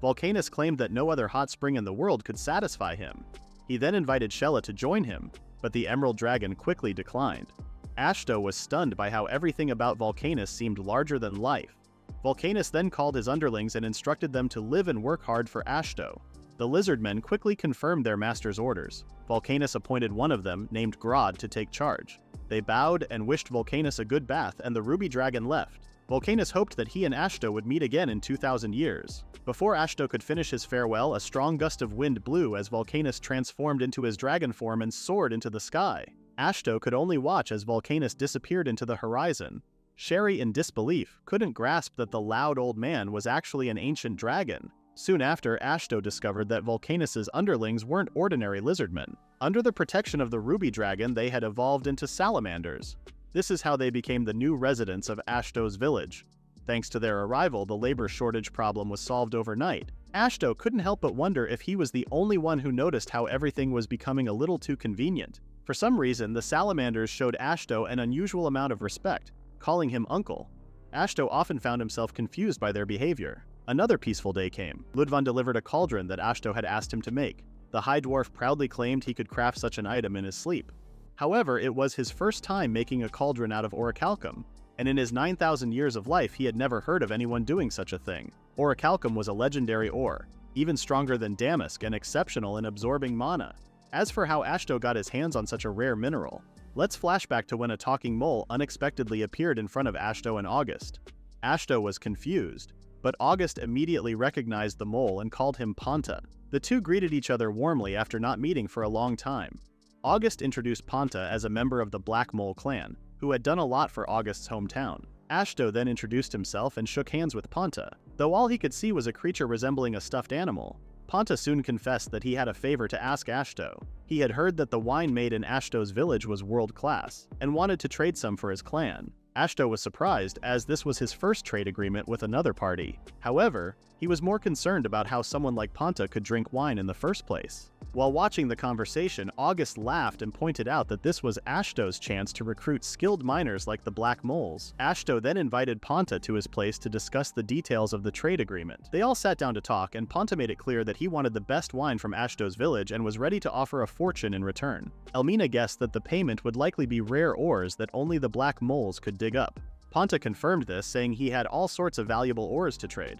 Volcanus claimed that no other hot spring in the world could satisfy him. He then invited Shella to join him, but the Emerald Dragon quickly declined. Ashto was stunned by how everything about Volcanus seemed larger than life. Volcanus then called his underlings and instructed them to live and work hard for Ashto. The lizard men quickly confirmed their master's orders. Volcanus appointed one of them, named Grodd, to take charge. They bowed and wished Volcanus a good bath, and the ruby dragon left. Volcanus hoped that he and Ashto would meet again in 2,000 years. Before Ashto could finish his farewell, a strong gust of wind blew as Volcanus transformed into his dragon form and soared into the sky. Ashto could only watch as Volcanus disappeared into the horizon. Sherry, in disbelief, couldn't grasp that the loud old man was actually an ancient dragon. Soon after, Ashto discovered that Volcanus's underlings weren't ordinary lizardmen. Under the protection of the ruby dragon, they had evolved into salamanders. This is how they became the new residents of Ashto's village. Thanks to their arrival, the labor shortage problem was solved overnight. Ashto couldn't help but wonder if he was the only one who noticed how everything was becoming a little too convenient. For some reason, the salamanders showed Ashto an unusual amount of respect, calling him uncle. Ashto often found himself confused by their behavior. Another peaceful day came. Ludvan delivered a cauldron that Ashto had asked him to make. The High Dwarf proudly claimed he could craft such an item in his sleep. However, it was his first time making a cauldron out of orichalcum, and in his 9,000 years of life he had never heard of anyone doing such a thing. Orichalcum was a legendary ore, even stronger than damask and exceptional in absorbing mana. As for how Ashto got his hands on such a rare mineral, let's flash back to when a talking mole unexpectedly appeared in front of Ashto and August. Ashto was confused, but August immediately recognized the mole and called him Panta. The two greeted each other warmly after not meeting for a long time. August introduced Ponta as a member of the Black Mole clan, who had done a lot for August's hometown. Ashto then introduced himself and shook hands with Ponta. Though all he could see was a creature resembling a stuffed animal, Ponta soon confessed that he had a favor to ask Ashto. He had heard that the wine made in Ashto's village was world-class, and wanted to trade some for his clan. Ashto was surprised, as this was his first trade agreement with another party. However, he was more concerned about how someone like Ponta could drink wine in the first place. While watching the conversation, August laughed and pointed out that this was Ashto's chance to recruit skilled miners like the Black Moles. Ashto then invited Ponta to his place to discuss the details of the trade agreement. They all sat down to talk, and Ponta made it clear that he wanted the best wine from Ashto's village and was ready to offer a fortune in return. Elmina guessed that the payment would likely be rare ores that only the Black Moles could dig up. Ponta confirmed this, saying he had all sorts of valuable ores to trade.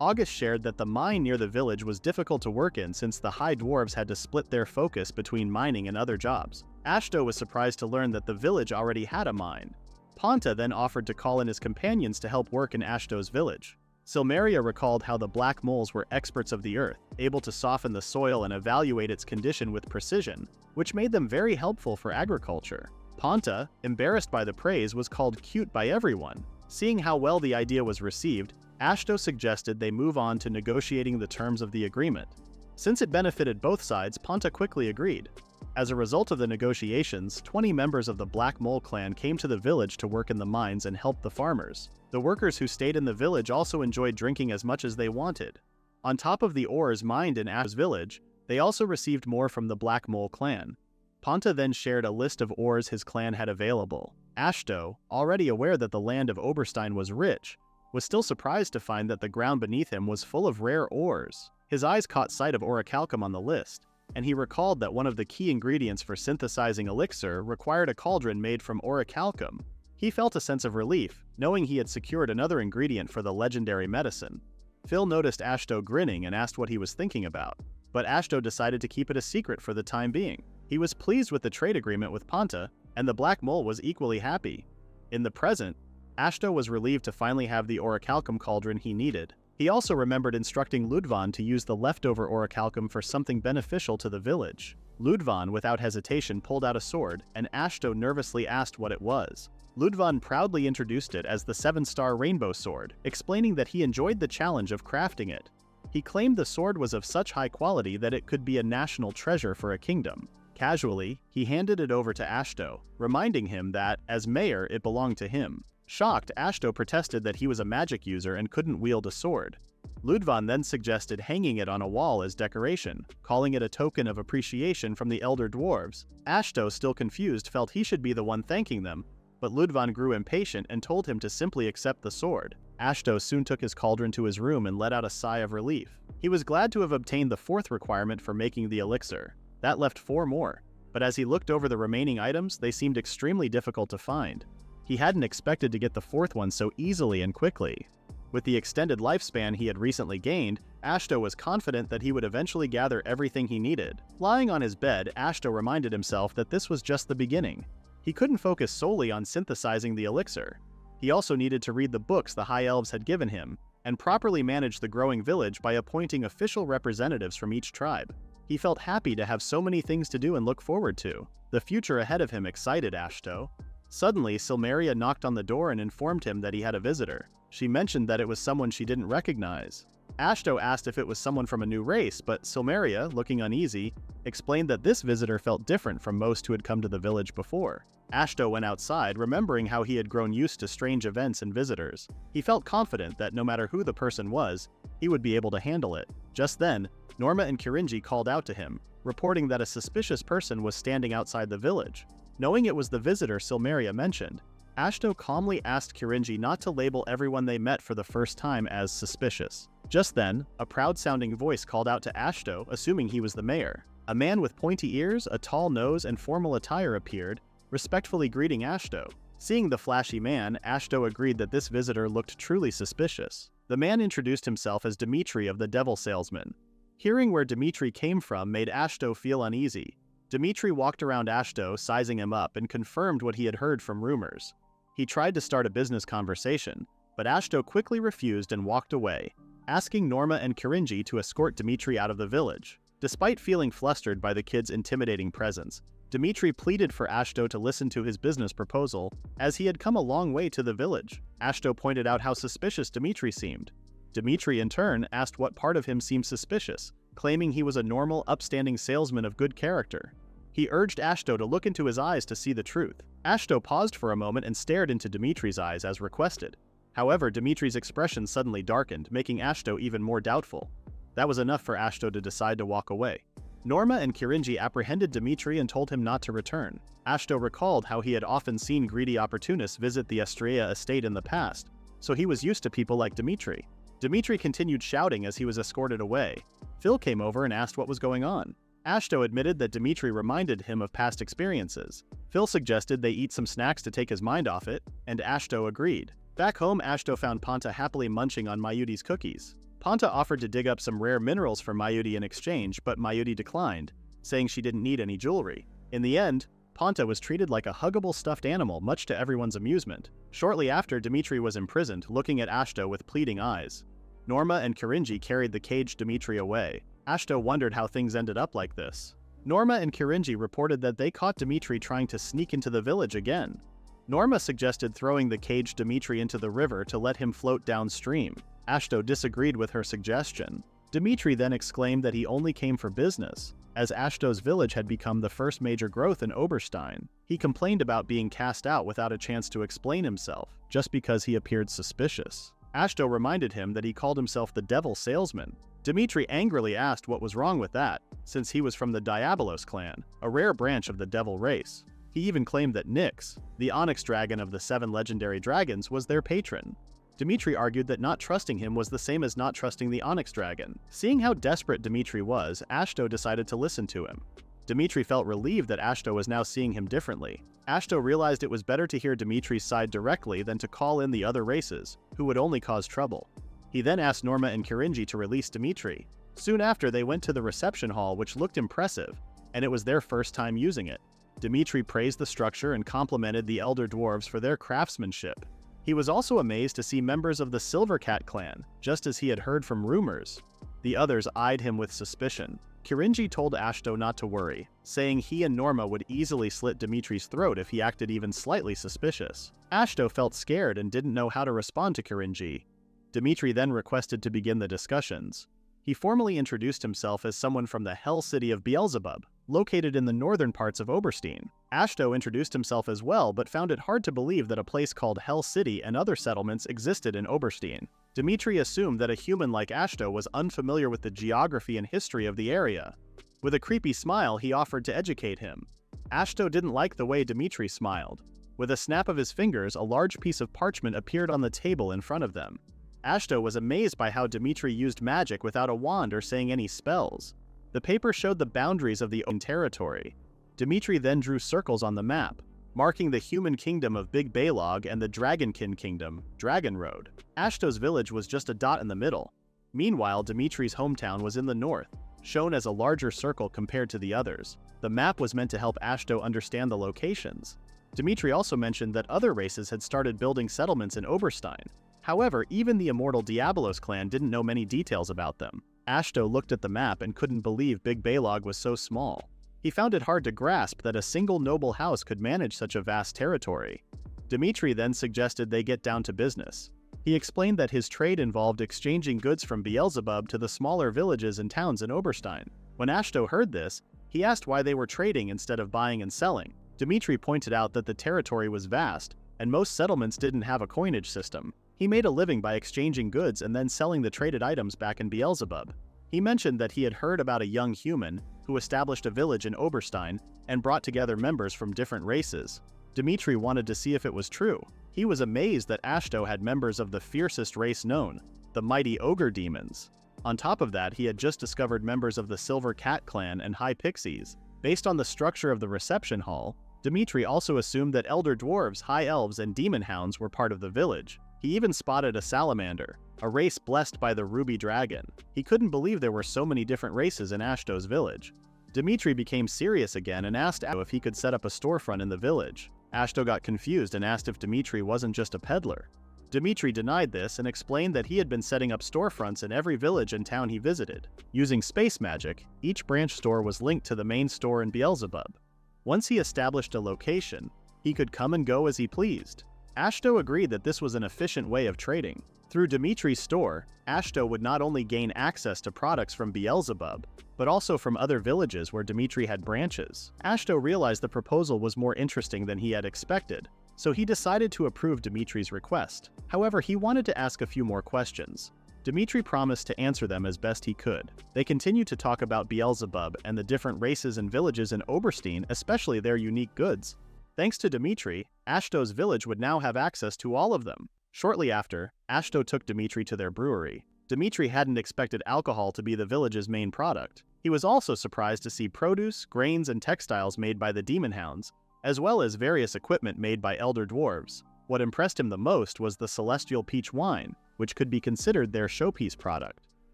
August shared that the mine near the village was difficult to work in since the High Dwarves had to split their focus between mining and other jobs. Ashto was surprised to learn that the village already had a mine. Ponta then offered to call in his companions to help work in Ashto's village. Silmeria recalled how the Black Moles were experts of the earth, able to soften the soil and evaluate its condition with precision, which made them very helpful for agriculture. Ponta, embarrassed by the praise, was called cute by everyone. Seeing how well the idea was received, Ashto suggested they move on to negotiating the terms of the agreement. Since it benefited both sides, Ponta quickly agreed. As a result of the negotiations, 20 members of the Black Mole clan came to the village to work in the mines and help the farmers. The workers who stayed in the village also enjoyed drinking as much as they wanted. On top of the ores mined in Ashto's village, they also received more from the Black Mole clan. Ponta then shared a list of ores his clan had available. Ashto, already aware that the land of Oberstein was rich, was still surprised to find that the ground beneath him was full of rare ores. His eyes caught sight of orichalcum on the list, and he recalled that one of the key ingredients for synthesizing elixir required a cauldron made from orichalcum. He felt a sense of relief, knowing he had secured another ingredient for the legendary medicine. Phil noticed Ashto grinning and asked what he was thinking about, but Ashto decided to keep it a secret for the time being. He was pleased with the trade agreement with Ponta, and the Black Mole was equally happy. In the present, Ashto was relieved to finally have the orichalcum cauldron he needed. He also remembered instructing Ludvan to use the leftover orichalcum for something beneficial to the village. Ludvan, without hesitation, pulled out a sword, and Ashto nervously asked what it was. Ludvan proudly introduced it as the 7-star rainbow sword, explaining that he enjoyed the challenge of crafting it. He claimed the sword was of such high quality that it could be a national treasure for a kingdom. Casually, he handed it over to Ashto, reminding him that, as mayor, it belonged to him. Shocked, Ashto protested that he was a magic user and couldn't wield a sword. Ludvan then suggested hanging it on a wall as decoration, calling it a token of appreciation from the elder dwarves. Ashto, still confused, felt he should be the one thanking them, but Ludvan grew impatient and told him to simply accept the sword. Ashto soon took his cauldron to his room and let out a sigh of relief. He was glad to have obtained the 4th requirement for making the elixir. That left 4 more, but as he looked over the remaining items, they seemed extremely difficult to find. He hadn't expected to get the 4th one so easily and quickly. With the extended lifespan he had recently gained, Ashto was confident that he would eventually gather everything he needed. Lying on his bed, Ashto reminded himself that this was just the beginning. He couldn't focus solely on synthesizing the elixir. He also needed to read the books the High Elves had given him, and properly manage the growing village by appointing official representatives from each tribe. He felt happy to have so many things to do and look forward to. The future ahead of him excited Ashto. Suddenly, Silmeria knocked on the door and informed him that he had a visitor. She mentioned that it was someone she didn't recognize. Ashto asked if it was someone from a new race, but Silmeria, looking uneasy, explained that this visitor felt different from most who had come to the village before. Ashto went outside, remembering how he had grown used to strange events and visitors. He felt confident that no matter who the person was, he would be able to handle it. Just then, Norma and Kirinji called out to him, reporting that a suspicious person was standing outside the village. Knowing it was the visitor Silmeria mentioned, Ashto calmly asked Kirinji not to label everyone they met for the first time as suspicious. Just then, a proud-sounding voice called out to Ashto, assuming he was the mayor. A man with pointy ears, a tall nose, and formal attire appeared, respectfully greeting Ashto. Seeing the flashy man, Ashto agreed that this visitor looked truly suspicious. The man introduced himself as Dimitri of the Devil Salesman. Hearing where Dimitri came from made Ashto feel uneasy. Dimitri walked around Ashto, sizing him up, and confirmed what he had heard from rumors. He tried to start a business conversation, but Ashto quickly refused and walked away, asking Norma and Kirinji to escort Dimitri out of the village. Despite feeling flustered by the kid's intimidating presence, Dmitri pleaded for Ashto to listen to his business proposal, as he had come a long way to the village. Ashto pointed out how suspicious Dmitri seemed. Dmitri in turn asked what part of him seemed suspicious, claiming he was a normal, upstanding salesman of good character. He urged Ashto to look into his eyes to see the truth. Ashto paused for a moment and stared into Dmitri's eyes as requested. However, Dmitri's expression suddenly darkened, making Ashto even more doubtful. That was enough for Ashto to decide to walk away. Norma and Kirinji apprehended Dmitri and told him not to return. Ashto recalled how he had often seen greedy opportunists visit the Estrella estate in the past, so he was used to people like Dmitri. Dmitri continued shouting as he was escorted away. Phil came over and asked what was going on. Ashto admitted that Dmitri reminded him of past experiences. Phil suggested they eat some snacks to take his mind off it, and Ashto agreed. Back home, Ashto found Panta happily munching on Mayudi's cookies. Panta offered to dig up some rare minerals for Mayudi in exchange, but Mayudi declined, saying she didn't need any jewelry. In the end, Panta was treated like a huggable stuffed animal, much to everyone's amusement. Shortly after, Dmitri was imprisoned, looking at Ashto with pleading eyes. Norma and Kirinji carried the caged Dmitri away. Ashto wondered how things ended up like this. Norma and Kirinji reported that they caught Dmitri trying to sneak into the village again. Norma suggested throwing the caged Dmitri into the river to let him float downstream. Ashto disagreed with her suggestion. Dmitri then exclaimed that he only came for business, as Ashto's village had become the first major growth in Oberstein. He complained about being cast out without a chance to explain himself, just because he appeared suspicious. Ashto reminded him that he called himself the Devil Salesman. Dmitri angrily asked what was wrong with that, since he was from the Diabolos clan, a rare branch of the Devil race. He even claimed that Nyx, the Onyx dragon of the 7 legendary dragons, was their patron. Dmitri argued that not trusting him was the same as not trusting the Onyx dragon. Seeing how desperate Dmitri was, Ashto decided to listen to him. Dmitri felt relieved that Ashto was now seeing him differently. Ashto realized it was better to hear Dmitri's side directly than to call in the other races, who would only cause trouble. He then asked Norma and Kirinji to release Dmitri. Soon after, they went to the reception hall, which looked impressive, and it was their first time using it. Dmitri praised the structure and complimented the elder dwarves for their craftsmanship. He was also amazed to see members of the Silver Cat clan, just as he had heard from rumors. The others eyed him with suspicion. Kirinji told Ashto not to worry, saying he and Norma would easily slit Dmitri's throat if he acted even slightly suspicious. Ashto felt scared and didn't know how to respond to Kirinji. Dmitri then requested to begin the discussions. He formally introduced himself as someone from the Hell City of Beelzebub, located in the northern parts of Oberstein. Ashto introduced himself as well, but found it hard to believe that a place called Hell City and other settlements existed in Oberstein. Dmitri assumed that a human like Ashto was unfamiliar with the geography and history of the area. With a creepy smile, he offered to educate him. Ashto didn't like the way Dmitri smiled. With a snap of his fingers, a large piece of parchment appeared on the table in front of them. Ashto was amazed by how Dmitri used magic without a wand or saying any spells. The paper showed the boundaries of the own territory. Dmitri then drew circles on the map, marking the human kingdom of Big Baylog and the Dragonkin kingdom, Dragon Road. Ashto's village was just a dot in the middle. Meanwhile, Dmitri's hometown was in the north, shown as a larger circle compared to the others. The map was meant to help Ashto understand the locations. Dmitri also mentioned that other races had started building settlements in Oberstein. However, even the immortal Diabolos clan didn't know many details about them. Ashto looked at the map and couldn't believe Big Baylog was so small. He found it hard to grasp that a single noble house could manage such a vast territory. Dmitri then suggested they get down to business. He explained that his trade involved exchanging goods from Beelzebub to the smaller villages and towns in Oberstein. When Ashto heard this, he asked why they were trading instead of buying and selling. Dmitri pointed out that the territory was vast, and most settlements didn't have a coinage system. He made a living by exchanging goods and then selling the traded items back in Beelzebub. He mentioned that he had heard about a young human who established a village in Oberstein and brought together members from different races. Dmitri wanted to see if it was true. He was amazed that Ashto had members of the fiercest race known, the mighty ogre demons. On top of that, he had just discovered members of the Silver Cat clan and High Pixies. Based on the structure of the reception hall, Dmitri also assumed that elder dwarves, high elves, and demon hounds were part of the village. He even spotted a salamander, a race blessed by the ruby dragon. He couldn't believe there were so many different races in Ashto's village. Dmitri became serious again and asked Ashto if he could set up a storefront in the village. Ashto got confused and asked if Dmitri wasn't just a peddler. Dmitri denied this and explained that he had been setting up storefronts in every village and town he visited. Using space magic, each branch store was linked to the main store in Beelzebub. Once he established a location, he could come and go as he pleased. Ashto agreed that this was an efficient way of trading. Through Dimitri's store, Ashto would not only gain access to products from Beelzebub, but also from other villages where Dimitri had branches. Ashto realized the proposal was more interesting than he had expected, so he decided to approve Dimitri's request. However, he wanted to ask a few more questions. Dimitri promised to answer them as best he could. They continued to talk about Beelzebub and the different races and villages in Oberstein, especially their unique goods. Thanks to Dimitri, Ashto's village would now have access to all of them. Shortly after, Ashto took Dimitri to their brewery. Dimitri hadn't expected alcohol to be the village's main product. He was also surprised to see produce, grains, and textiles made by the demon hounds, as well as various equipment made by elder dwarves. What impressed him the most was the celestial peach wine, which could be considered their showpiece product.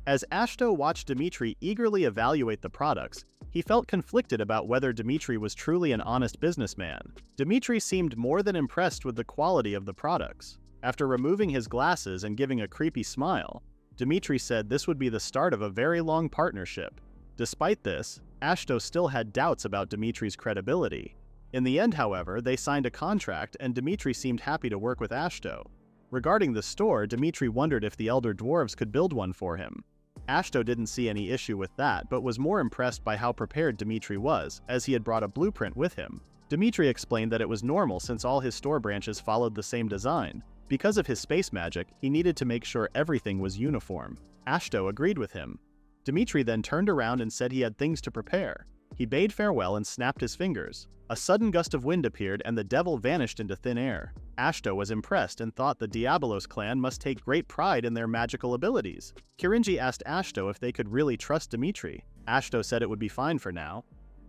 As Ashto watched Dimitri eagerly evaluate the products, he felt conflicted about whether Dimitri was truly an honest businessman. Dimitri seemed more than impressed with the quality of the products. After removing his glasses and giving a creepy smile, Dimitri said this would be the start of a very long partnership. Despite this, Ashto still had doubts about Dimitri's credibility. In the end, however, they signed a contract and Dimitri seemed happy to work with Ashto. Regarding the store, Dimitri wondered if the elder dwarves could build one for him. Ashto didn't see any issue with that, but was more impressed by how prepared Dimitri was, as he had brought a blueprint with him. Dimitri explained that it was normal since all his store branches followed the same design. Because of his space magic, he needed to make sure everything was uniform. Ashto agreed with him. Dimitri then turned around and said he had things to prepare. He bade farewell and snapped his fingers. A sudden gust of wind appeared and the devil vanished into thin air. Ashto was impressed and thought the Diabolos clan must take great pride in their magical abilities. Kirinji asked Ashto if they could really trust Dimitri. Ashto said it would be fine for now.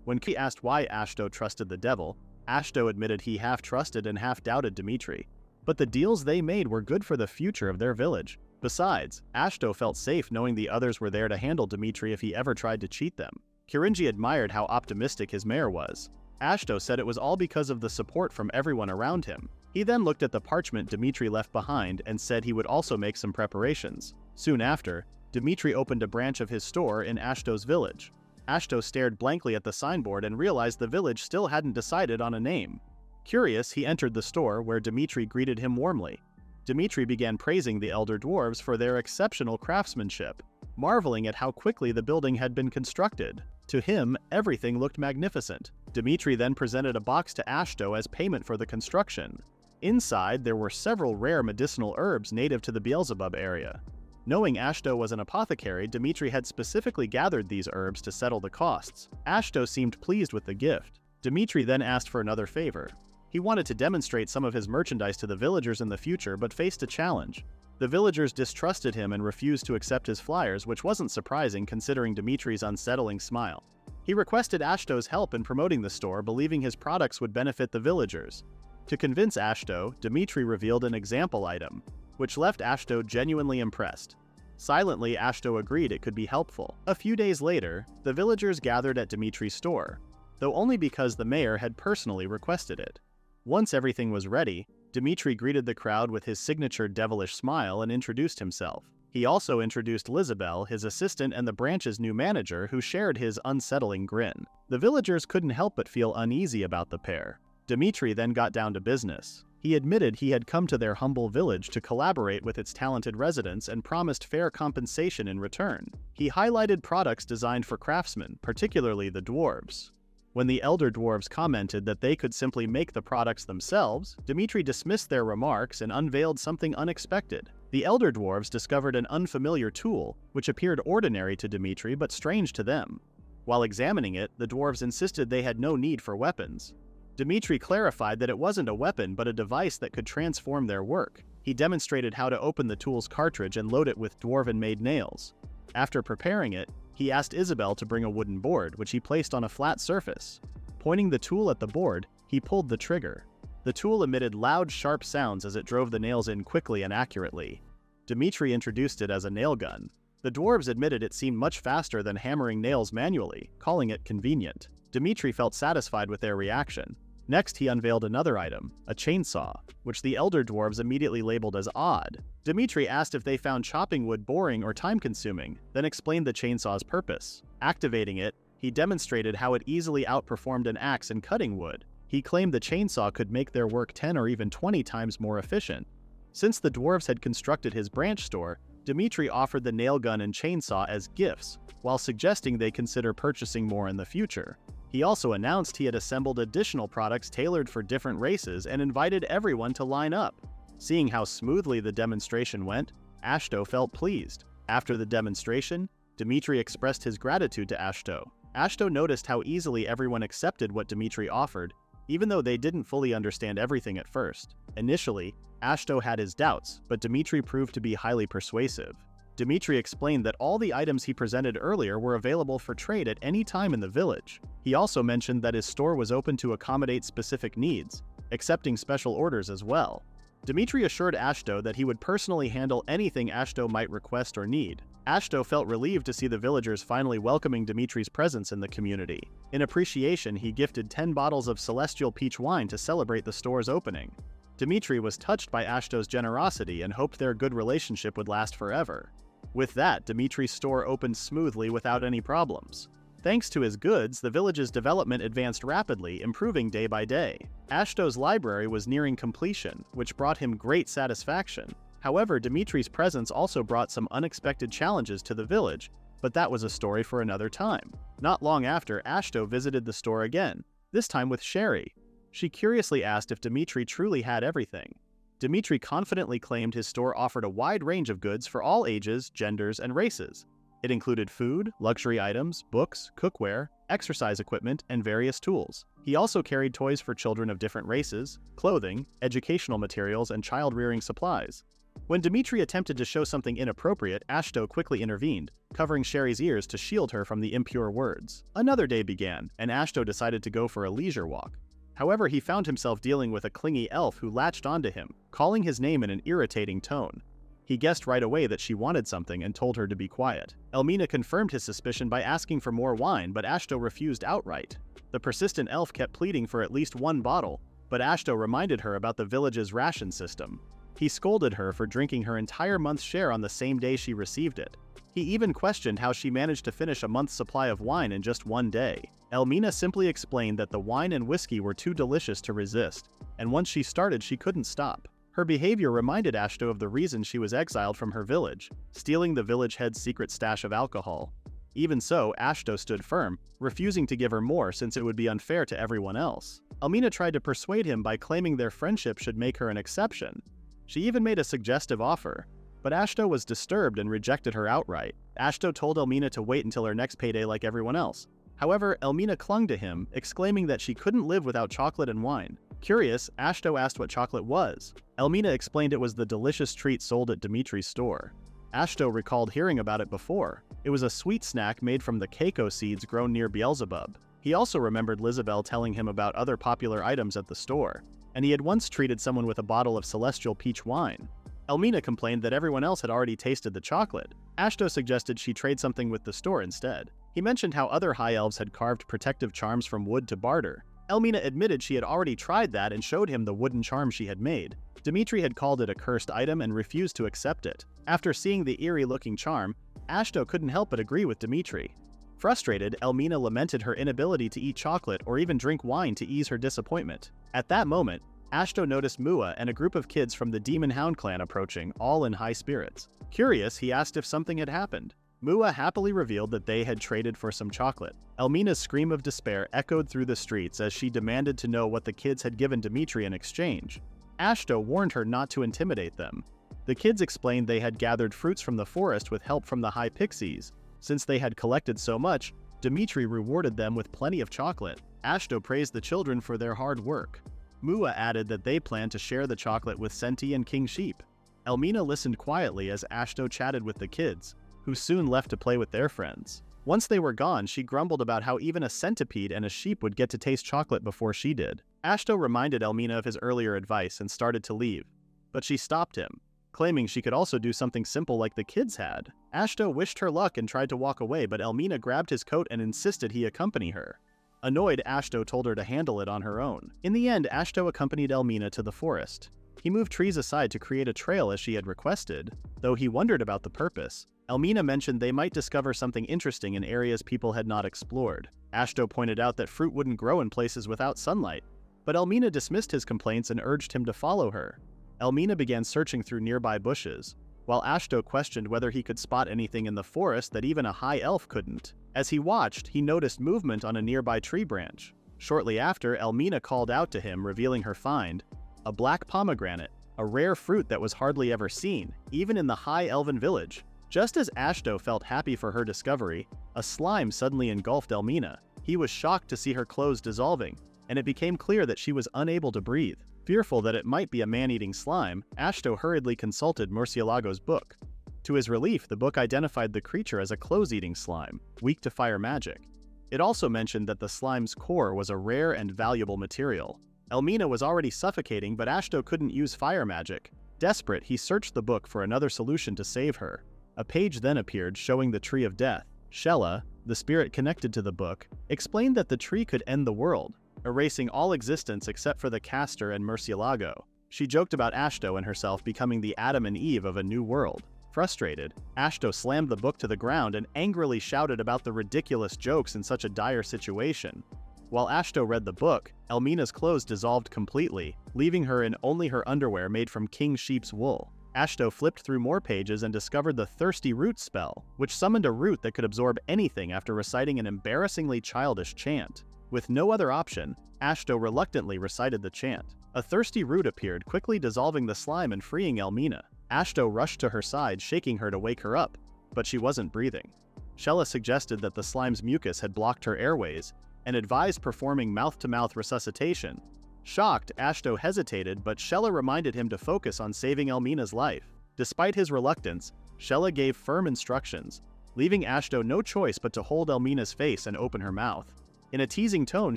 When Ki asked why Ashto trusted the devil, Ashto admitted he half trusted and half doubted Dimitri. But the deals they made were good for the future of their village. Besides, Ashto felt safe knowing the others were there to handle Dimitri if he ever tried to cheat them. Kirinji admired how optimistic his mayor was. Ashto said it was all because of the support from everyone around him. He then looked at the parchment Dimitri left behind and said he would also make some preparations. Soon after, Dimitri opened a branch of his store in Ashto's village. Ashto stared blankly at the signboard and realized the village still hadn't decided on a name. Curious, he entered the store where Dimitri greeted him warmly. Dimitri began praising the elder dwarves for their exceptional craftsmanship, marveling at how quickly the building had been constructed. To him, everything looked magnificent. Dimitri then presented a box to Ashto as payment for the construction. Inside, there were several rare medicinal herbs native to the Beelzebub area. Knowing Ashto was an apothecary, Dimitri had specifically gathered these herbs to settle the costs. Ashto seemed pleased with the gift. Dimitri then asked for another favor. He wanted to demonstrate some of his merchandise to the villagers in the future, but faced a challenge. The villagers distrusted him and refused to accept his flyers, which wasn't surprising considering Dimitri's unsettling smile. He requested Ashto's help in promoting the store, believing his products would benefit the villagers. To convince Ashto, Dimitri revealed an example item, which left Ashto genuinely impressed. Silently, Ashto agreed it could be helpful. A few days later, the villagers gathered at Dimitri's store, though only because the mayor had personally requested it. Once everything was ready, Dimitri greeted the crowd with his signature devilish smile and introduced himself. He also introduced Lizabelle, his assistant and the branch's new manager, who shared his unsettling grin. The villagers couldn't help but feel uneasy about the pair. Dimitri then got down to business. He admitted he had come to their humble village to collaborate with its talented residents and promised fair compensation in return. He highlighted products designed for craftsmen, particularly the dwarves. When the elder dwarves commented that they could simply make the products themselves, Dimitri dismissed their remarks and unveiled something unexpected. The elder dwarves discovered an unfamiliar tool, which appeared ordinary to Dimitri but strange to them. While examining it, the dwarves insisted they had no need for weapons. Dimitri clarified that it wasn't a weapon but a device that could transform their work. He demonstrated how to open the tool's cartridge and load it with dwarven-made nails. After preparing it, he asked Isabel to bring a wooden board, which he placed on a flat surface. Pointing the tool at the board, he pulled the trigger. The tool emitted loud, sharp sounds as it drove the nails in quickly and accurately. Dimitri introduced it as a nail gun. The dwarves admitted it seemed much faster than hammering nails manually, calling it convenient. Dimitri felt satisfied with their reaction. Next, he unveiled another item, a chainsaw, which the elder dwarves immediately labeled as odd. Dimitri asked if they found chopping wood boring or time-consuming, then explained the chainsaw's purpose. Activating it, He demonstrated how it easily outperformed an axe in cutting wood. He claimed the chainsaw could make their work 10 or even 20 times more efficient. Since the dwarves had constructed his branch store, Dmitri offered the nail gun and chainsaw as gifts, while suggesting they consider purchasing more in the future. He also announced he had assembled additional products tailored for different races and invited everyone to line up. Seeing how smoothly the demonstration went, Ashto felt pleased. After the demonstration, Dmitri expressed his gratitude to Ashto. Ashto noticed how easily everyone accepted what Dmitri offered, even though they didn't fully understand everything at first. Initially, Ashto had his doubts, but Dmitri proved to be highly persuasive. Dmitri explained that all the items he presented earlier were available for trade at any time in the village. He also mentioned that his store was open to accommodate specific needs, accepting special orders as well. Dmitri assured Ashto that he would personally handle anything Ashto might request or need. Ashto felt relieved to see the villagers finally welcoming Dmitri's presence in the community. In appreciation, he gifted 10 bottles of celestial peach wine to celebrate the store's opening. Dmitri was touched by Ashto's generosity and hoped their good relationship would last forever. With that, Dmitri's store opened smoothly without any problems. Thanks to his goods, the village's development advanced rapidly, improving day by day. Ashto's library was nearing completion, which brought him great satisfaction. However, Dmitri's presence also brought some unexpected challenges to the village, but that was a story for another time. Not long after, Ashto visited the store again, this time with Sherry. She curiously asked if Dmitri truly had everything. Dmitri confidently claimed his store offered a wide range of goods for all ages, genders, and races. It included food, luxury items, books, cookware, exercise equipment, and various tools. He also carried toys for children of different races, clothing, educational materials, and child-rearing supplies. When Dmitri attempted to show something inappropriate, Ashto quickly intervened, covering Sherry's ears to shield her from the impure words. Another day began, and Ashto decided to go for a leisure walk. However, he found himself dealing with a clingy elf who latched onto him, calling his name in an irritating tone. He guessed right away that she wanted something and told her to be quiet. Elmina confirmed his suspicion by asking for more wine, but Ashto refused outright. The persistent elf kept pleading for at least one bottle, but Ashto reminded her about the village's ration system. He scolded her for drinking her entire month's share on the same day she received it. He even questioned how she managed to finish a month's supply of wine in just one day. Elmina simply explained that the wine and whiskey were too delicious to resist, and once she started, she couldn't stop. Her behavior reminded Ashto of the reason she was exiled from her village, stealing the village head's secret stash of alcohol. Even so, Ashto stood firm, refusing to give her more since it would be unfair to everyone else. Elmina tried to persuade him by claiming their friendship should make her an exception. She even made a suggestive offer, but Ashto was disturbed and rejected her outright. Ashto told Elmina to wait until her next payday like everyone else. However, Elmina clung to him, exclaiming that she couldn't live without chocolate and wine. Curious, Ashto asked what chocolate was. Elmina explained it was the delicious treat sold at Dmitri's store. Ashto recalled hearing about it before. It was a sweet snack made from the Keiko seeds grown near Beelzebub. He also remembered Lizabelle telling him about other popular items at the store, and he had once treated someone with a bottle of celestial peach wine. Elmina complained that everyone else had already tasted the chocolate. Ashto suggested she trade something with the store instead. He mentioned how other High Elves had carved protective charms from wood to barter. Elmina admitted she had already tried that and showed him the wooden charm she had made. Dmitri had called it a cursed item and refused to accept it. After seeing the eerie-looking charm, Ashto couldn't help but agree with Dmitri. Frustrated, Elmina lamented her inability to eat chocolate or even drink wine to ease her disappointment. At that moment, Ashto noticed Mua and a group of kids from the Demon Hound clan approaching, all in high spirits. Curious, he asked if something had happened. Mua happily revealed that they had traded for some chocolate. Elmina's scream of despair echoed through the streets as she demanded to know what the kids had given Dmitri in exchange. Ashto warned her not to intimidate them. The kids explained they had gathered fruits from the forest with help from the High Pixies. Since they had collected so much, Dmitri rewarded them with plenty of chocolate. Ashto praised the children for their hard work. Mua added that they planned to share the chocolate with Senti and King Sheep. Elmina listened quietly as Ashto chatted with the kids, who soon left to play with their friends. Once they were gone, she grumbled about how even a centipede and a sheep would get to taste chocolate before she did. Ashto reminded Elmina of his earlier advice and started to leave, but she stopped him, claiming she could also do something simple like the kids had. Ashto wished her luck and tried to walk away, but Elmina grabbed his coat and insisted he accompany her. Annoyed, Ashto told her to handle it on her own. In the end, Ashto accompanied Elmina to the forest. He moved trees aside to create a trail as she had requested, though he wondered about the purpose. Elmina mentioned they might discover something interesting in areas people had not explored. Ashto pointed out that fruit wouldn't grow in places without sunlight, but Elmina dismissed his complaints and urged him to follow her. Elmina began searching through nearby bushes, while Ashto questioned whether he could spot anything in the forest that even a high elf couldn't. As he watched, he noticed movement on a nearby tree branch. Shortly after, Elmina called out to him, revealing her find, a black pomegranate, a rare fruit that was hardly ever seen, even in the high elven village. Just as Ashto felt happy for her discovery, a slime suddenly engulfed Elmina. He was shocked to see her clothes dissolving, and it became clear that she was unable to breathe. Fearful that it might be a man-eating slime, Ashto hurriedly consulted Murcielago's book. To his relief, the book identified the creature as a clothes-eating slime, weak to fire magic. It also mentioned that the slime's core was a rare and valuable material. Elmina was already suffocating, but Ashto couldn't use fire magic. Desperate, he searched the book for another solution to save her. A page then appeared showing the Tree of Death. Shella, the spirit connected to the book, explained that the tree could end the world, erasing all existence except for the caster and Murcielago. She joked about Ashto and herself becoming the Adam and Eve of a new world. Frustrated, Ashto slammed the book to the ground and angrily shouted about the ridiculous jokes in such a dire situation. While Ashto read the book, Elmina's clothes dissolved completely, leaving her in only her underwear made from king sheep's wool. Ashto flipped through more pages and discovered the Thirsty Root spell, which summoned a root that could absorb anything after reciting an embarrassingly childish chant. With no other option, Ashto reluctantly recited the chant. A thirsty root appeared, quickly dissolving the slime and freeing Elmina. Ashto rushed to her side, shaking her to wake her up, but she wasn't breathing. Shella suggested that the slime's mucus had blocked her airways, and advised performing mouth-to-mouth resuscitation. Shocked, Ashto hesitated, but Shella reminded him to focus on saving Elmina's life. Despite his reluctance, Shella gave firm instructions, leaving Ashto no choice but to hold Elmina's face and open her mouth. In a teasing tone,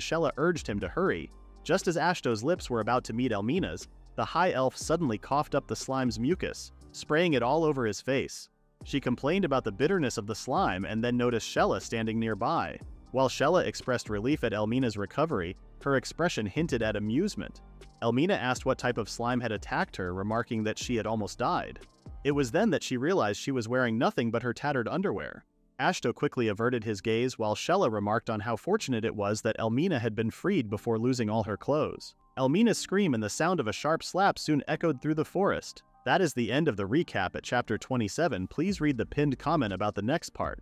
Shella urged him to hurry. Just as Ashto's lips were about to meet Elmina's, the high elf suddenly coughed up the slime's mucus, spraying it all over his face. She complained about the bitterness of the slime and then noticed Shella standing nearby. While Shella expressed relief at Elmina's recovery, her expression hinted at amusement. Elmina asked what type of slime had attacked her, remarking that she had almost died. It was then that she realized she was wearing nothing but her tattered underwear. Ashto quickly averted his gaze while Shella remarked on how fortunate it was that Elmina had been freed before losing all her clothes. Elmina's scream and the sound of a sharp slap soon echoed through the forest. That is the end of the recap at chapter 27. Please read the pinned comment about the next part.